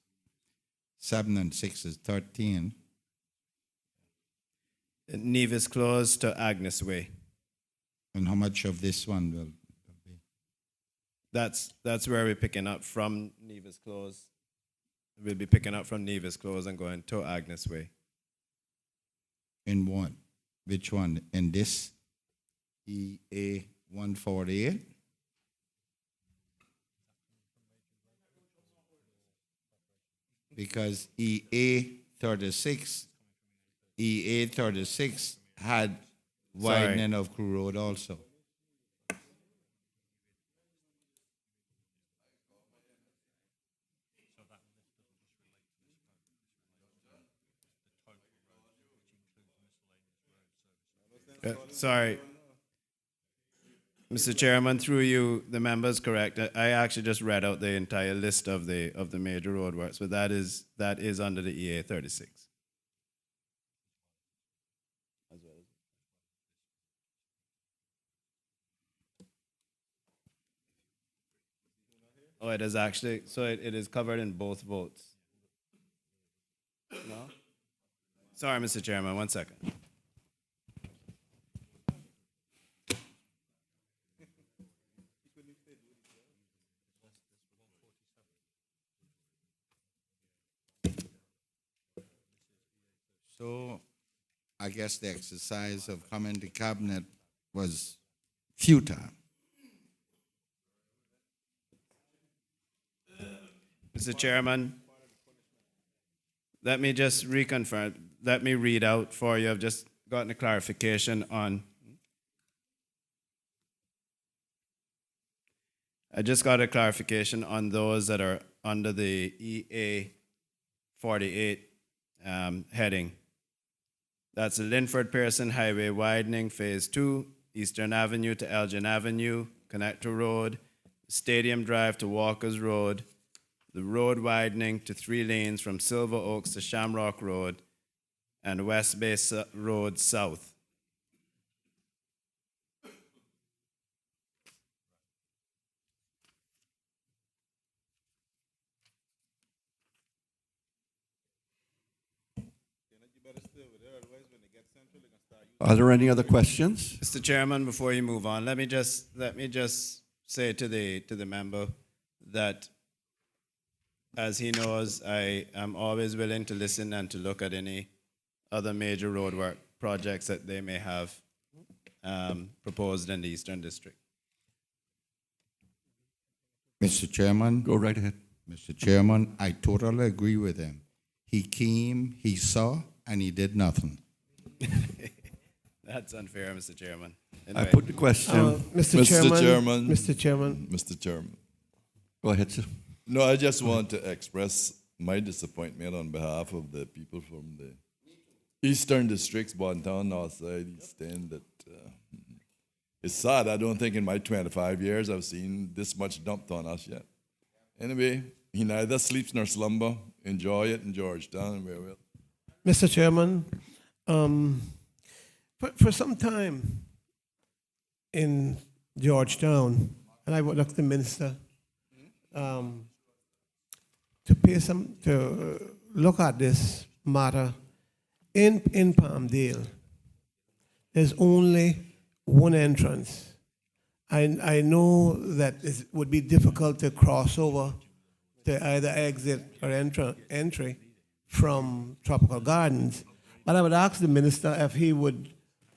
7 and 6 is 13. Nevis Close to Agnes Way. And how much of this one will be? That's where we're picking up from Nevis Close. We'll be picking up from Nevis Close and going to Agnes Way. In what? Which one? In this EA 148? Because EA 36 had widening of Crew Road also. Sorry. Mr. Chairman, through you, the member's correct. I actually just read out the entire list of the major roadworks, but that is under the EA 36. Oh, it is actually, so it is covered in both votes. No? Sorry, Mr. Chairman, 1 second. So I guess the exercise of coming to cabinet was futile. Mr. Chairman, let me just reconfirm. Let me read out for you. I've just gotten a clarification on. I just got a clarification on those that are under the EA 48 heading. That's the Linford Pearson Highway widening Phase 2, Eastern Avenue to Elgin Avenue, Connector Road, Stadium Drive to Walker's Road, the road widening to 3 lanes from Silver Oaks to Shamrock Road, and West Bay Road South. Are there any other questions? Mr. Chairman, before you move on, let me just say to the member that, as he knows, I am always willing to listen and to look at any other major roadwork projects that they may have proposed in the Eastern District. Mr. Chairman? Go right ahead. Mr. Chairman, I totally agree with him. He came, he saw, and he did nothing. That's unfair, Mr. Chairman. I put the question. Mr. Chairman. Mr. Chairman. Go ahead, sir. No, I just want to express my disappointment on behalf of the people from the Eastern Districts, Bontown, Northside, East End. That it's sad. I don't think in my 25 years I've seen this much dumped on us yet. Anyway, he neither sleeps nor slumber. Enjoy it in Georgetown. We will. Mr. Chairman, for some time in Georgetown, and I would like the minister to look at this matter in Palmdale, there's only one entrance. I know that it would be difficult to cross over to either exit or entry from Tropical Gardens, but I would ask the minister if he would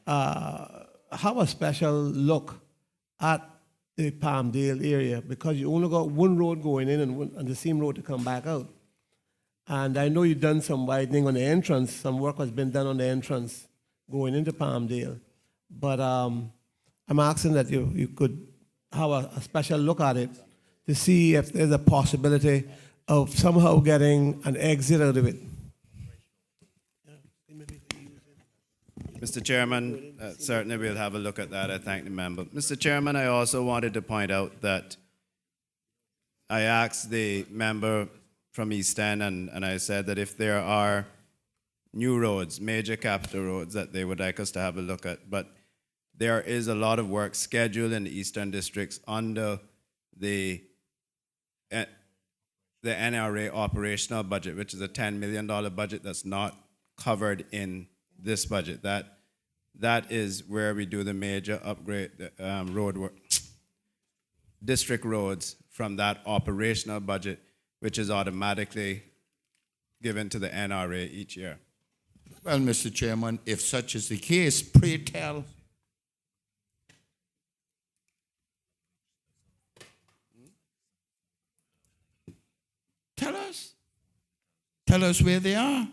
have a special look at the Palmdale area, because you only got one road going in and the same road to come back out. And I know you've done some widening on the entrance. Some work has been done on the entrance going into Palmdale. But I'm asking that you could have a special look at it to see if there's a possibility of somehow getting an exit out of it. Mr. Chairman, certainly we'll have a look at that. I thank the member. Mr. Chairman, I also wanted to point out that I asked the member from East End, and I said that if there are new roads, major capital roads, that they would like us to have a look at. But there is a lot of work scheduled in the Eastern Districts under the NRA operational budget, which is a $10 million budget that's not covered in this budget. That is where we do the major upgrade road work, district roads from that operational budget, which is automatically given to the NRA each year. Well, Mr. Chairman, if such is the case, pray tell. Tell us. Tell us where they are.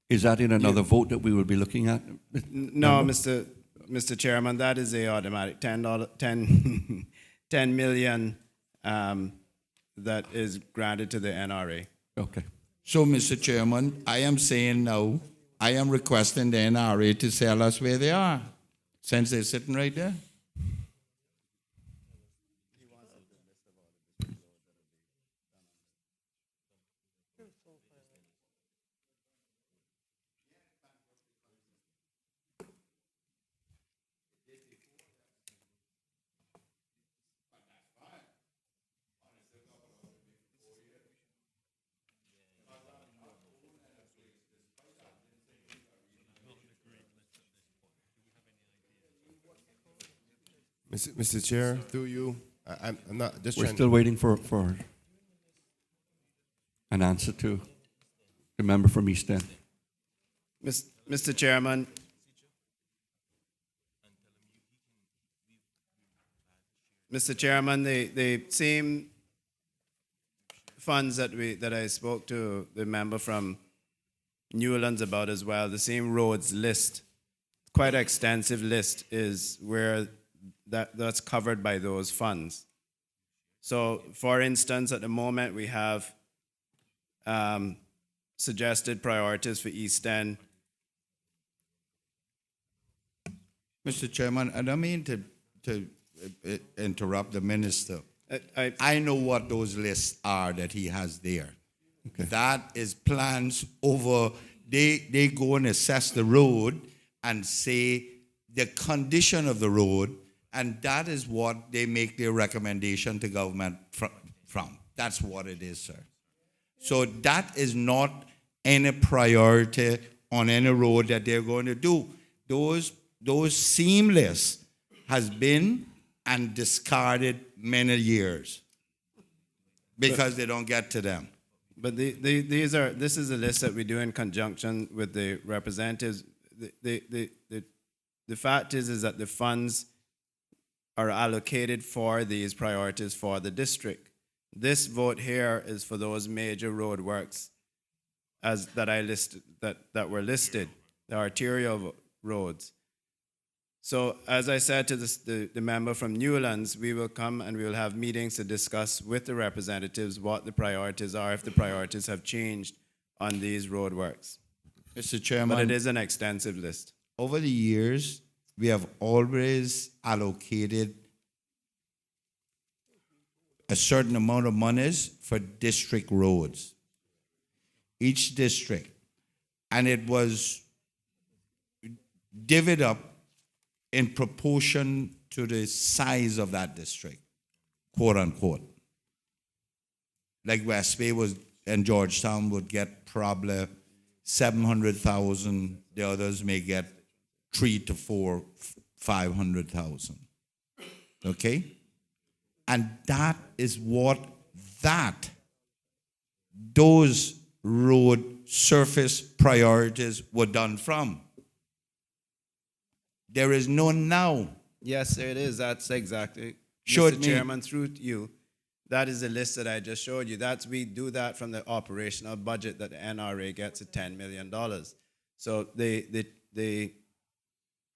Is that in another vote that we will be looking at? No, Mr. Chairman, that is a automatic $10 million that is granted to the NRA. Okay. So, Mr. Chairman, I am saying now, I am requesting the NRA to tell us where they are, since they're sitting right there. Mr. Chair, through you, I'm not just We're trying. still waiting for an answer to the member from East End. Mr. Chairman, the same funds that I spoke to the member from Newlands about as well, the same roads list, quite an extensive list, is where that's covered by those funds. So, for instance, at the moment we have suggested priorities for East End. Mr. Chairman, I don't mean to interrupt the minister. I know what those lists are that he has there. Okay. That is plans over, they go and assess the road and say the condition of the road, and that is what they make their recommendation to government from. That's what it is, sir. So that is not any priority on any road that they're going to do. Those seamless has been and discarded many years because they don't get to them. But this is a list that we do in conjunction with the representatives. The fact is that the funds are allocated for these priorities for the district. This vote here is for those major road works that were listed, the arterial roads. So as I said to the member from Newlands, we will come and we will have meetings to discuss with the representatives what the priorities are, if the priorities have changed on these road works. Mr. Chairman. But it is an extensive list. Over the years, we have always allocated a certain amount of monies for district roads. Each district. And it was divvied up in proportion to the size of that district, quote unquote. Like West Bay and Georgetown would get probably 700,000. The others may get 3 to 4, 500,000. Okay? And that is what those road surface priorities were done from. There is none now. Yes, there it is. That's exactly. Show it Mr. me. Chairman, through you, that is the list that I just showed you. We do that from the operational budget that the NRA gets at $10 million. So the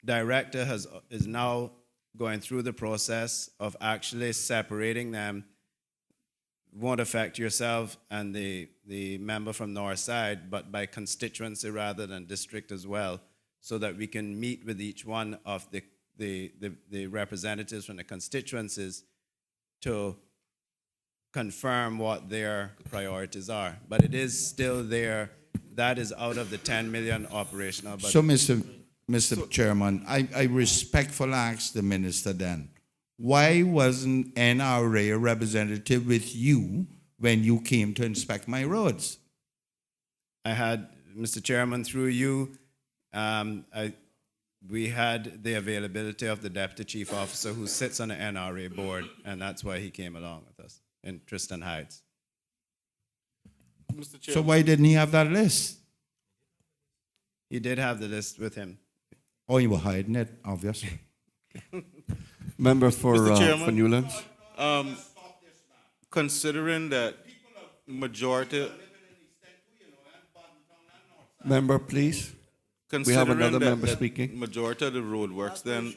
director is now going through the process of actually separating them. Won't affect yourself and the member from North Side, but by constituency rather than district as well, so that we can meet with each one of the representatives from the constituencies to confirm what their priorities are. But it is still there. That is out of the 10 million operational budget. So, Mr. Chairman, I respectfully ask the minister then, why wasn't NRA a representative with you when you came to inspect my roads? I had, Mr. Chairman, through you, we had the availability of the Deputy Chief Officer who sits on the NRA board, and that's why he came along with us in Tristan Heights. Mr. So why didn't he have that list? He did have the list with him. Oh, you were hiding it, obviously. Member for Mr. Chairman, Newlands. Considering that majority, Member, please. We have another member speaking. Majority of the road works then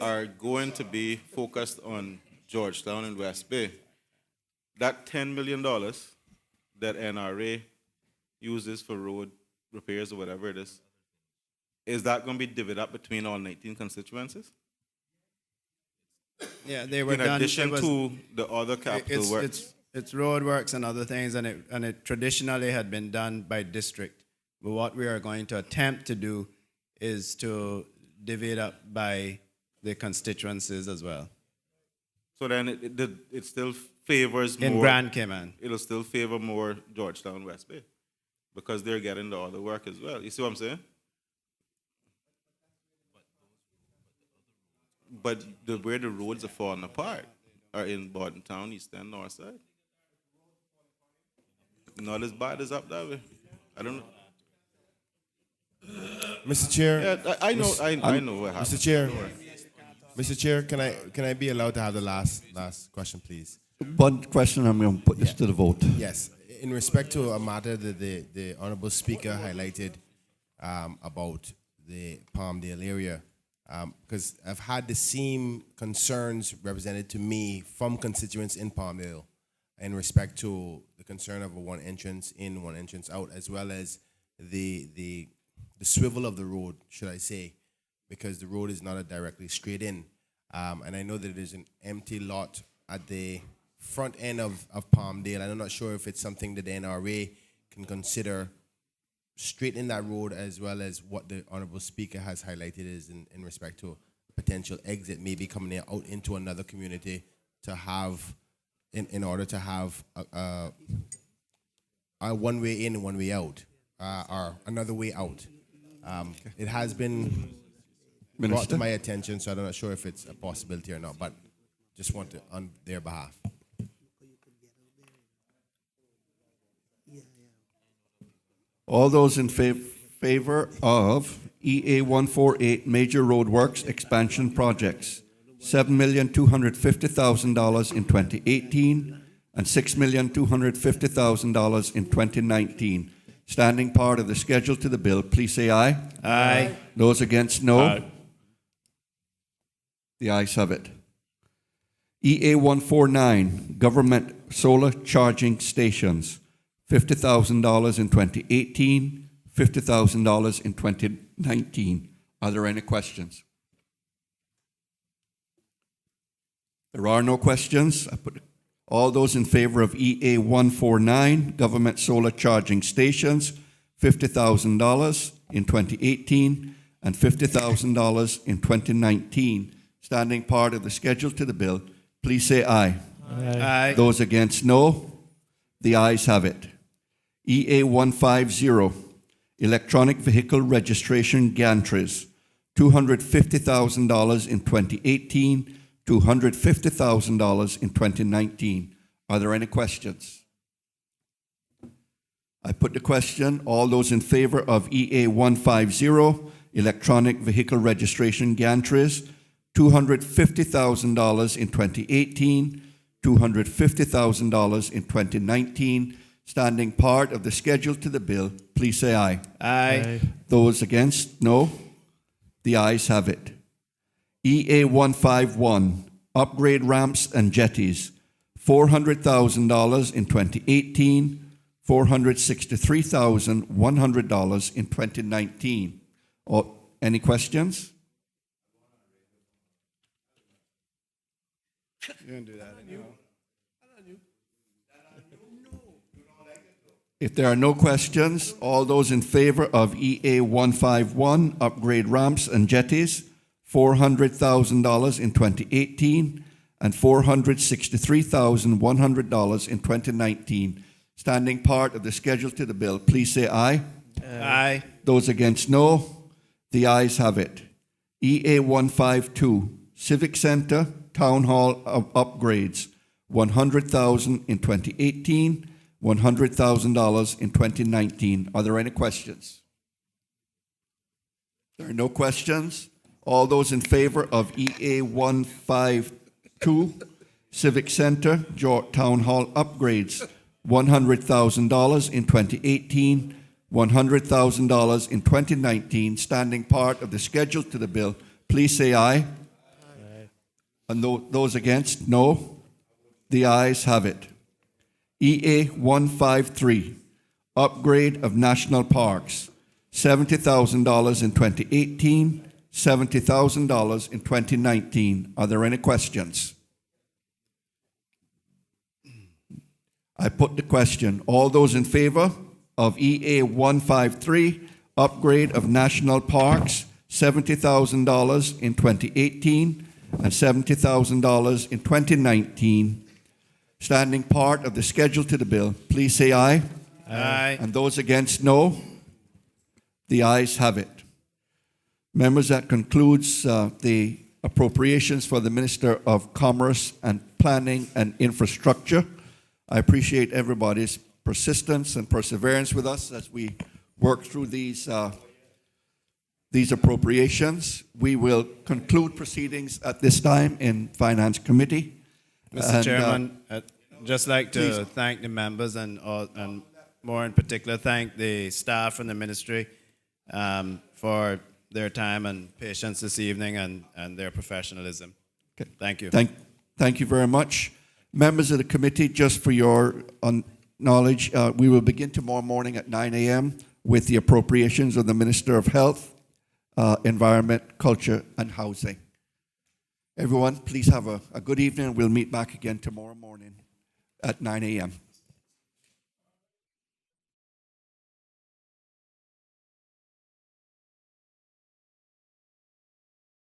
are going to be focused on Georgetown and West Bay. That $10 million that NRA uses for road repairs or whatever it is that going to be divided up between all 19 constituencies? Yeah, they were in done. addition to the other capital works. It's road works and other things, and it traditionally had been done by district. But what we are going to attempt to do is to divvy it up by the constituencies as well. So then it still favors more. In Grand Cayman. It'll still favor more Georgetown, West Bay, because they're getting the other work as well. You see what I'm saying? But where the roads are falling apart are in Bordentown, East End, North Side. Not as bad as up that way. I don't know. Mr. Chair. Yeah, I know. I know what happened. Mr. Chair, can I be allowed to have the last question, please? One question, I'm going to put this to the vote. Yes. In respect to a matter that the Honorable Speaker highlighted about the Palmdale area, because I've had the same concerns represented to me from constituents in Palmdale in respect to the concern of a one entrance in, one entrance out, as well as the swivel of the road, should I say, because the road is not a directly straight in. And I know that there's an empty lot at the front end of Palmdale, and I'm not sure if it's something that the NRA can consider straightening that road, as well as what the Honorable Speaker has highlighted is in respect to potential exit, maybe coming out into another community to have, in order to have a one way in and one way out, or another way out. It has been brought to my attention, so I'm not sure if it's a possibility or not, but just want to, on their behalf. All those in favor of EA 148 Major Road Works Expansion Projects, $7,250,000 in 2018 and $6,250,000 in 2019. Standing part of the schedule to the bill, please say aye. Aye. Those against, no. Aye. The ayes have it. EA 149 Government Solar Charging Stations, $50,000 in 2018, $50,000 in 2019. Are there any questions? There are no questions. I put all those in favor of EA 149 Government Solar Charging Stations, $50,000 in 2018 and $50,000 in 2019. Standing part of the schedule to the bill, please say aye. Aye. Those against, no. The ayes have it. EA 150, electronic vehicle registration gantries, $250,000 in 2018, $250,000 in 2019. Are there any questions? I put the question. All those in favor of EA 150, electronic vehicle registration gantries, $250,000 in 2018, $250,000 in 2019, standing part of the schedule to the bill, please say aye. Aye. Those against, no. The ayes have it. EA 151, upgrade ramps and jetties, $400,000 in 2018, $463,100 in 2019. Any questions? You can do that. If there are no questions, all those in favor of EA 151, upgrade ramps and jetties, $400,000 in 2018 and $463,100 in 2019, standing part of the schedule to the bill, please say aye. Aye. Those against, no. The ayes have it. EA 152, Civic Center, Town Hall upgrades, $100,000 in 2018, $100,000 in 2019. Are there any questions? There are no questions. All those in favor of EA 152, Civic Center, Town Hall upgrades, $100,000 in 2018, $100,000 in 2019, standing part of the schedule to the bill, please say aye. Aye. And those against, no. The ayes have it. EA 153, upgrade of national parks, $70,000 in 2018, $70,000 in 2019. Are there any questions? I put the question. All those in favor of EA 153, upgrade of national parks, $70,000 in 2018 and $70,000 in 2019, standing part of the schedule to the bill, please say aye. Aye. And those against, no. The ayes have it. Members, that concludes the appropriations for the Minister of Commerce and Planning and Infrastructure. I appreciate everybody's persistence and perseverance with us as we work through these appropriations. We will conclude proceedings at this time in Finance Committee. Mr. Chairman, I'd just like to please. thank the members and more in particular thank the staff and the ministry for their time and patience this evening and their professionalism. Okay. Thank you. Thank you very much. Members of the committee, just for your knowledge, we will begin tomorrow morning at 9 a.m. with the appropriations of the Minister of Health, Environment, Culture, and Housing. Everyone, please have a good evening. We'll meet back again tomorrow morning at 9 a.m.